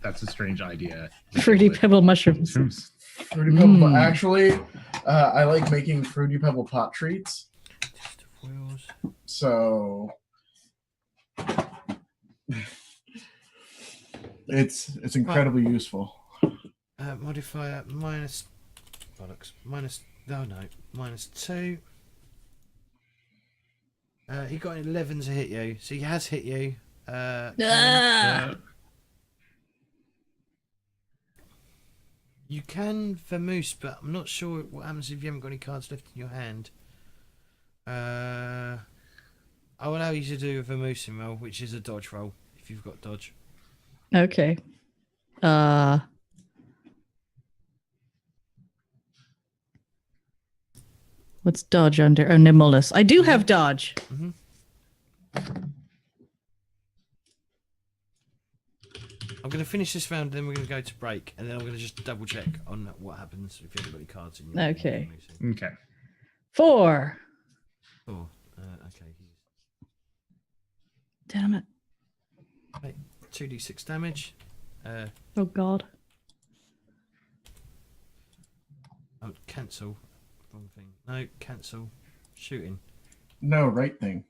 that's a strange idea. Fruity Pebble mushrooms. Mushrooms. Fruity Pebble. Mm. Actually, I like making Fruity Pebble pot treats. So it's incredibly useful. Modifier -2. He got an 11 to hit you, so he has hit you. You can vermouth, but I'm not sure what happens if you haven't got any cards left in your hand. I'll allow you to do a vermouthing roll, which is a dodge roll, if you've got dodge. Okay. What's dodge under? Oh, nimbleness. I do have dodge. Mm-hmm. I'm going to finish this round, then we're going to go to break, and then I'm going to just double check on what happens if you haven't got any cards in your Okay. Okay. 4. Oh, okay. Damn it. Okay. 2d6 damage. Oh God. Cancel. Wrong thing. No, cancel. Shooting. No, right thing.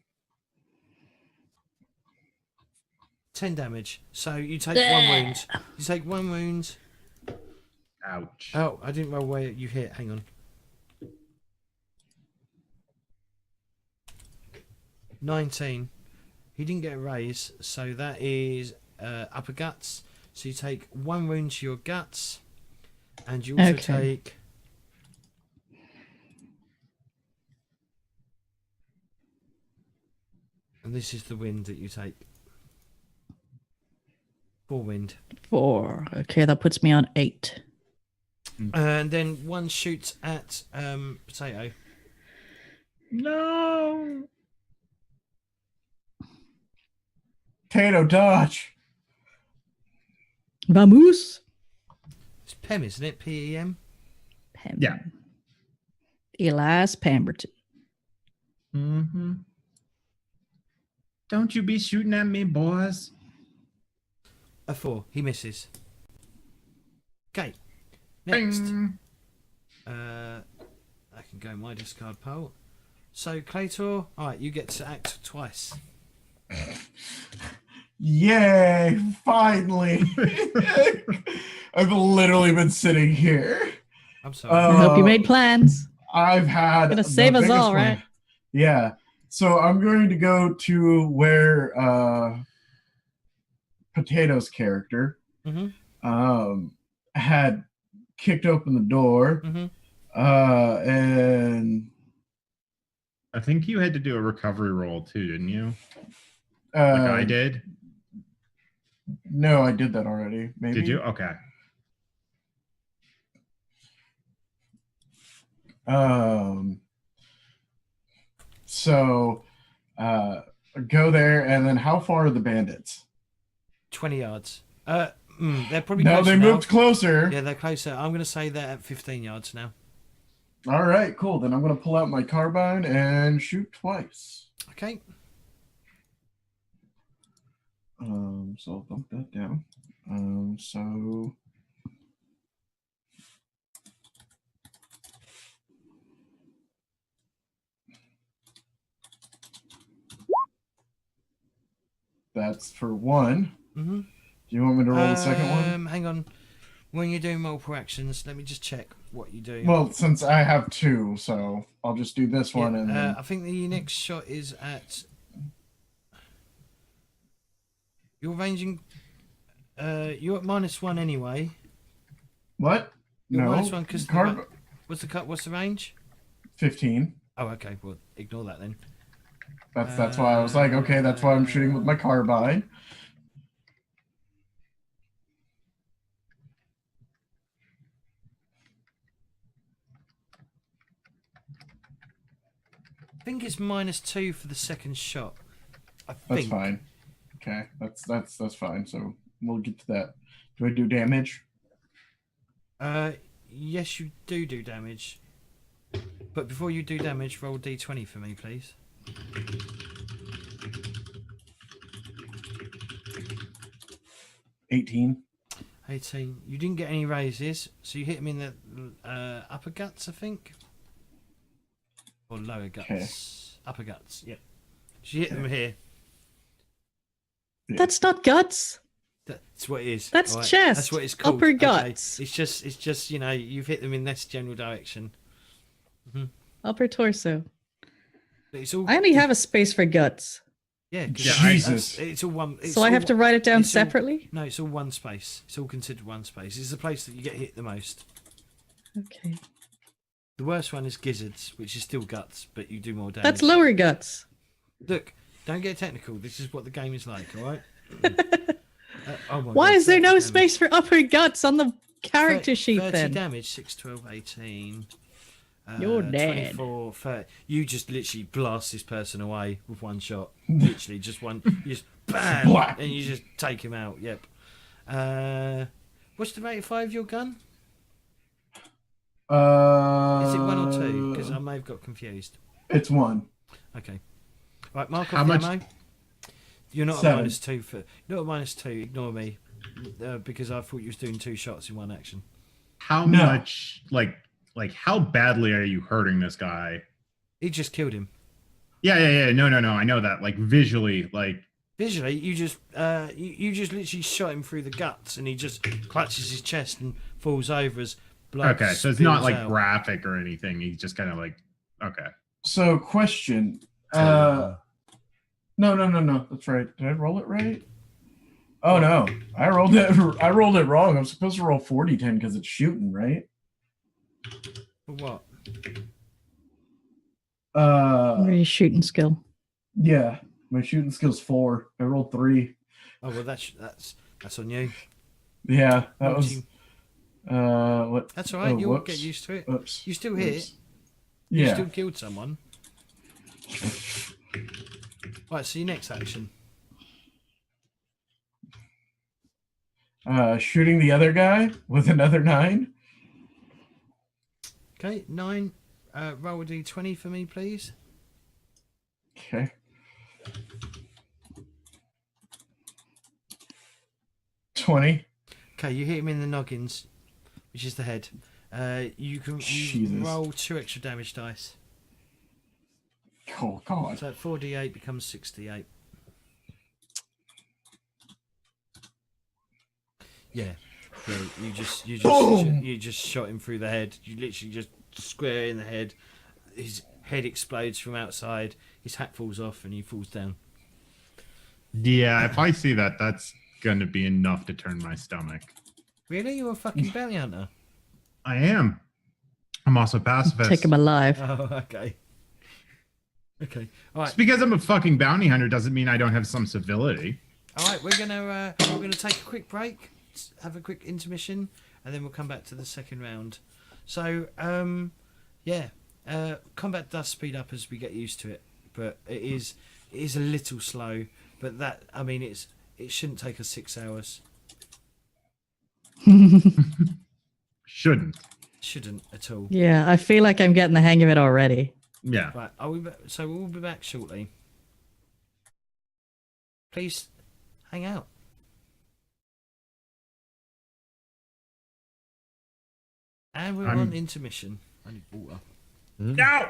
10 damage. So you take 1 wound. You take 1 wound. Ouch. Oh, I didn't roll where you hit. Hang on. 19. He didn't get a raise, so that is upper guts. So you take 1 wound to your guts, and you also take. And this is the wind that you take. 4 wind. 4. Okay, that puts me on 8. And then 1 shoots at Potato. No. Potato dodge. Vamos. It's Pem, isn't it? P-E-M? Pem. Yeah. Elias Pemberton. Mm-hmm. Don't you be shooting at me, boys. A 4. He misses. Okay. Next. Bing. I can go in my discard pile. So, Claytor, alright, you get to act twice. Yay! Finally. I've literally been sitting here. I'm sorry. I hope you made plans. I've had Gonna save the us all, biggest one. right? Yeah. So I'm going to go to where Potato's character had kicked open the door, and I think you had to do a recovery roll too, didn't you? Like I did. No, I did that already. Maybe. Did you? Okay. So go there, and then how far are the bandits? 20 yards. They're probably No, closer they now. moved closer. Yeah, they're closer. I'm going to say they're at 15 yards now. All right, cool. Then I'm going to pull out my carbine and shoot twice. Okay. So I'll bump that down. So that's for 1. Mm-hmm. Do you want me to roll the second one? Hang on. When you're doing multiple actions, let me just check what you do. Well, since I have 2, so I'll just do this one and then... I think the next shot is at. You're ranging. You're at -1 anyway. What? You're No. -1 because what's the cut? What's the range? 15. Oh, okay. Well, ignore that then. That's why I was like, okay, that's why I'm shooting with my carbine. I think it's -2 for the second shot. That's fine. Okay, that's fine. So we'll get to that. Do I do damage? Yes, you do damage. But before you do damage, roll d20 for me, please. $18. 18. You didn't get any raises, so you hit him in the upper guts, I think. Or lower guts. Okay. Upper guts, yep. So you hit them here. Yeah. That's not guts. That's what it is. That's all right? chest. That's what it's called. Upper Okay. guts. It's just you know, you've hit them in this general direction. Upper torso. But it's all. I only have a space for guts. Yeah. 'cause Jesus. It's all one. It's So I have to write it down it's all- separately? No, it's all one space. It's all considered one space. It's the place that you get hit the most. Okay. The worst one is gizzards, which is still guts, but you do more damage. That's lower guts. Look, don't get technical. This is what the game is like, all right? Oh my Why God, is there 30 no damage. space for upper guts on the character sheet 30 then? damage, 6, 12, 18. You're dead. 24, 30. You just literally blast this person away with one shot. Literally, just one. You just bam, Black. and you just take him out. Yep. What's the rate of fire of your gun? Is it 1 or 2? Because I may have got confused. It's 1. Okay. Right, mark How off the much- ammo. You're not 7. at -2 for. You're not at -2. Ignore me. because I thought you was doing 2 shots in one action. How No. much, like how badly are you hurting this guy? He just killed him. Yeah. No. I know that. Like visually, like. Visually, you just literally shot him through the guts, and he just clutches his chest and falls over as blood. Okay, so it's not spills like out. graphic or anything. He's just kind of like, okay. So, question. No. That's right. Did I roll it right? Oh no, I rolled it. I rolled it wrong. I'm supposed to roll 40-10 because it's shooting, right? For what? What are your shooting skill? Yeah, my shooting skill's 4. I rolled 3. Oh well, that's on you. Yeah, that What was. you- What? That's all right. Oh, You'll whoops. get used to it. Oops. You still hit. Oops. You Yeah. still killed someone. Right. So your next action. Shooting the other guy with another 9. Okay, 9. Roll a d20 for me, please. Okay. 20. Okay, you hit him in the noggins, which is the head. You can Jesus. roll 2 extra damage dice. Oh God. So 4d8 becomes 68. Yeah. Boom! You just shot him through the head. You literally just square in the head. His head explodes from outside. His hat falls off and he falls down. Yeah, if I see that, that's going to be enough to turn my stomach. Really? You're a fucking bounty hunter? I am. I'm also pacifist. Take him alive. Oh, okay. Okay. All right. Just because I'm a fucking bounty hunter doesn't mean I don't have some civility. All right. We're gonna take a quick break, have a quick intermission, and then we'll come back to the second round. So, yeah, combat does speed up as we get used to it, but it is a little slow. But that, I mean, it shouldn't take us 6 hours. Shouldn't. Shouldn't at all. Yeah, I feel like I'm getting the hang of it already. Yeah. Right. So we'll be back shortly. Please hang out. And we're on intermission. I need water. No!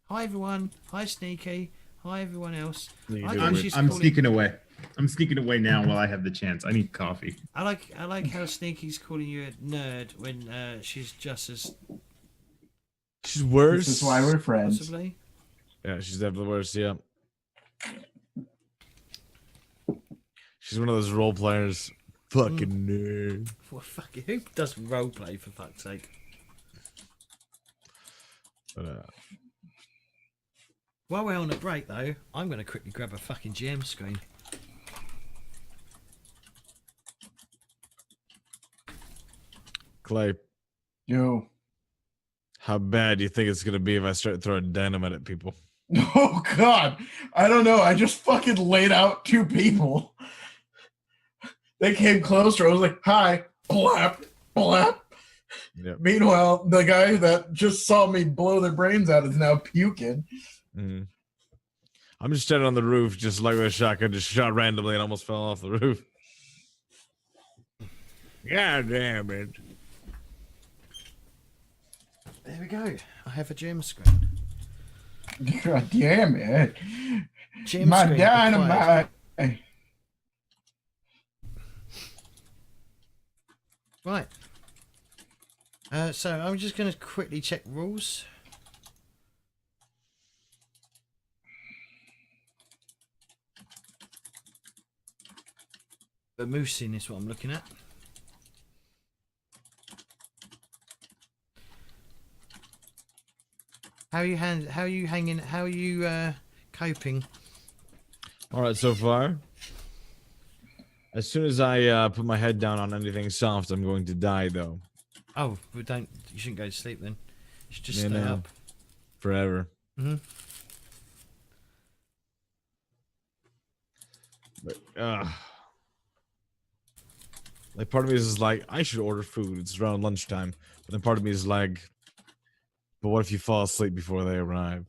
Hi everyone. Hi Sneaky. Hi everyone else. I I'm, think she's I'm calling- sneaking away. I'm sneaking away now while I have the chance. I need coffee. I like how Sneaky's calling you a nerd when she's just as She's worse. This is why we're friends. possibly. Yeah, she's definitely worse. Yeah. She's one of those role players. Fucking nerd. Well, fuck it. Who does roleplay for fuck's sake? But, While we're on a break though, I'm going to quickly grab a fucking GM screen. Clay, Yo. how bad do you think it's gonna be if I start throwing dynamite at people? Oh God. I don't know. I just fucking laid out 2 people. They came closer. I was like, hi. Blap. Blap. Yep. Meanwhile, the guy that just saw me blow their brains out is now puking. Mhm. I'm just standing on the roof, just like with a shotgun, just shot randomly and almost fell off the roof. God damn it. There we go. I have a GM screen. God damn it. GM My screen dynamite. Right. So I'm just going to quickly check rules. The moosing is what I'm looking at. How are you hanging? How are you coping? All right, so far. As soon as I put my head down on anything soft, I'm going to die, though. Oh, but don't. You shouldn't go to sleep then. You should just Yeah, stay no. up. Forever. Mhm. But, like, part of me is like, I should order food. It's around lunchtime. But then part of me is like, but what if you fall asleep before they arrive?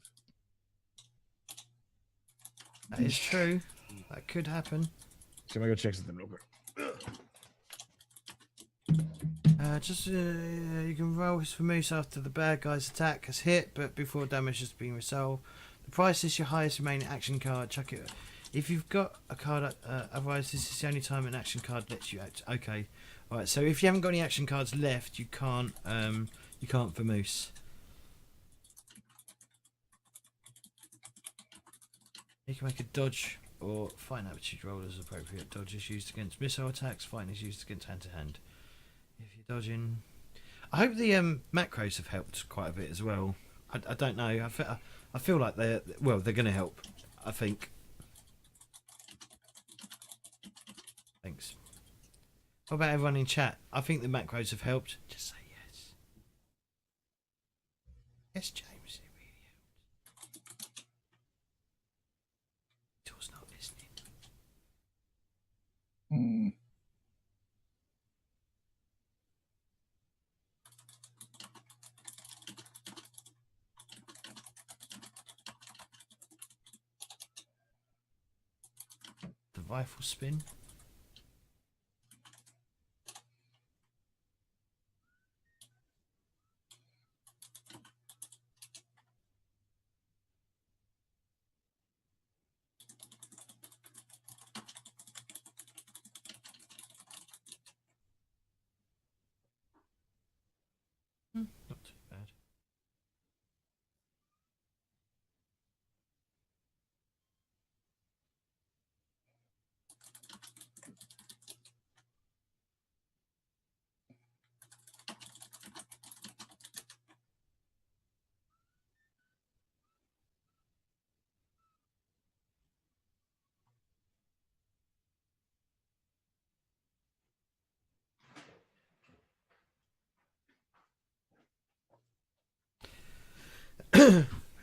That is true. That could happen. So I'm gonna go check something real quick. You can roll his for moose after the bad guy's attack has hit, but before damage has been resolved. The price is your highest remaining action card. Chuck it. If you've got a card, otherwise this is the only time an action card lets you act. Okay, all right. So if you haven't got any action cards left, you can't for moose. You can make a dodge or fighting aptitude roll as appropriate. Dodge is used against missile attacks. Fighting is used against hand to hand. If you're dodging, I hope the macros have helped quite a bit as well. I don't know. I feel like they're going to help. I think. Thanks. What about everyone in chat? I think the macros have helped. Just say yes. Yes, James. It really helped. Tool's not listening. Hmm. The rifle spin. Not too bad.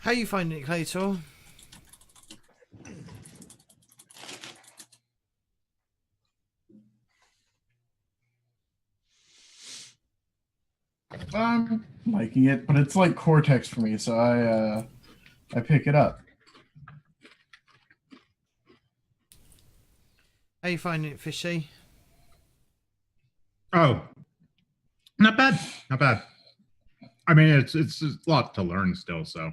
How you finding it, Claytor? I'm liking it, but it's like Cortex for me, so I pick it up. How you finding it, Fishy? Oh, not bad. Not bad. I mean, it's a lot to learn still, so.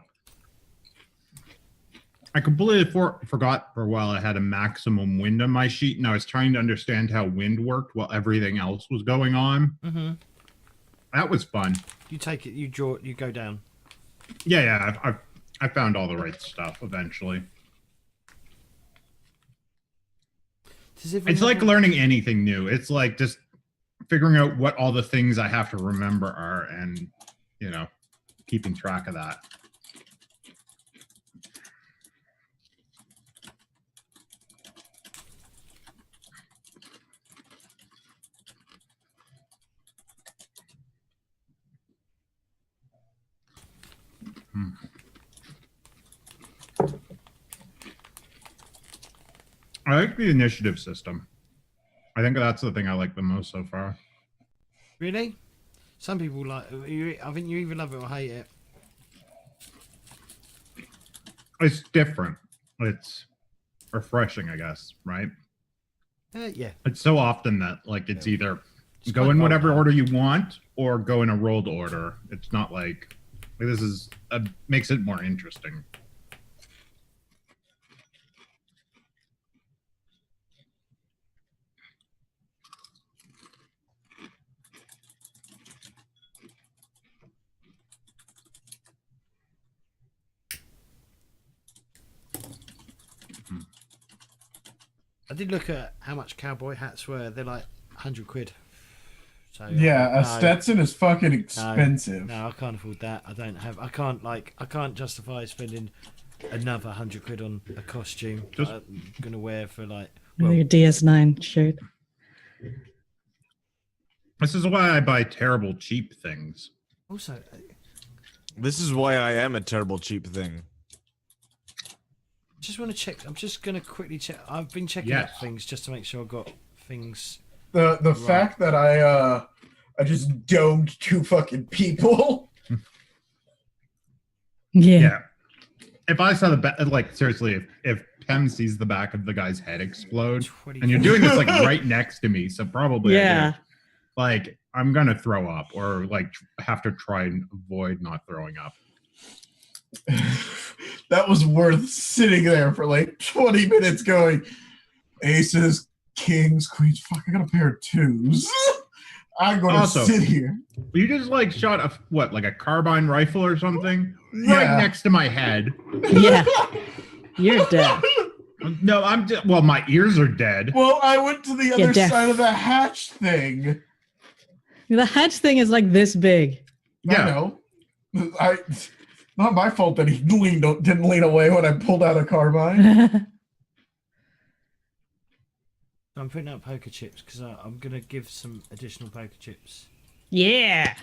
I completely forgot for a while I had a maximum wind on my sheet, and I was trying to understand how wind worked while everything else was going on. Mm-hmm. That was fun. You take it, you draw, you go down. Yeah, I found all the right stuff eventually. It's like learning anything new. It's like just figuring out what all the things I have to remember are, and keeping track of that. I like the initiative system. I think that's the thing I like the most so far. Really? Some people like. I think you either love it or hate it. It's different. It's refreshing, I guess, right? Yeah. It's so often that it's either It's go quite in whatever volatile. order you want or go in a rolled order. It's not like this is makes it more interesting. I did look at how much cowboy hats were. They're like 100 quid. So Yeah, a no, Stetson is fucking expensive. No, I can't afford that. I can't justify spending another 100 quid on a costume that I'm gonna wear for Your DS9 shirt. This is why I buy terrible cheap things. Also, This is why I am a terrible cheap thing. just want to check. I'm just gonna quickly check. I've been checking Yes. up things just to make sure I got things. The fact that I just domed 2 fucking people. Yeah. Yeah. If I saw seriously, if Chem sees the back of the guy's head explode, 20 and you're doing this like right next to me, so probably Yeah. like I'm gonna throw up or like have to try and avoid not throwing up. That was worth sitting there for like 20 minutes going, aces, kings, queens. Fuck, I got a pair of twos. I'm going to Also- sit here. You just like shot a what, like a carbine rifle or something, right Yeah. next to my head. Yeah. You're dead. No, I'm just, well, my ears are dead. Well, I went to the other deaf. side of the hatch thing. The hatch thing is like this big. Yeah. I know. Not my fault that he didn't lean away when I pulled out a carbine. I'm putting out poker chips because I'm gonna give some additional poker chips Yeah.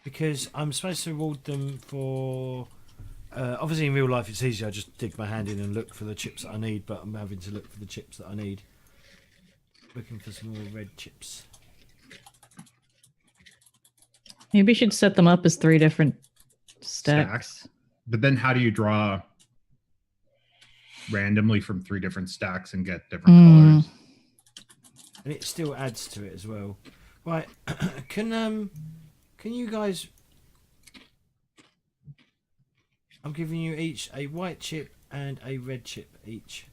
because I'm supposed to reward them for. Obviously, in real life, it's easy. I just dig my hand in and look for the chips that I need, but I'm having to look for the chips that I need. Looking for some more red chips. Maybe you should set them up as 3 different stacks. But then how do you draw randomly from 3 different stacks and get different colors? And it still adds to it as well. Right, can you guys? I'm giving you each a white chip and a red chip each.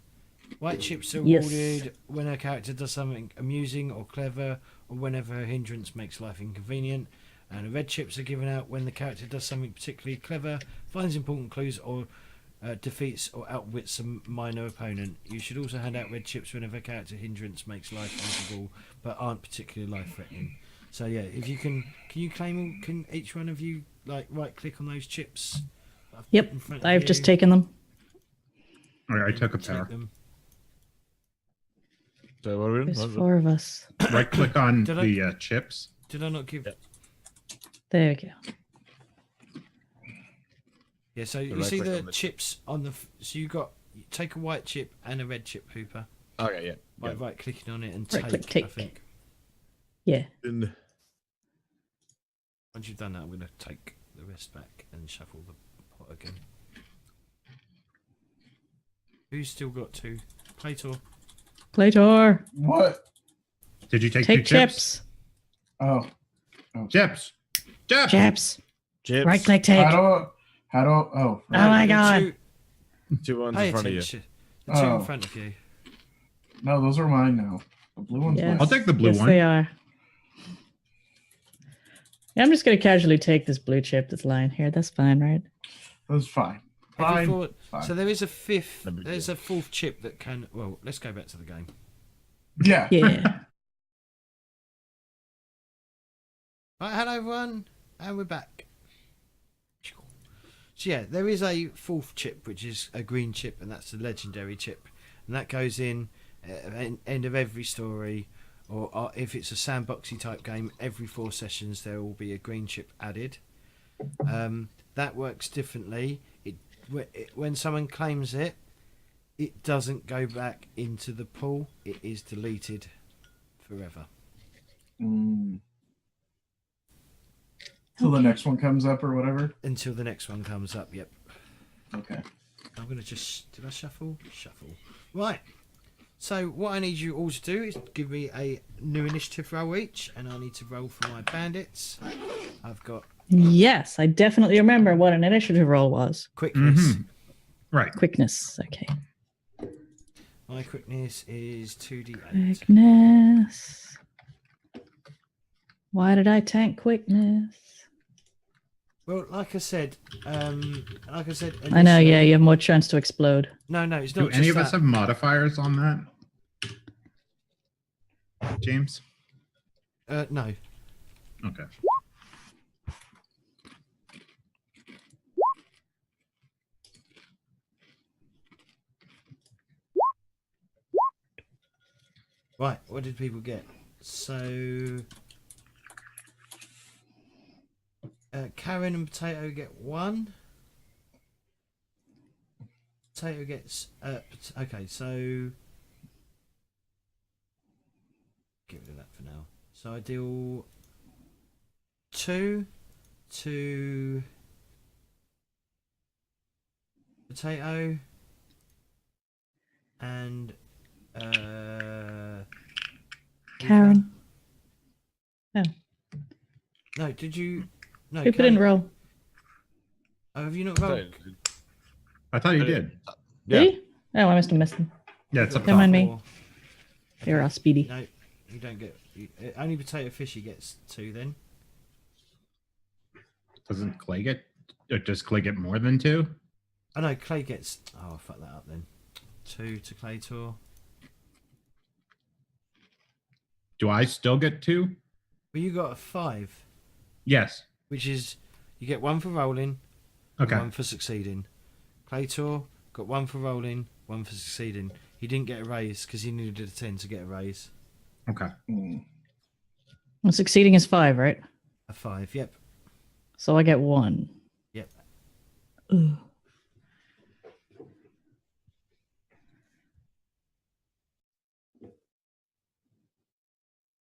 White chips are Yes. awarded when a character does something amusing or clever, or whenever a hindrance makes life inconvenient. And the red chips are given out when the character does something particularly clever, finds important clues, or defeats or outwits a minor opponent. You should also hand out red chips whenever a character hindrance makes life miserable, but aren't particularly life-threatening. So yeah, if you can you claim? Can each one of you like right-click on those chips? that I've put Yep. in front of I've just you, taken them. All right, I took a take pair. them. So what are we There's doing? 4 of us. Right click on Did I- the chips. Did I not give? There we go. Yeah. So you right see click the on the chips on the. So you take a white chip and a red chip, Hooper. Okay, yeah. By right-clicking on it and Right-click, take. I take. think. Yeah. And Once you've done that, I'm going to take the rest back and shuffle the pot again. Who's still got 2? Plator. Plator. What? Did you take 2 Take chips? chips. Oh. Chips. Chips. Chips. chips. Right click take. How do, oh. Oh Right. my god. 2 ones Pay in front of you. attention. The 2 Oh. in front of you. No, those are mine now. The blue one's Yes. mine. I'll take the blue Yes, one. they are. Yeah, I'm just gonna casually take this blue chip that's lying here. That's fine, right? That's fine. Have you Fine. thought- Fine. so there is a fifth. No big There's deal. a 4th chip that can. Well, let's go back to the game. Yeah. Yeah. Right, hello everyone, and we're back. So yeah, there is a 4th chip, which is a green chip, and that's the legendary chip, and that goes in at the end of every story, or if it's a sandboxy type game, every 4 sessions there will be a green chip added. That works differently. When someone claims it, it doesn't go back into the pool. It is deleted forever. Till the next one comes up or whatever. Until the next one comes up, yep. Okay. I'm going to just... Did I shuffle? Shuffle. Right. So what I need you all to do is give me a new initiative roll each, and I need to roll for my bandits. I've got Yes, I definitely remember what an initiative roll was. quickness. Right. Quickness. Okay. My quickness is 2d8. Quickness. Why did I tank quickness? Well, like I said, I know, initially- yeah, you have more chance to explode. No, it's Do not any just of us that. have modifiers on that? James? No. Okay. Right, what did people get? So... Karen and Potato get 1. Potato gets... okay, so... Get rid of that for now. So I deal 2 to... Potato... and Karen. No, did you? No, Who didn't roll? Oh, have you not rolled? I thought you did. Yeah. Did he? Oh, I must have missed him. Yeah, it's up Don't mind top. me. You're all speedy. No, you don't get. Only potato fishy gets 2 then. Doesn't Clay get? Does Clay get more than 2? Oh no, Clay gets. Oh, fuck that up then. 2 to Clay Tour. Do I still get 2? Well, you got a 5, Yes. which is you get 1 for rolling, Okay. 1 for succeeding. Clay Tour got 1 for rolling, 1 for succeeding. He didn't get a raise because he needed a 10 to get a raise. Okay. Well, succeeding is 5, right? A 5, yep. So I get 1. Yep. Ugh.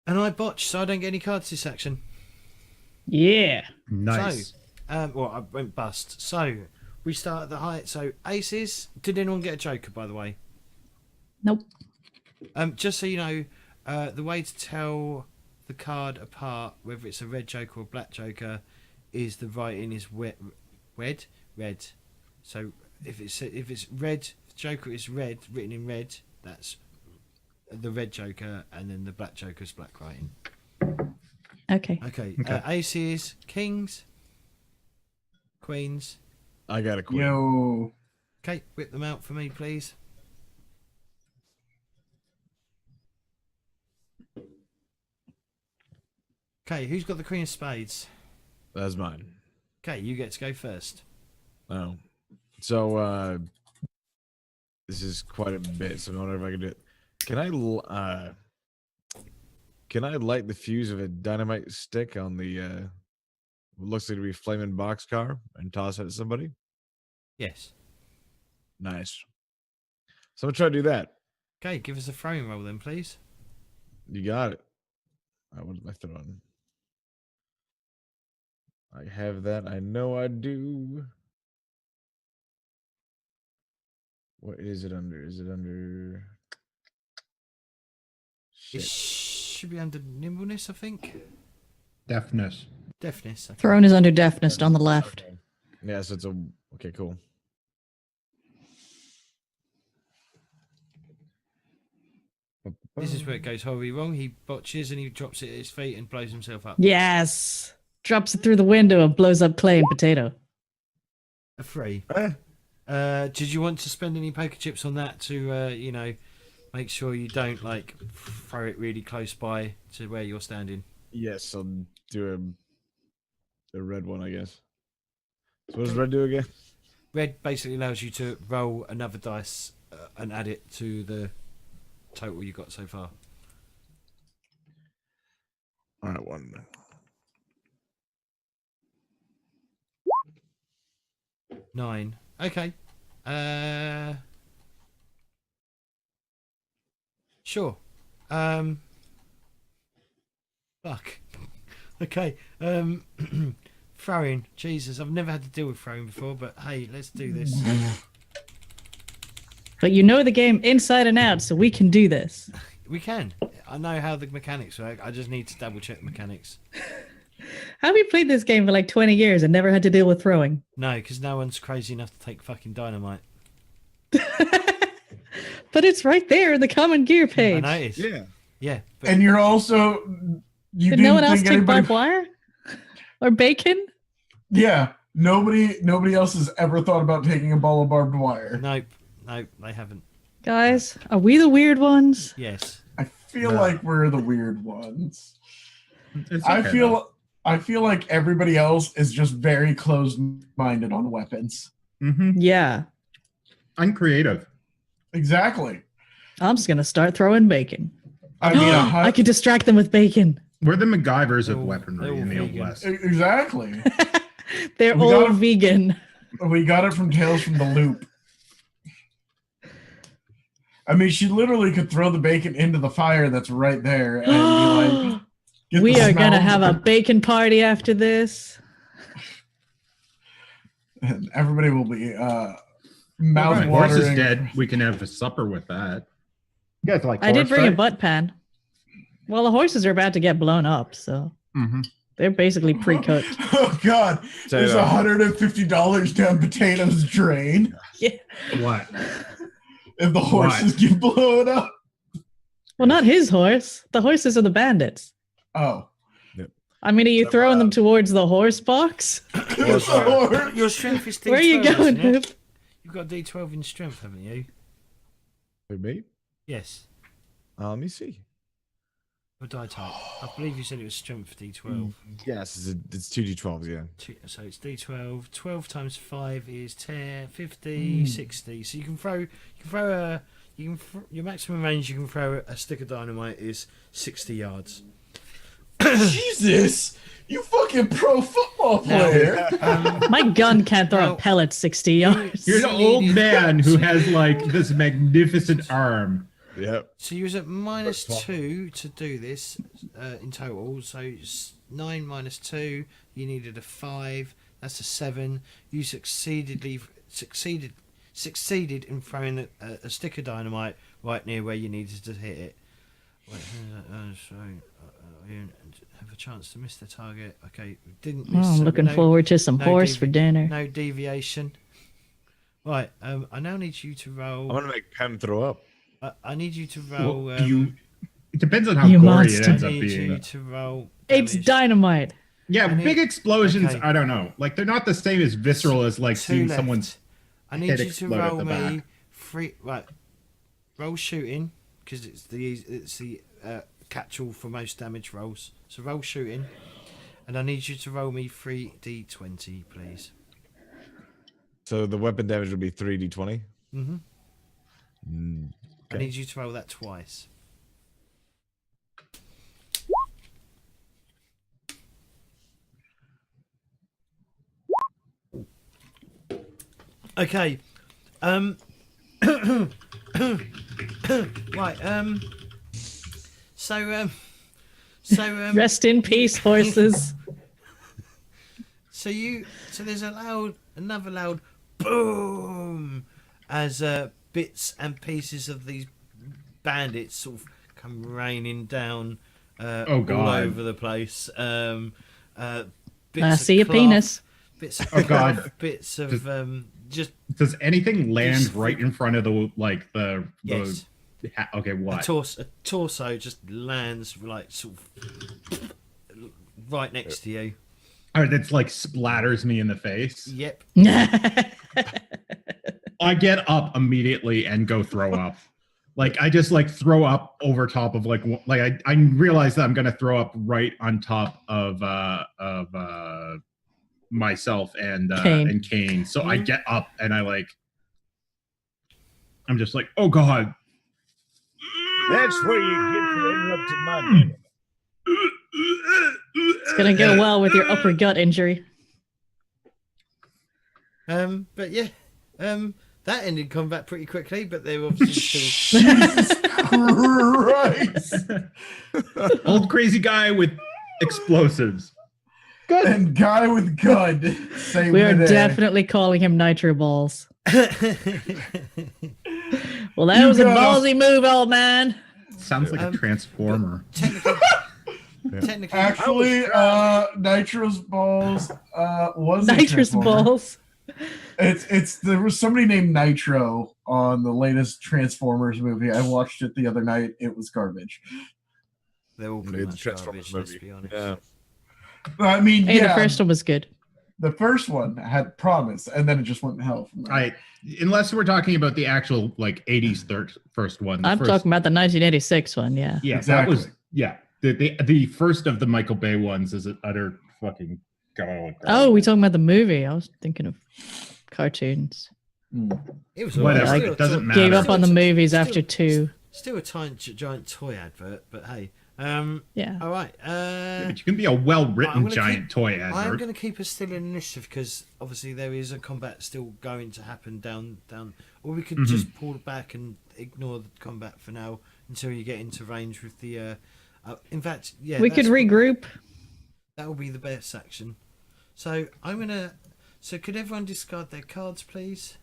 And I botched, so I don't get any cards this action. Yeah. Nice. So, well, I went bust. So, we start at the height. So, aces. Did anyone get a joker, by the way? Nope. Just so you know, the way to tell the card apart, whether it's a red joker or black joker, is the writing is red. So, if it's red, joker is red, written in red. That's the red joker, and then the black joker's black writing. Okay. Okay. Okay. Aces, kings, queens. I got a queen. Yo. Okay, whip them out for me, please. Okay, who's got the queen of spades? That's mine. Okay, you get to go first. Oh. So, this is quite a bit, so I wonder if I can do it. Can I light the fuse of a dynamite stick on the, what looks like to be a flaming boxcar and toss it at somebody? Yes. Nice. So I'm gonna try to do that. Okay, give us a throwing roll then, please. You got it. What am I throwing? I have that. I know I do. What is it under? Is it under? It Shit. should be under nimbleness, I think. Deafness. Deafness. Okay. Throne is under deafness on the left. Okay. Yeah, so it's a. Okay, cool. This is where it goes horribly wrong. He botches and he drops it at his feet and blows himself up. Yes. Drops it through the window and blows up Clay and Potato. A 3. Eh. Did you want to spend any poker chips on that to, make sure you don't, throw it really close by to where you're standing? Yes, I'll do a red one, I guess. So what does red do again? Red basically allows you to roll another dice and add it to the total you got so far. All right, one. 9. Okay. Sure. Fuck. Okay. Throwing. Jesus, I've never had to deal with throwing before, but hey, let's do this. But you know the game inside and out, so we can do this. We can. I know how the mechanics work. I just need to double check the mechanics. Have you played this game for like 20 years and never had to deal with throwing? No, because no one's crazy enough to take fucking dynamite. But it's right there in the common gear I page. noticed. Yeah. Yeah. But And you're also you Did didn't no one else think take anybody. barbed wire? Or bacon? Yeah, nobody else has ever thought about taking a ball of barbed wire. nope, they haven't. Guys, are we the weird ones? Yes. I feel No. like we're the weird ones. It's I okay, feel like everybody else is just very closed-minded on weapons. though. Mhm. Yeah. I'm creative. Exactly. I'm just going to start throwing bacon. I mean, I could distract them with bacon. We're the MacGyvers of They're all weaponry in the Old vegan. West. exactly. They're We all gotta- vegan. We got it from Tales from the Loop. I mean, she literally could throw the bacon into the fire that's right there and be like, get We the are going to smell. have a bacon party after this. And everybody will be Mouth My horse is watering. dead. We can have a supper with that. You guys like I did horse bring a steak? butt pan. Well, the horses are about to get blown up, so they're basically pre-cooked. Oh God! There's Potato. $150 down potatoes drain, What? and the horses get blown up. Well, not his horse. The horses are the bandits. Oh, I mean, are you throwing them towards the horse box? Your strength is D12. Where are you going, isn't it? Hoop? You've got D12 in strength, haven't you? Who, me? Yes. Let me see. Or die type. I believe you said it was strength D12. Yes, it's 2d12s, yeah. So it's D12. 12 times 5 is 10, 50, 60. So you can throw your maximum range you can throw a stick of dynamite is 60 yards. Jesus! You fucking pro football player. My gun can't throw Now- a pellet 60 yards. You're an old man who has like this magnificent arm. Yep. So you was at -2 to do this in total. So it's 9 minus 2. You needed a 5. That's a 7. You succeeded in throwing a stick of dynamite right near where you needed to hit it. Wait, have a chance to miss the target. Okay, didn't miss. I'm so looking no- forward to some no horse for dinner. No deviation. Right. I now need you to roll. I'm gonna make Pen throw up. I need you to roll. Well, it depends on how You gory it monster. ends I up need being. you to roll. It's damage. dynamite. Yeah, I need- big explosions. okay. I don't know. Like they're not the same as visceral as like Two seeing left. someone's. I need head you to explode at roll the me back. 3. Right. Roll shooting because it's the catch-all for most damage rolls. So roll shooting, and I need you to roll me 3d20, please. So the weapon damage would be 3d20. Mm-hmm. Mm. I need you to roll that twice. Okay. Right. Rest in peace, horses. So there's another loud boom as bits and pieces of these bandits sort of come raining down Oh, all God. over the place. Bits I of see a cloth, penis. Bits of Oh, cloth, God. bits of just Does anything land Just- right in front of the yes. Okay, A what? torso just lands like sort of right next to you. Or that's like splatters me in the face. Yep. I get up immediately and go throw up. Like I just like throw up over top of I realize that I'm gonna throw up right on top of myself and Kane. Kane. So I get up and I'm just like, oh God. That's where you get to interrupted my dinner. It's gonna go well with your upper gut injury. But yeah, that ended combat pretty quickly. But they were obviously still. Jesus Christ! Old crazy guy with explosives. Good. And guy with gun. Same We are today. definitely calling him Nitro Balls. Well, that You was a got ballsy move, old man. Sounds like a transformer. Technically, Actually, Nitro's balls was a Nitrous Transformer. balls. There was somebody named Nitro on the latest Transformers movie. I watched it the other night. It was garbage. they're all pretty It's a much Transformers garbage. Let's movie. be honest. Yeah. I mean, Hey, yeah, the first one was good. the first one had promise, and then it just went to hell from there. Unless we're talking about the actual 80s first one. The I'm first, talking about the 1986 one, yeah. Yeah, Exactly. that was the first of the Michael Bay ones is an utter fucking god. Oh, we talking about the movie. I was thinking of cartoons. It was Whatever. alright. It doesn't matter. Gave up on the movies Still- after 2. Still a giant toy advert, but hey. Yeah. All right. But you can be a well-written I'm gonna giant toy I'm advert. going to keep us still in initiative because obviously there is a combat still going to happen down. Or we could just pull back and ignore the combat for now until you get into range with the. In fact, yeah. We could that's what- regroup. That will be the best action. So I'm gonna. So could everyone discard their cards, please?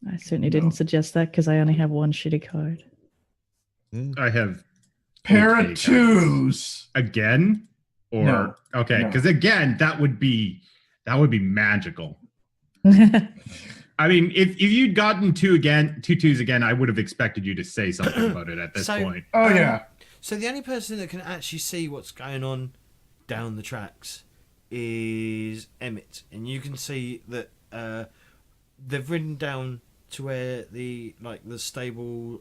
I certainly didn't suggest that because I only have one shitty card. I have Pair okay of cards. twos. Again? Or No. okay, No. because again, that would be magical. I mean, if you'd gotten two twos again, I would have expected you to say something about it at this point. Oh yeah. So the only person that can actually see what's going on down the tracks is Emmett, and you can see that they've ridden down to where the stable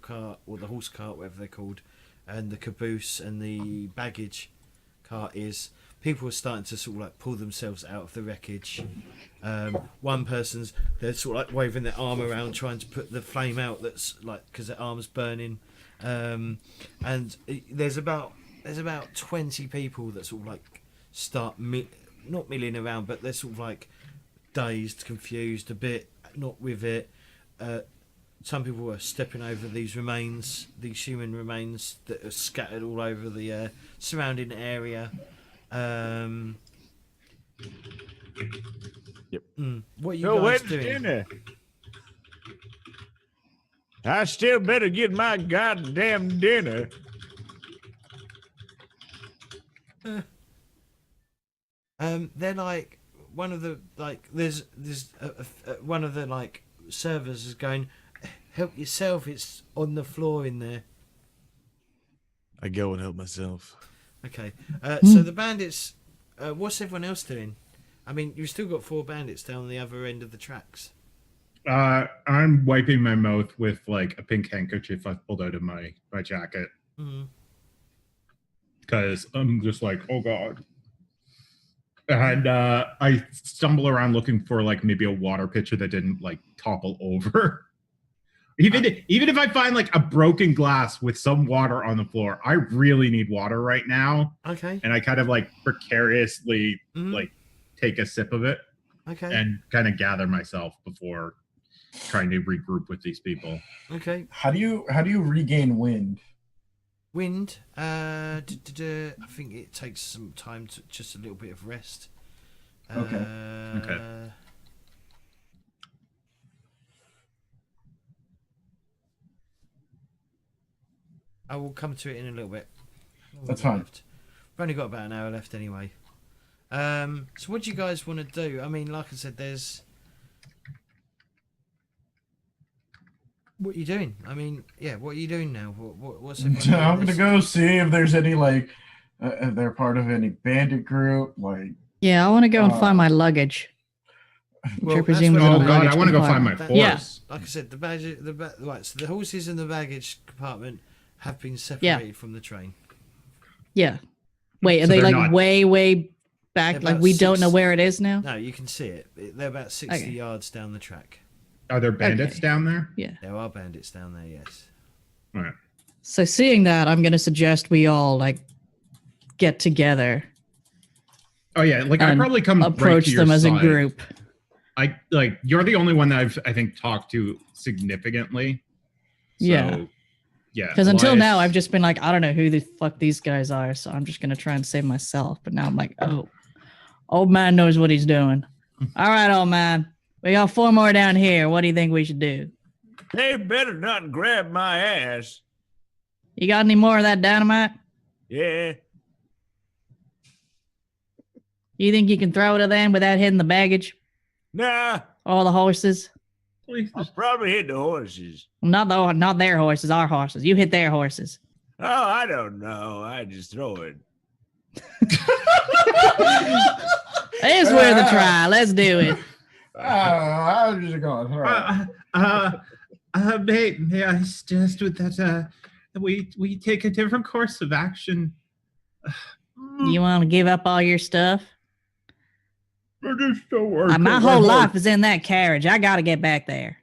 cart or the horse cart, whatever they're called, and the caboose and the baggage cart is. People are starting to sort of like pull themselves out of the wreckage. One person's they're sort of like waving their arm around, trying to put the flame out. That's like because their arm's burning. And there's about 20 people that sort of like start not milling around, but they're sort of like dazed, confused, a bit not with it. Some people are stepping over these human remains that are scattered all over the surrounding area. Yep. What are you So guys when's doing? dinner? I still better get my goddamn dinner. They're like one of the there's one of the servers is going, help yourself, it's on the floor in there. I go and help myself. Okay, so the bandits, what's everyone else doing? I mean, you've still got 4 bandits down the other end of the tracks. I'm wiping my mouth with like a pink handkerchief I pulled out of my jacket. Because I'm just like, oh god. And I stumble around looking for like maybe a water pitcher that didn't like topple over. Even if I find like a broken glass with some water on the floor, I really need water right now. Okay. And I kind of like precariously like take a sip of it. Okay. And kind of gather myself before trying to regroup with these people. Okay. How do you regain wind? Wind. I think it takes some time to just a little bit of rest. Okay. Okay. I will come to it in a little bit. That's fine. Left. We've only got about an hour left anyway. So what do you guys want to do? I mean, like I said, there's... What are you doing? I mean, yeah, what are you doing now? What's I'm gonna go see if there's any if they're part of any bandit group. Yeah, I want to go and find my luggage. Which I presume was in Oh the god, luggage I want to go find my compartment. horse. Yeah. Like I said, right. So the horses in the baggage compartment have been separated from the train. Yeah. Wait, are So they they're like not- way back? They're Like about we don't 6 know where it is now? No, you can see it. They're about 60 Okay. yards down the track. Are there bandits Okay. down there? Yeah. There are bandits down there, yes. All right. So seeing that, I'm going to suggest we all like get together Oh yeah, like I and probably come right approach to your them as a side. group. I like you're the only one that I think talked to significantly. So, Yeah. Yeah. Because until Elias- now, I've just been like, I don't know who the fuck these guys are, so I'm just going to try and save myself. But now I'm like, oh, old man knows what he's doing. All right, old man. We got 4 more down here. What do you think we should do? They better not grab my ass. You got any more of that dynamite? Yeah. You think you can throw it at them without hitting the baggage? Nah. All the horses? I'll probably hit the horses. Not their horses, our horses. You hit their horses. Oh, I don't know. I just throw it. It's worth a try. Let's do it. I was just going. May I suggest with that we take a different course of action. You want to give up all your stuff? I just don't work. My whole life is in that carriage. I got to get back there.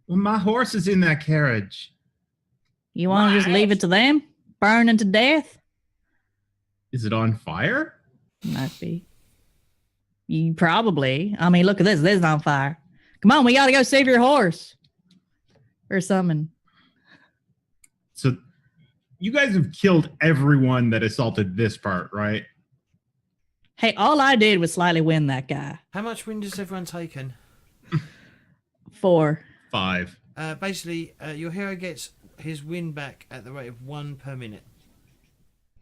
Well, my horse is in that carriage. You want to just leave it to them? Burning to death? Is it on fire? Might be. You probably. I mean, look at this. This is on fire. Come on, we got to go save your horse. Or something. So you guys have killed everyone that assaulted this part, right? Hey, all I did was slightly win that guy. How much wind has everyone taken? 4. 5. Basically, your hero gets his win back at the rate of 1 per minute.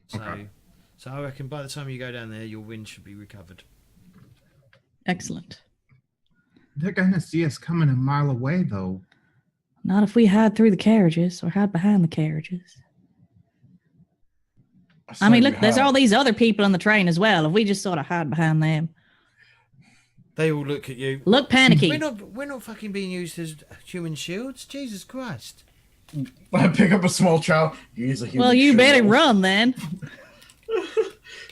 So, Okay. so I reckon by the time you go down there, your win should be recovered. Excellent. They're gonna see us coming a mile away, though. Not if we hide through the carriages or hide behind the carriages. I mean, look, there's all these other people on the train as well. If we just sort of hide behind them. They all look at you. Look panicky. We're not fucking being used as human shields. Jesus Christ. I pick up a small child. He's a human Well, you shield. better run then.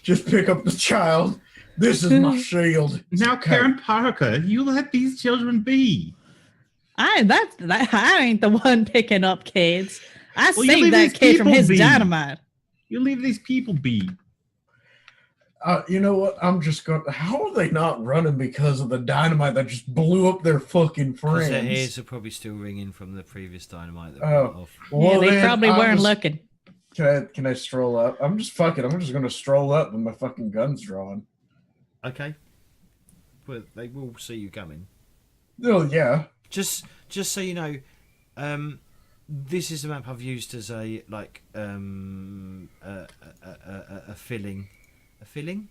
Just pick up the child. This is my shield. Now, Karen Parker, you let these children be. I ain't the one picking up kids. I Well, you saved leave that these kid from people his be. dynamite. You leave these people be. You know what? I'm just going. How are they not running because of the dynamite that just blew up their fucking Because friends? their ears are probably still ringing from the previous dynamite that Oh. went off. Yeah, Well, they then probably I'm weren't just- looking. Can I stroll up? I'm just gonna stroll up with my fucking guns drawn. Okay. But they will see you coming. Oh yeah. Just so you know, this is the map I've used as a filling,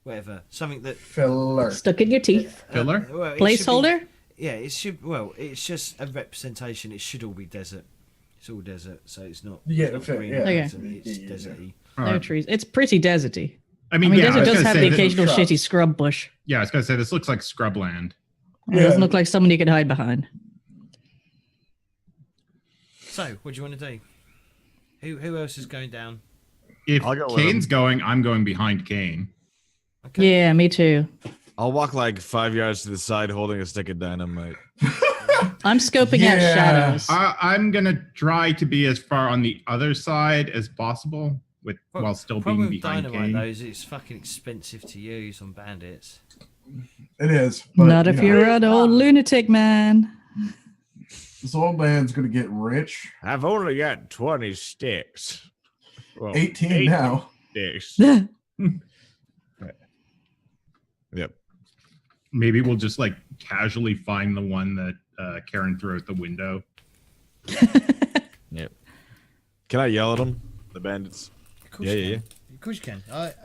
whatever, something that Filler. Stuck in your teeth. Filler? well, it should be- Placeholder? Yeah, it should. Well, it's just a representation. It should all be desert. It's all desert, so it's not. Yeah, it's not fair, green, yeah. Okay. It's Yeah. deserty. No trees. It's pretty deserty. I I mean, mean, yeah, I desert was does gonna have say the this- occasional shrub. shitty scrub bush. Yeah, I was gonna say this looks like scrubland. It doesn't look like someone you could hide behind. So, what do you want to do? Who else is going down? If I'll go with Kane's him. going, I'm going behind Kane. Okay. Yeah, me too. I'll walk like 5 yards to the side holding a stick of dynamite. I'm scoping out Yeah. shadows. I'm gonna try to be as far on the other side as possible, while still Problem being with behind dynamite Kane. though is it's fucking expensive to use on bandits. It is. But, Not if you know, you're an old lunatic man. This old man's gonna get rich. I've only got 20 sticks. Well, 18 now. sticks. Yep. Maybe we'll just like casually find the one that Karen threw out the window. Yep. Can I yell at them? The bandits. Of course Yeah, you yeah, can. Of course you can.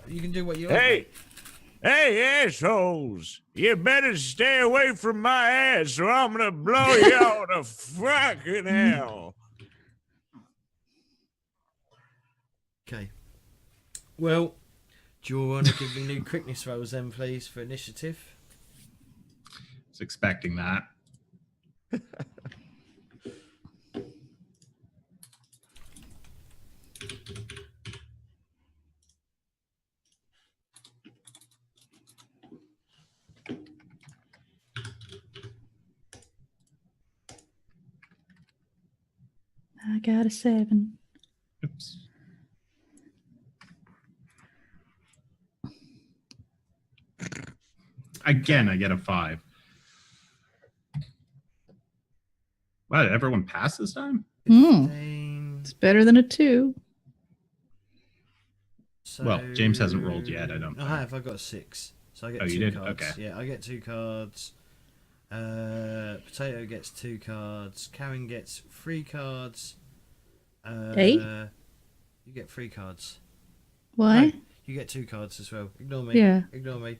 You can do what you Hey! Hey, assholes! You better stay away from my ass or I'm gonna blow you out of fucking hell. Okay. Well, do you want to give me new quickness rolls then, please, for initiative? Was expecting that. I got a 7. Oops. Again, I get a 5. Wow, did everyone pass this time? Hmm. 15, It's better than a 2. Well, James hasn't rolled yet, I don't I think. have. I got a 6. So I get Oh, 2 you did? cards. Okay. Yeah, I get 2 cards. Potato gets 2 cards. Karen gets 3 cards. Eight? You get 3 cards. Why? No, you get 2 cards as well. Ignore me. Yeah. Ignore me.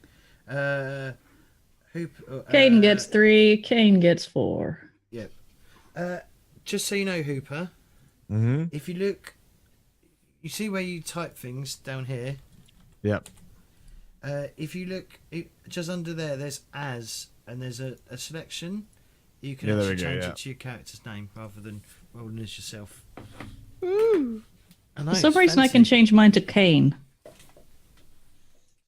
Caden gets 3. Kane gets 4. Yep. Just so you know, Hooper, Mm-hmm. if you look, you see where you type things down here. Yep. If you look just under there, there's as, and there's a selection. You can Yeah, there actually we go, change yeah. it to your character's name rather than rolling as yourself. Ooh. I know, For some it's reason, I fancy. can change mine to Kane.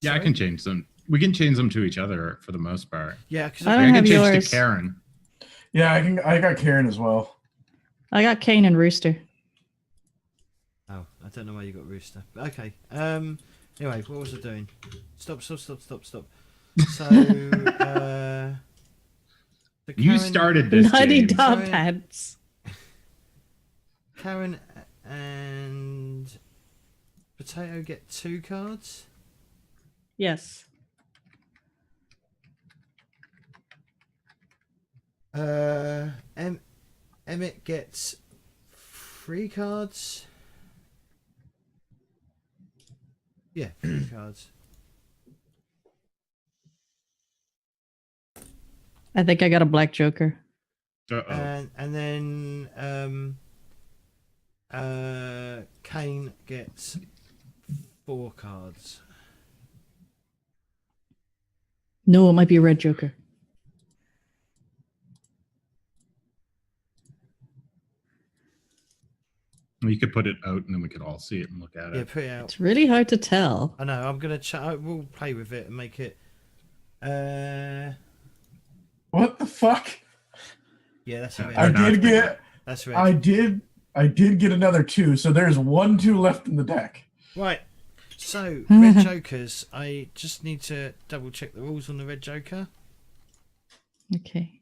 Yeah, I Sorry? can change them. We can change them to each other for the most part. Yeah, because I I don't can have change yours. to Karen. Yeah, I got Karen as well. I got Kane and Rooster. oh, I don't know why you got Rooster. But okay. Anyway, what was I doing? Stop. So, so You Karen- started this, Bloody James. dog Sorry. pants. Karen and Potato get 2 cards. Yes. Emmett gets 3 cards. Yeah, 3 cards. I think I got a black joker. Uh-oh. And then Kane gets 4 cards. No, it might be a red joker. You could put it out and then we could all see it and look at Yeah, it. put it out. It's really hard to tell. I know. I'm gonna. We'll play with it and make it. What the fuck? Yeah, that's a red. I did get. That's red. I did get another 2. So there's 1 2 left in the deck. Right. So red jokers. I just need to double check the rules on the red joker Okay.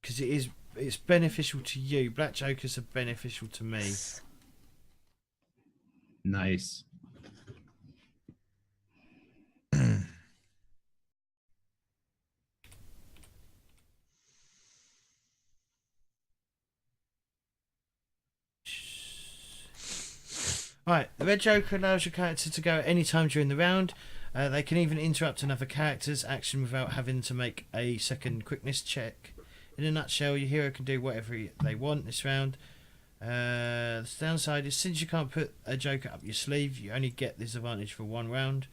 because it's beneficial to you. Black jokers are beneficial to me. Nice. Right, the red joker allows your character to go at any time during the round. They can even interrupt another character's action without having to make a second quickness check. In a nutshell, your hero can do whatever they want this round. The downside is since you can't put a joker up your sleeve, you only get this advantage for 1 round.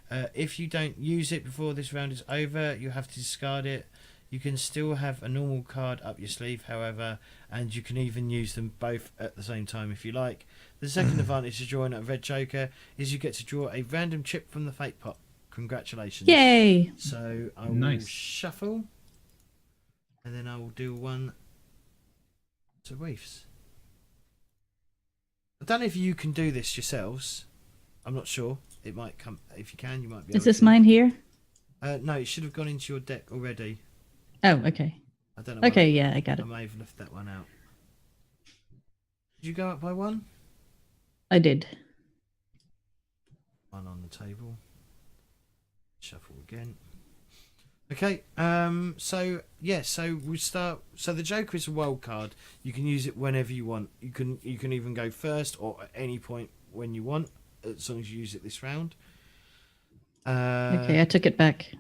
If you don't use it before this round is over, you have to discard it. You can still have a normal card up your sleeve, however, and you can even use them both at the same time if you like. The second advantage of drawing a red joker is you get to draw a random chip from the fate pot. Congratulations. Yay! So I will Nice. shuffle, and then I will do 1 to reefs. I don't know if you can do this yourselves. I'm not sure. It might come. If you can, you might be able Is this to. mine here? No, it should have gone into your deck already. Oh, okay. I don't know. Okay, yeah, I got I it. may have left that one out. Did you go up by 1? I did. 1 on the table. Shuffle again. Okay. So yeah. So we start. So the Joker is a wild card. You can use it whenever you want. You can even go first or at any point when you want, as long as you use it this round. Okay, I took it back.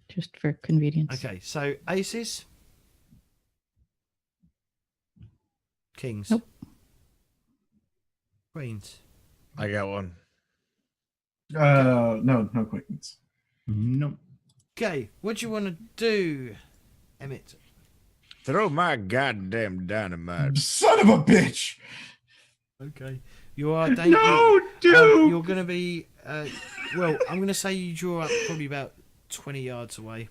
Just for convenience. Okay. So aces. Kings. Nope. Queens. I got one. No quickness. Nope. Okay. What do you want to do, Emmett? Throw my goddamn dynamite. Son of a bitch! Okay. You are No, dude! you're going to be. Well, I'm going to say you draw up probably about 20 yards away.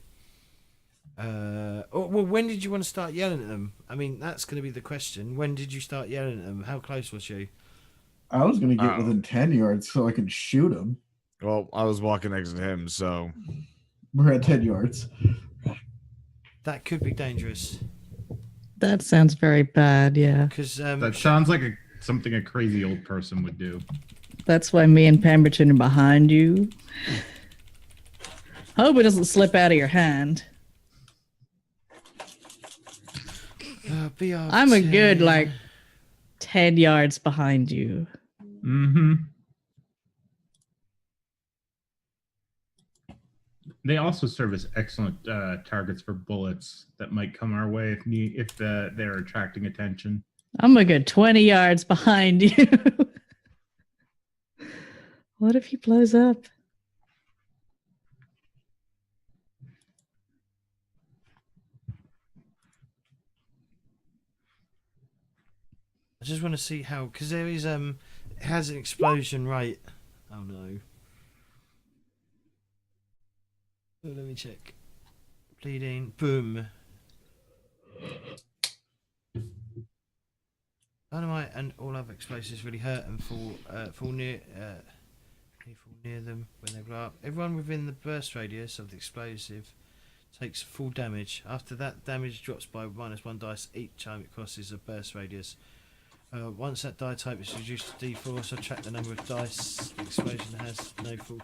Well, when did you want to start yelling at them? I mean, that's going to be the question. When did you start yelling at them? How close was you? I was gonna get within 10 yards so I could shoot him. Well, I was walking next to him, so We're at 10 yards. That could be dangerous. That sounds very bad, yeah. Because That sounds like something a crazy old person would do. That's why me and Pemberton are behind you. Hope it doesn't slip out of your hand. I'm a good, like, 10 yards behind you. Mm-hmm. They also serve as excellent targets for bullets that might come our way if they're attracting attention. I'm a good 20 yards behind you. What if he blows up? I just want to see how, because there is it has an explosion rate. Oh no. Oh, let me check. Bleeding. Boom. Dynamite and all other explosives really hurt and fall near them when they blow up. Everyone within the burst radius of the explosive takes full damage. After that, damage drops by -1 dice each time it crosses a burst radius. Once that die type is reduced to D4, subtract the number of dice the explosion has. No full.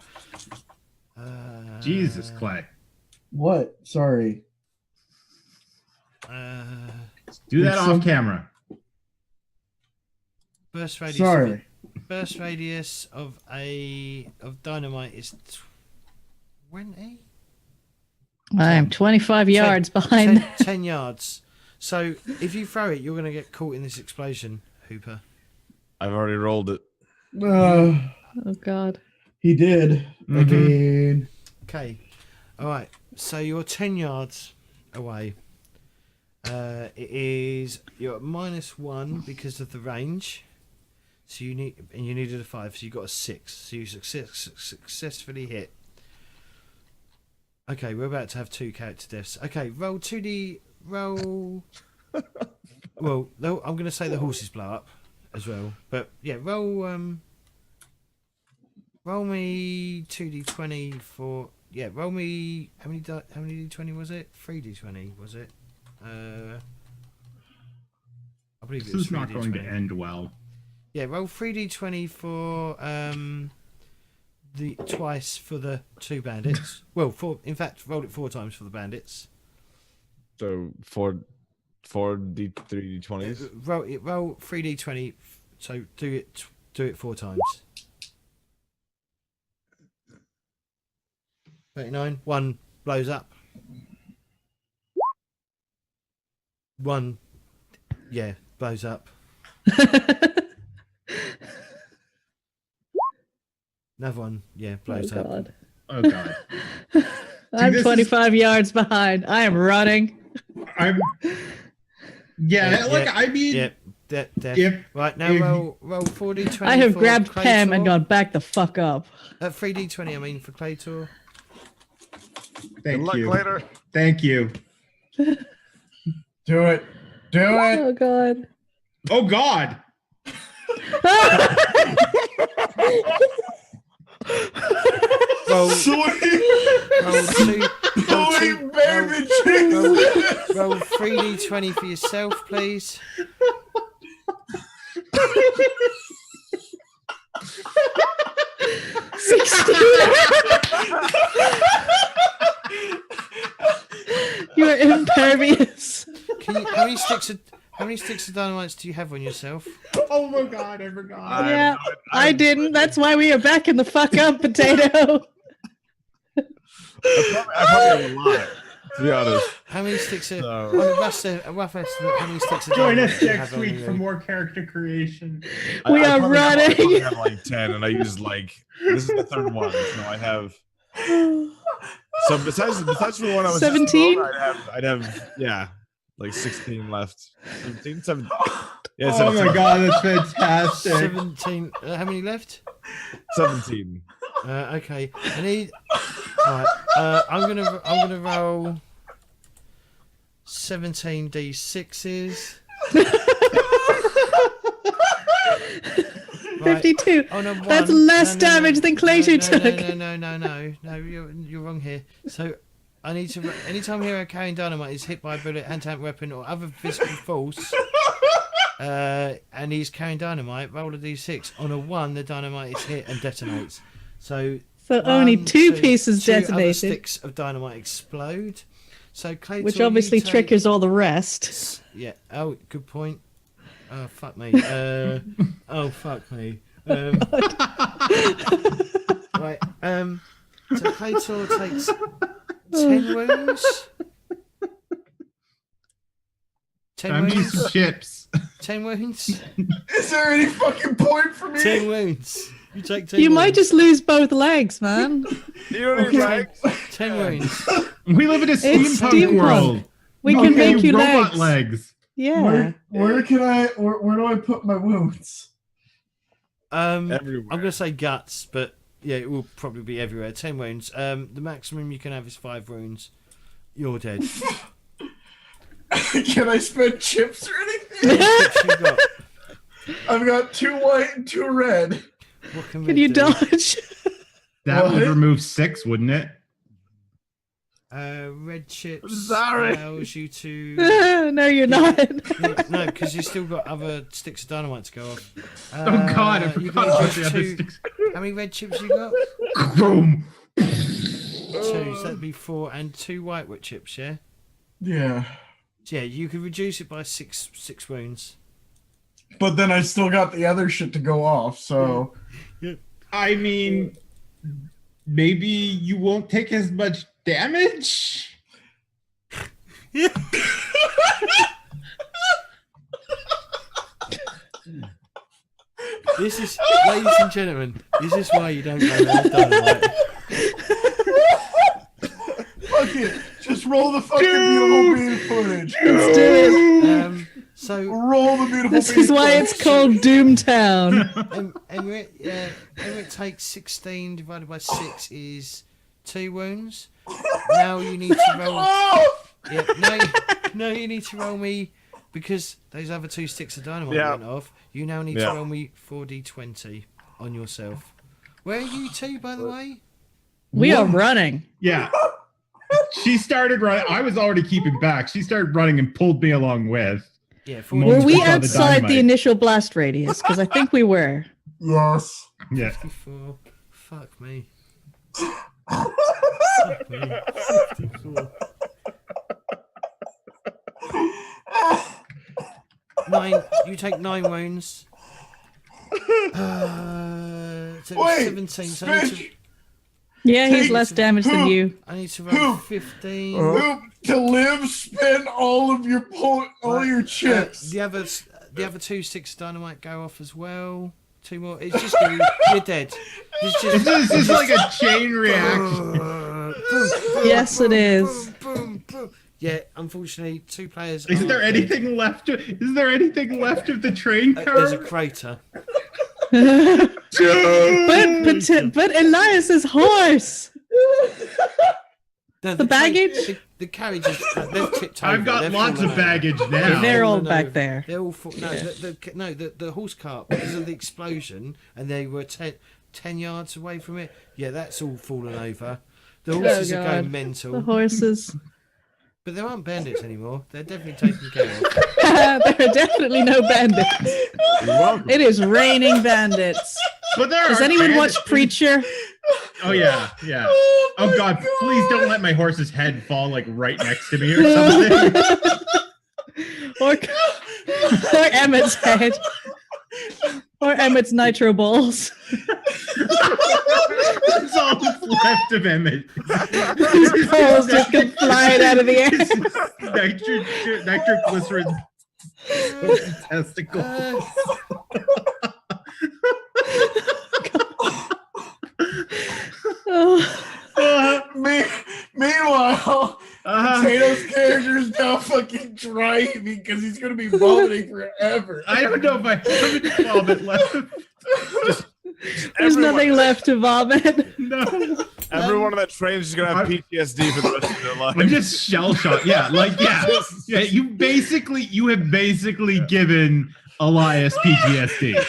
Jesus, Clay. What? Sorry. Do that off camera. Burst radius. Sorry. Burst radius of dynamite is 20. I am 25 yards behind. 10 yards. So if you throw it, you're going to get caught in this explosion, Hooper. I've already rolled it. Oh God. He did. Again. Okay. All right. So you're 10 yards away. You're at -1 because of the range. So you needed a 5, so you got a 6. So you successfully hit. Okay, we're about to have 2 character deaths. Okay, roll 2d. Roll. Well, I'm going to say the horses blow up as well. But yeah, roll me 2d20 for. Yeah, roll me. How many d20 was it? 3d20 was it? I believe it was 3d20. This is not going to end well. Yeah, roll 3d20 for the twice for the 2 bandits. Well, in fact, roll it 4 times for the bandits. So four D3D20s. Roll 3d20. So do it 4 times. 39. 1 blows up. 1, yeah, blows up. Another one, yeah, blows up. God. Oh god. I'm this 25 yards behind. I am running. I mean, Yep. Right now, roll 4d20. I have for grabbed Pam and Claytor. gone back the fuck up. 3d20, I mean, for Claytor. thank you. Later. Thank you. Do it. Do it. Oh God. Oh god. Roll, Sweet. roll 2. Sweet baby chicks. Roll 3d20 for yourself, please. You're impervious. How many sticks of dynamite do you have on yourself? Oh my god, I forgot. Yeah, I didn't. That's why we are back in the fuck up, potato. I probably have a lot, to be honest. How many sticks of So- a rough estimate? How many sticks of Join dynamite us do you next have on week you? for more character creation. We I are probably have- I running. probably have like 10, and I use like this is the 3rd one, so I have. So besides for the one I was 17? I'd have like 16 left. 17, 17. Yeah, Oh 17. my god, that's fantastic. 17. How many left? 17. Okay. I need. Alright. I'm gonna roll 17 d6s. Right. 52. On a That's 1. less damage than Clayton took. No, you're wrong here. So I need to. Anytime a hero carrying dynamite is hit by a bullet, hand-to-hand weapon, or other physical force, and he's carrying dynamite, roll a d6. On a 1, the dynamite is hit and detonates. So only 1, 2 2, pieces 2 other detonated, sticks of dynamite explode. So Claytor, which obviously you take- triggers all the rest. Yeah. Oh, good point. Oh fuck me. Oh fuck me. Right. So Claytor takes 10 wounds. 10 Time to use wounds. some chips. 10 wounds. Is there any fucking point for me? 10 wounds. You take 10 You wounds. might just lose both legs, man. You don't need legs. 10 wounds. We live in a It's steampunk steampunk. world. We Okay, can make you robot legs. legs. Yeah. Where do I put my wounds? I'm Everywhere. gonna say guts, but yeah, it will probably be everywhere. 10 wounds. The maximum you can have is 5 wounds. You're dead. Can I spend chips or anything? How many chips you got? I've got 2 white and 2 red. What can Can we you do? dodge? That would What? remove 6, wouldn't it? Red chips Sorry. allows you to. No, you're not. No, because you still got other sticks of dynamite to go off. Oh god, I You forgot can about use the other 2. sticks. How many red chips you got? Boom. 2, so that'd be 4 and 2 white wood chips, yeah? Yeah. So yeah, you could reduce it by six wounds. But then I still got the other shit to go off, so... I mean, maybe you won't take as much damage? Yeah. This is, ladies and gentlemen, this is why you don't go around dynamite. Fuck it. Just roll the fucking beautiful bean footage. Let's do it. So roll the beautiful This bean is why footage. it's called Doomtown. Emmerich takes 16 divided by 6 is 2 wounds. Now you need to roll. Yeah, no, you need to roll me because those other 2 sticks of dynamite went off. You now need to roll me 4d20 on yourself. Where are you two, by the way? We are running. Yeah. She started running. I was already keeping back. She started running and pulled me along with. Yeah. Were we Saw the outside the dynamite. initial blast radius? Because I think we were. Yes. Yeah. 54. Fuck me. Fuck me. 54. 9. You take 9 wounds. So Wait, 17. So I need to, Yeah, he's less damaged than you. I need to roll 15. Hoop, to live, spend all of your all your chips. The other 2 sticks of dynamite go off as well. 2 more. It's just you're dead. It's just This is like a chain reaction. Yes, it is. Boom, boom. Yeah, unfortunately, 2 players. Is are there dead. anything left? Is there anything left of the train car? There's a crater. But Elias's horse. No, The baggage? The carriage is. They've tipped over. I've got They've lots fallen of over. baggage now. They're all fallen back over. there. They're all the horse cart because of the explosion, and they were 10 yards away from it. Yeah, that's all fallen over. The horses are going mental. The horses. But there aren't bandits anymore. They're definitely taken care of. There are definitely no bandits. It is raining bandits. But there Does are anyone watch bandits. Preacher? Oh yeah, yeah. Oh god, please don't let my horse's head fall like right next to me or something. Or Emmett's head. Or Emmett's nitro balls. That's all that's left of Emmett. His balls just come flying out of the air. Nitroglycerin testicles. Meanwhile, Potato's character is now fucking driving because he's gonna be vomiting forever. I don't know if I have any vomit left. There's nothing left to vomit. No. Everyone on that train is just gonna have PTSD for the rest of their life. I'm just shell shocked. Yeah, like yeah. You have basically given Elias PTSD.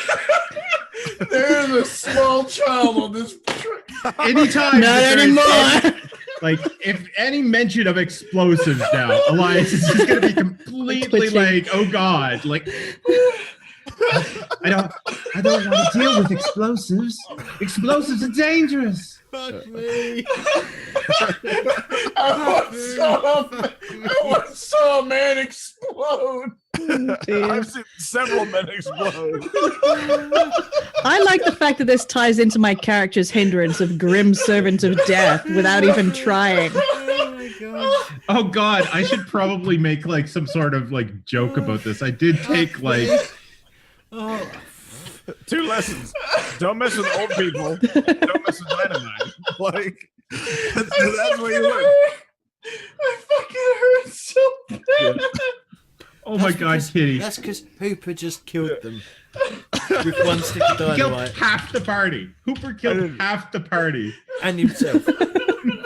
There's a small child on this train. Anytime Not that there is anymore. like if any mention of explosives now, Elias is just gonna be completely Twitching. like, oh god, like I don't want to deal with explosives. Explosives are dangerous. Fuck me. I once saw a man explode. I've seen several men explode. I like the fact that this ties into my character's hindrance of grim servant of death without even trying. Oh my god. Oh god, I should probably make like some sort of like joke about this. I did take like Oh. 2 lessons. Don't mess with old people. Don't mess with dynamite. Like, that's what you learn. I fucking hurt so bad. oh my god, Kitty. That's because Hooper just killed them with 1 stick of Killed dynamite half the party. Hooper killed half the party. and himself.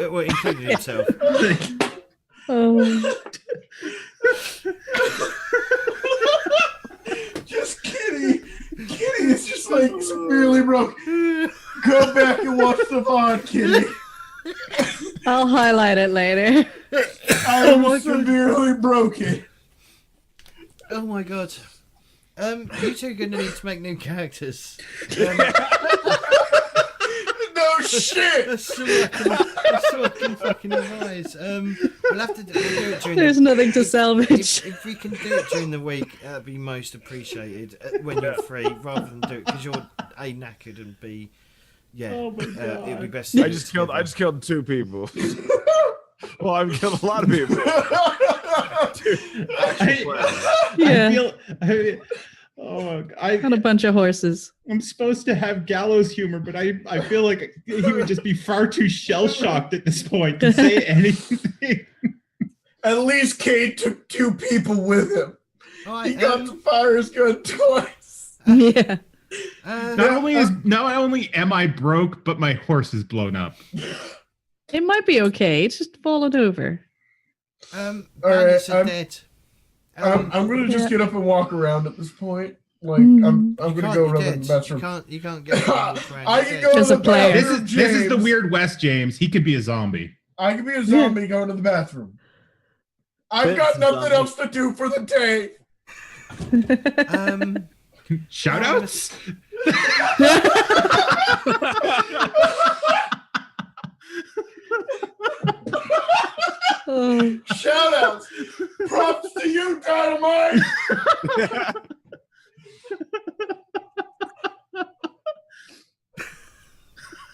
Well, including himself. Oh. Just Kitty. Kitty is just like severely broke. Go back and watch the VOD, Kitty. I'll highlight it later. I am severely broken. Oh my god. You two are gonna need to make new characters. No shit! That's all I can fucking advise. We'll have to do it during There's the, nothing to salvage. if we can do it during the week, that'd be most appreciated when you're free, rather than do it because you're A, knackered, and B, it'd be best. I just killed 2 people. Well, I've killed a lot of people. I got a bunch of horses. I'm supposed to have gallows humor, but I feel like he would just be far too shell shocked at this point to say anything. At least Cade took 2 people with him. Right, he got to fire his gun twice. Yeah. Not only am I broke, but my horse is blown up. It might be okay. It's just fallen over. Bandits are dead. I'm gonna just get up and walk around at this point. Like I'm gonna go run in the bathroom. You can't get around. I can go As to a the player. bathroom. This is the James. weird West James. He could be a zombie. I can be a zombie going to the bathroom. I've got nothing else to do for the day. Shout outs? Oh. Shout outs. Props to you, Dynamite.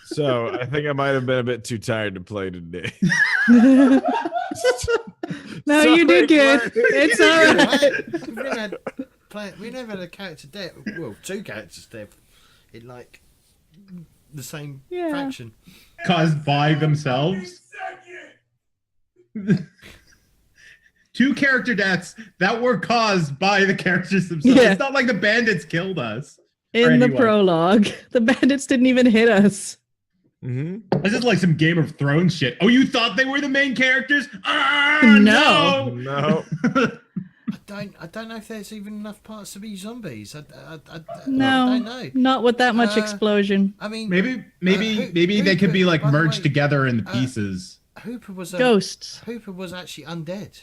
So I think I might have been a bit too tired to play today. No, you did good. It's all right. We never had a character dead. Well, 2 characters dead in like the same faction. Caused by themselves? 2 character deaths that were caused by the characters themselves. Yeah. It's not like the bandits killed us. In the prologue, the bandits didn't even hit us. Mm-hmm. This is like some Game of Thrones shit. Oh, you thought they were the main characters? Ah, No. No. I don't know if there's even enough parts to be zombies. I No, don't know. not with that much explosion. I mean, maybe they could be like merged together in the pieces. Hooper was Ghosts. Hooper was actually undead.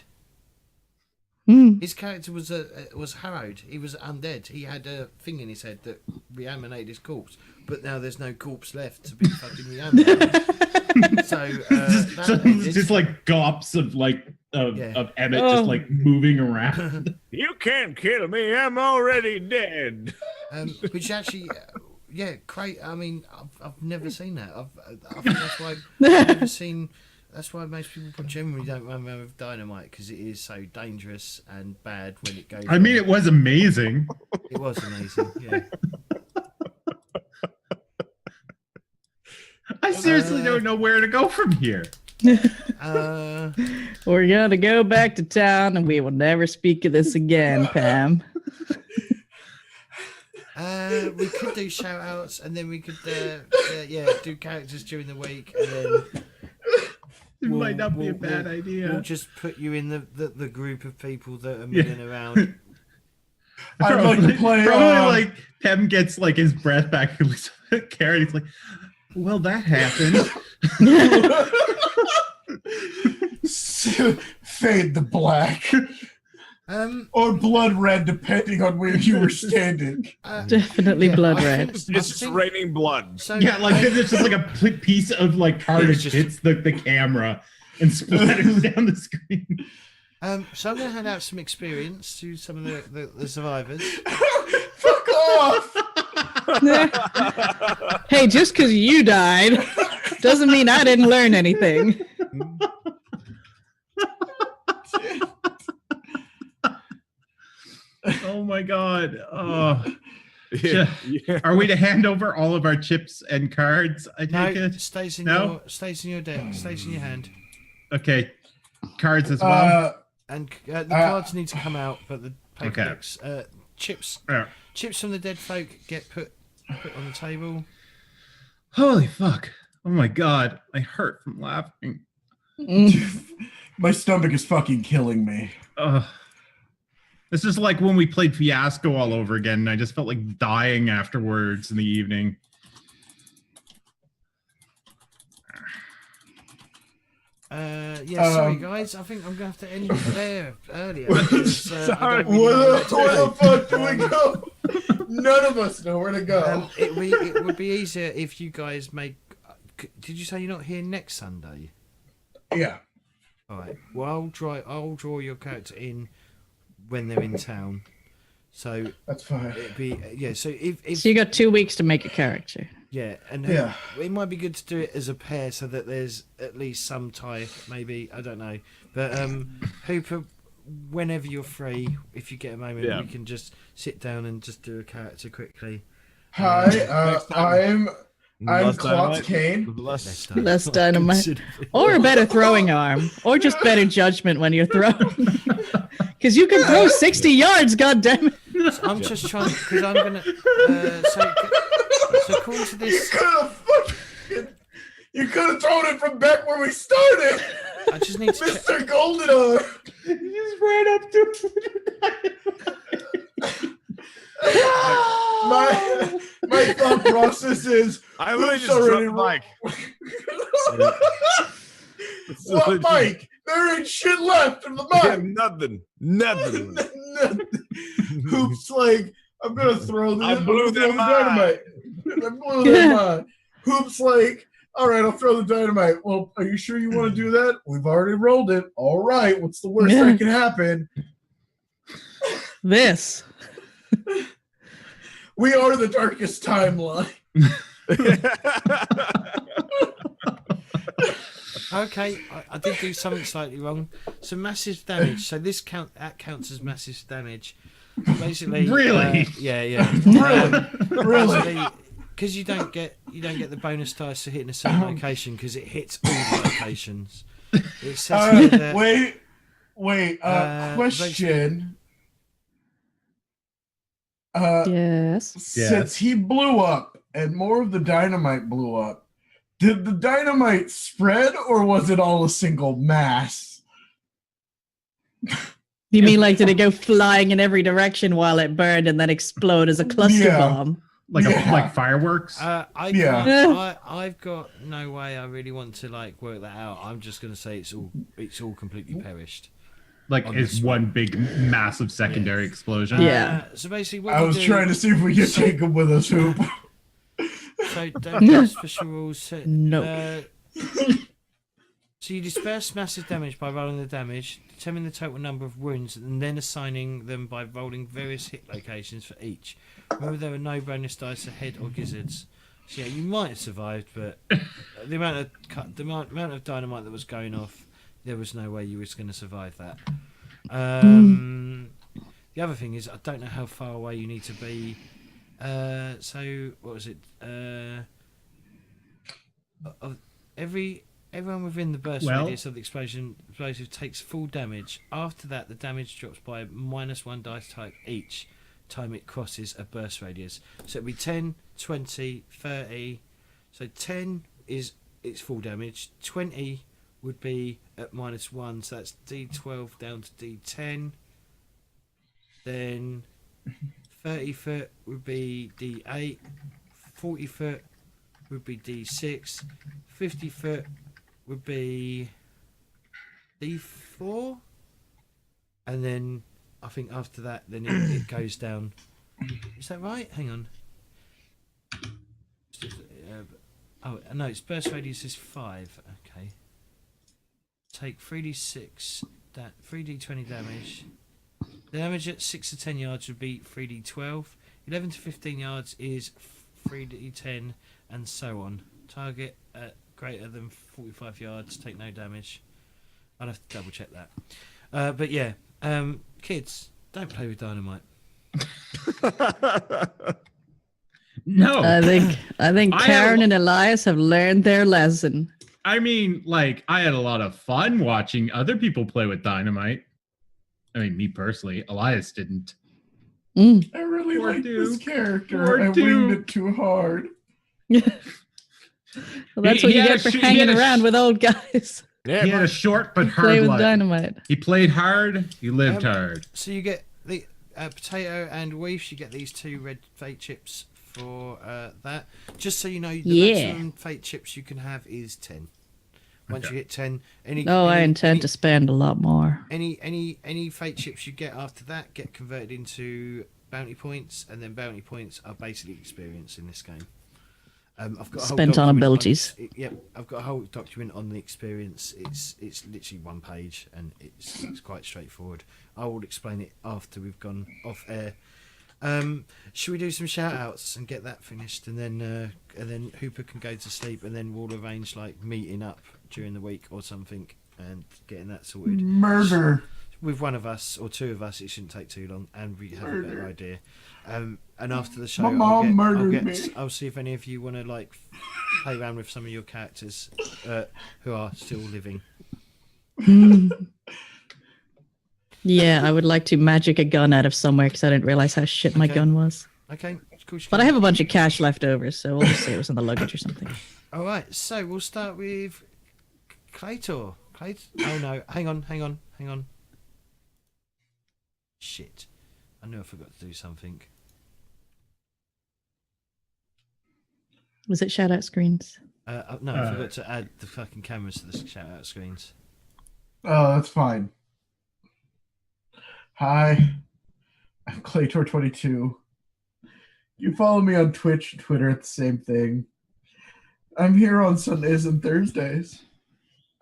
Mm. His character was harrowed. He was undead. He had a thing in his head that reanimated his corpse. But now there's no corpse left to be fucking reanimated. Just like gops of of Emmett just like moving around. You can't kill me. I'm already dead. Which actually, I mean, I've never seen that. I think that's why I've never seen. That's why most people generally don't run around with dynamite, because it is so dangerous and bad when it goes. I mean, it was amazing. It was amazing. Yeah. I seriously don't know where to go from here. We're gonna go back to town, and we will never speak of this again, Pam. We could do shout outs, and then we could do characters during the week, and then It might not be a bad idea. We'll just put you in the group of people that are milling around. I'd like to play. Probably like Pem gets like his breath back. He looks at Karen. He's like, "Well, that happened." Fade the black. Or blood red, depending on where you were standing. Definitely blood red. It's raining blood. So, Yeah, like it's just like a piece of like carnage hits the camera and splatters down the screen. So I'm going to hand out some experience to some of the survivors. Fuck off! Hey, just because you died doesn't mean I didn't learn anything. Oh my god. Oh. Yeah. Are we to hand over all of our chips and cards? I No, take it. stays in your deck, stays in your hand. Okay. Cards as well. And the cards need to come out, but the paper Okay. decks, chips Yeah. chips from the dead folk get put on the table. Holy fuck. Oh my god. I hurt from laughing. My stomach is fucking killing me. This is like when we played Fiasco all over again, and I just felt like dying afterwards in the evening. Sorry guys, I think I'm gonna have to end it there earlier. Because, Sorry, where the fuck do we go? None of us know where to go. It would be easier if you guys made Did you say you're not here next Sunday? Yeah. All right. Well, I'll draw your character in when they're in town. So That's fine. it'd be So if So you got 2 weeks to make a character. yeah, and Yeah. it might be good to do it as a pair so that there's at least some tie. Maybe I don't know, but Hooper, whenever you're free, if you get a moment, Yeah. we can just sit down and just do a character quickly. Hi, I'm Less Klotz dynamite, Kane. less- Less dynamite. Considerably. Or a better throwing arm. Or just better judgment when you're throwing. Because you can throw 60 yards, goddammit. So I'm just trying because I'm gonna. So according to this, You could have thrown it from back where we started, I just need to check. Mr. Goldenarm. You just ran up to My thought process is I literally Oops, just already dropped the mic. what, Mike? There ain't shit left of the mic. Nothing. Hoops like I'm gonna throw this. I blew the their mind. dynamite. I blew their mind. Hoops like, all right, I'll throw the dynamite. Well, are you sure you want to do that? We've already rolled it. All right, what's the worst that can happen? This. We are the darkest timeline. Okay, I did do something slightly wrong. So massive damage. So this counts as massive damage. Basically, Really? yeah. Really? Because you don't get the bonus dice to hitting a certain location because it hits all the locations. It says here that, Wait. Question. Yes. Since he blew up and more of the dynamite blew up, did the dynamite spread or was it all a single mass? You mean like did it go flying in every direction while it burned and then explode as a cluster Yeah. bomb? like fireworks. I've got no way. I really want to work that out. I'm just going to say it's all completely perished. Like on it's this one big massive secondary explosion. Yeah. So basically, what I you was do, trying to see if we could take him with us, Hoop. So don't do special rules. Nope. So you disperse massive damage by rolling the damage, determine the total number of wounds, and then assigning them by rolling various hit locations for each. Remember, there are no bonus dice ahead or gizzards. So yeah, you might have survived, but the amount of dynamite that was going off, there was no way you was going to survive that. The other thing is, I don't know how far away you need to be. So what was it? Everyone within the burst radius of the explosive takes full damage. After that, the damage drops by -1 dice type each time it crosses a burst radius. So it'll be 10, 20, 30. So 10 is its full damage. 20 would be at -1, so that's D12 down to D10. Then 30 foot would be D8. 40 foot would be D6. 50 foot would be D4. And then I think after that, then it goes down. Is that right? Hang on. Oh, no, its burst radius is 5. Okay. Take 3d6, 3d20 damage. The damage at 6 to 10 yards would be 3d12. 11 to 15 yards is 3d10, and so on. Target at greater than 45 yards, take no damage. I'll have to double check that. But yeah, kids, don't play with dynamite. No. I think Karen and Elias have learned their lesson. I mean, I had a lot of fun watching other people play with dynamite. I mean, me personally, Elias didn't. Mm. I really Poor like dude. this character. Poor I dude. winged it too hard. Well, that's what He you had get for he hanging had around with old guys. Yeah, He had a short but Play hard with life. dynamite. He played hard. He lived hard. So you get the potato and weef. You get these 2 red fate chips for that. Just so you know, the maximum fate chips you can have is 10. Once you hit 10, I intend to spend a lot more. Any fate chips you get after that get converted into bounty points, and then bounty points are basically experience in this game. I've got a whole Spent on document abilities. Yep, I've got a whole document on the experience. It's literally 1 page, and it's quite straightforward. I will explain it after we've gone off air. Should we do some shout outs and get that finished, and then Hooper can go to sleep, and then we'll arrange like meeting up during the week or something and getting that sorted. Murder. With one of us or two of us, it shouldn't take too long, and we have a better idea. And after the show, My mom murdered me. I'll see if any of you want to like play around with some of your characters who are still living. Yeah, I would like to magic a gun out of somewhere because I didn't realize how shit my Okay. gun was. Okay, cool. But I have a bunch of cash left over, so we'll just say it was in the luggage or something. All right, so we'll start with Claytor. Oh no, hang on. Shit, I knew I forgot to do something. Was it shout out screens? No, I forgot to add the fucking cameras to the shout out screens. Oh, that's fine. Hi, I'm Claytor22. You follow me on Twitch and Twitter at the same thing. I'm here on Sundays and Thursdays.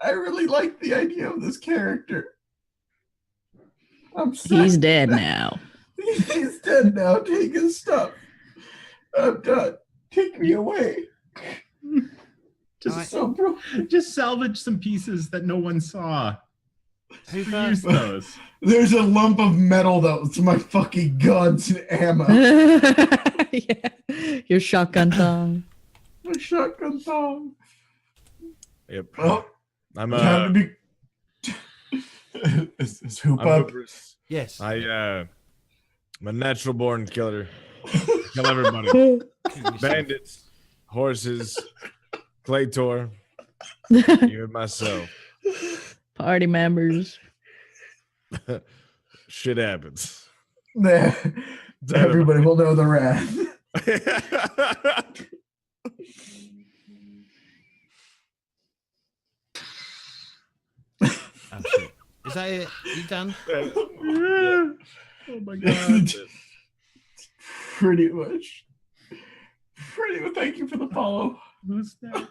I really like the idea of this character. I'm sad. He's dead now. He's dead now. Take his stuff. I'm done. Take me away. Just, All So just salvage some pieces that no one saw. Hooper, Use those. there's a lump of metal that was my fucking guns and ammo. Yeah. Your shotgun thong. My shotgun song. Yep. Oh, I'm time to be. Is Hoop I'm up? Hooper's- yes. I'm a natural born killer. Kill everybody. Bandits, horses, Claytor, you and myself. Party members. Shit happens. Nah, everybody will know the wrath. Oh, shit. Is that it? You done? Oh my god. Pretty much. Thank you for the follow. Who's next?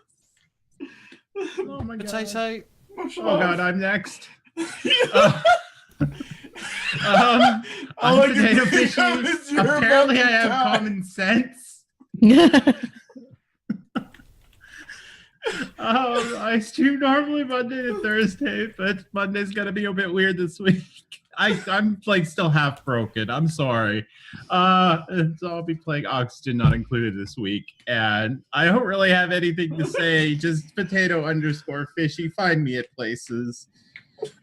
Oh my god. Potato. Oh god, I'm next. All I'm I can potato think of fishy. is you're Apparently, I about to have die. common sense. I stream normally Monday to Thursday, but Monday's gonna be a bit weird this week. I'm like still half broken. I'm sorry. So I'll be playing Oxygen Not Included this week, and I don't really have anything to say. Just potato_fishy. Find me at places.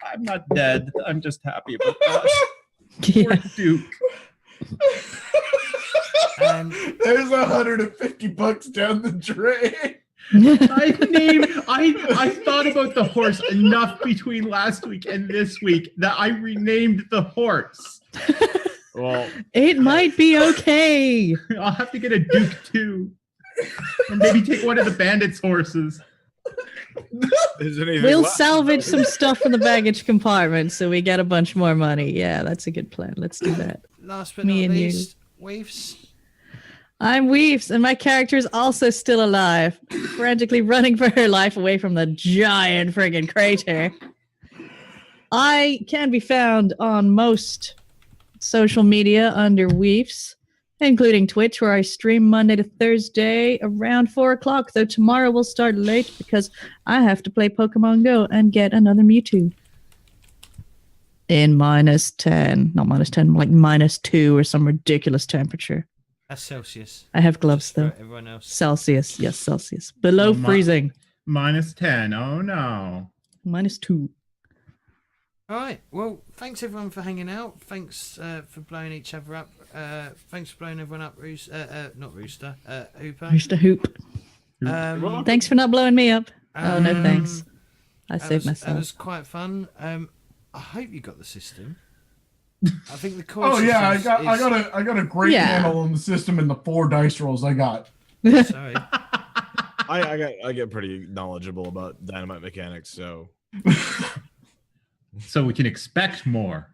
I'm not dead. I'm just happy about that. Poor Yeah. Duke. And There's $150 down the drain. I thought about the horse enough between last week and this week that I renamed the horse. Well, It might be okay. I'll have to get a Duke too. Or maybe take one of the bandits' horses. is anything We'll left? salvage some stuff from the baggage compartment so we get a bunch more money. Yeah, that's a good plan. Let's do that. last but Me not and you. least, Weaves. I'm Weaves, and my character is also still alive, frantically running for her life away from the giant friggin' crater. I can be found on most social media under Weaves, including Twitch, where I stream Monday to Thursday around 4 o'clock, though tomorrow will start late because I have to play Pokemon Go and get another Mewtwo. In -10. Not -10, like -2 or some ridiculous temperature. That's Celsius. I have gloves, Just for though. everyone else. Celsius. Yes, Celsius. Below Oh, my- freezing. -10. Oh no. -2. All right. Well, thanks everyone for hanging out. Thanks for blowing each other up. Thanks for blowing everyone up, not Rooster. Hooper. Rooster Hoop. Thanks for not blowing me up. Oh, no thanks. I saved That myself. was quite fun. I hope you got the system. I think the core Oh yeah, I system got a great Yeah. handle on the system and the 4 dice rolls I got. Sorry. I get pretty knowledgeable about dynamite mechanics, so So we can expect more.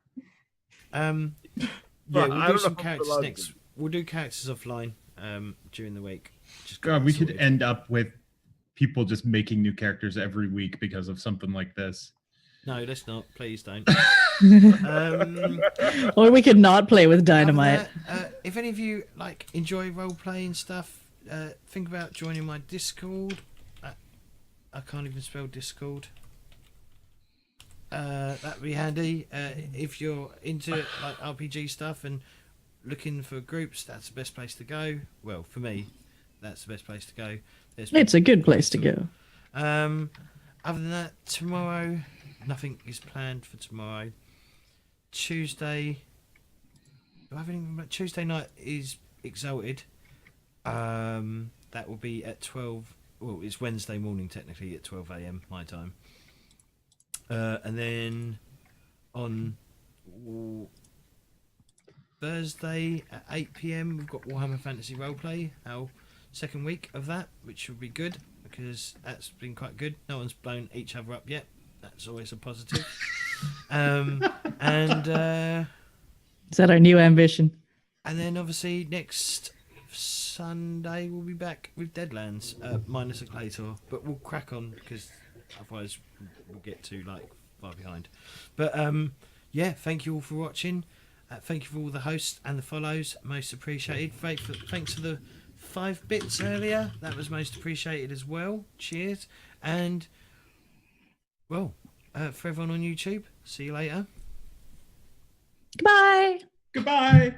Yeah, But we'll I do don't some know if I'm characters allowed next. to. We'll do characters offline during the week. Just God, we could sorted. end up with people just making new characters every week because of something like this. No, let's not. Please don't. Or we could not play with Other dynamite. than that, if any of you like enjoy role playing stuff, think about joining my Discord. I can't even spell Discord. That'd be handy. If you're into like RPG stuff and looking for groups, that's the best place to go. Well, for me, that's the best place to go. It's a good place to go. Other than that, tomorrow, nothing is planned for tomorrow. Tuesday, do I have anything? Tuesday night is Exalted. That will be at 12. Well, it's Wednesday morning technically at 12 a.m. my time. And then on Thursday at 8 p.m. we've got Warhammer Fantasy Roleplay, our second week of that, which will be good because that's been quite good. No one's blown each other up yet. That's always a positive. Is that our new ambition? And then obviously next Sunday we'll be back with Deadlands, minus a clay tour, but we'll crack on because otherwise we'll get too far behind. But yeah, thank you all for watching. Thank you for all the hosts and the follows, most appreciated. Thanks for the 5 bits earlier, that was most appreciated as well. Cheers. And well, for everyone on YouTube, see you later. Goodbye. Goodbye.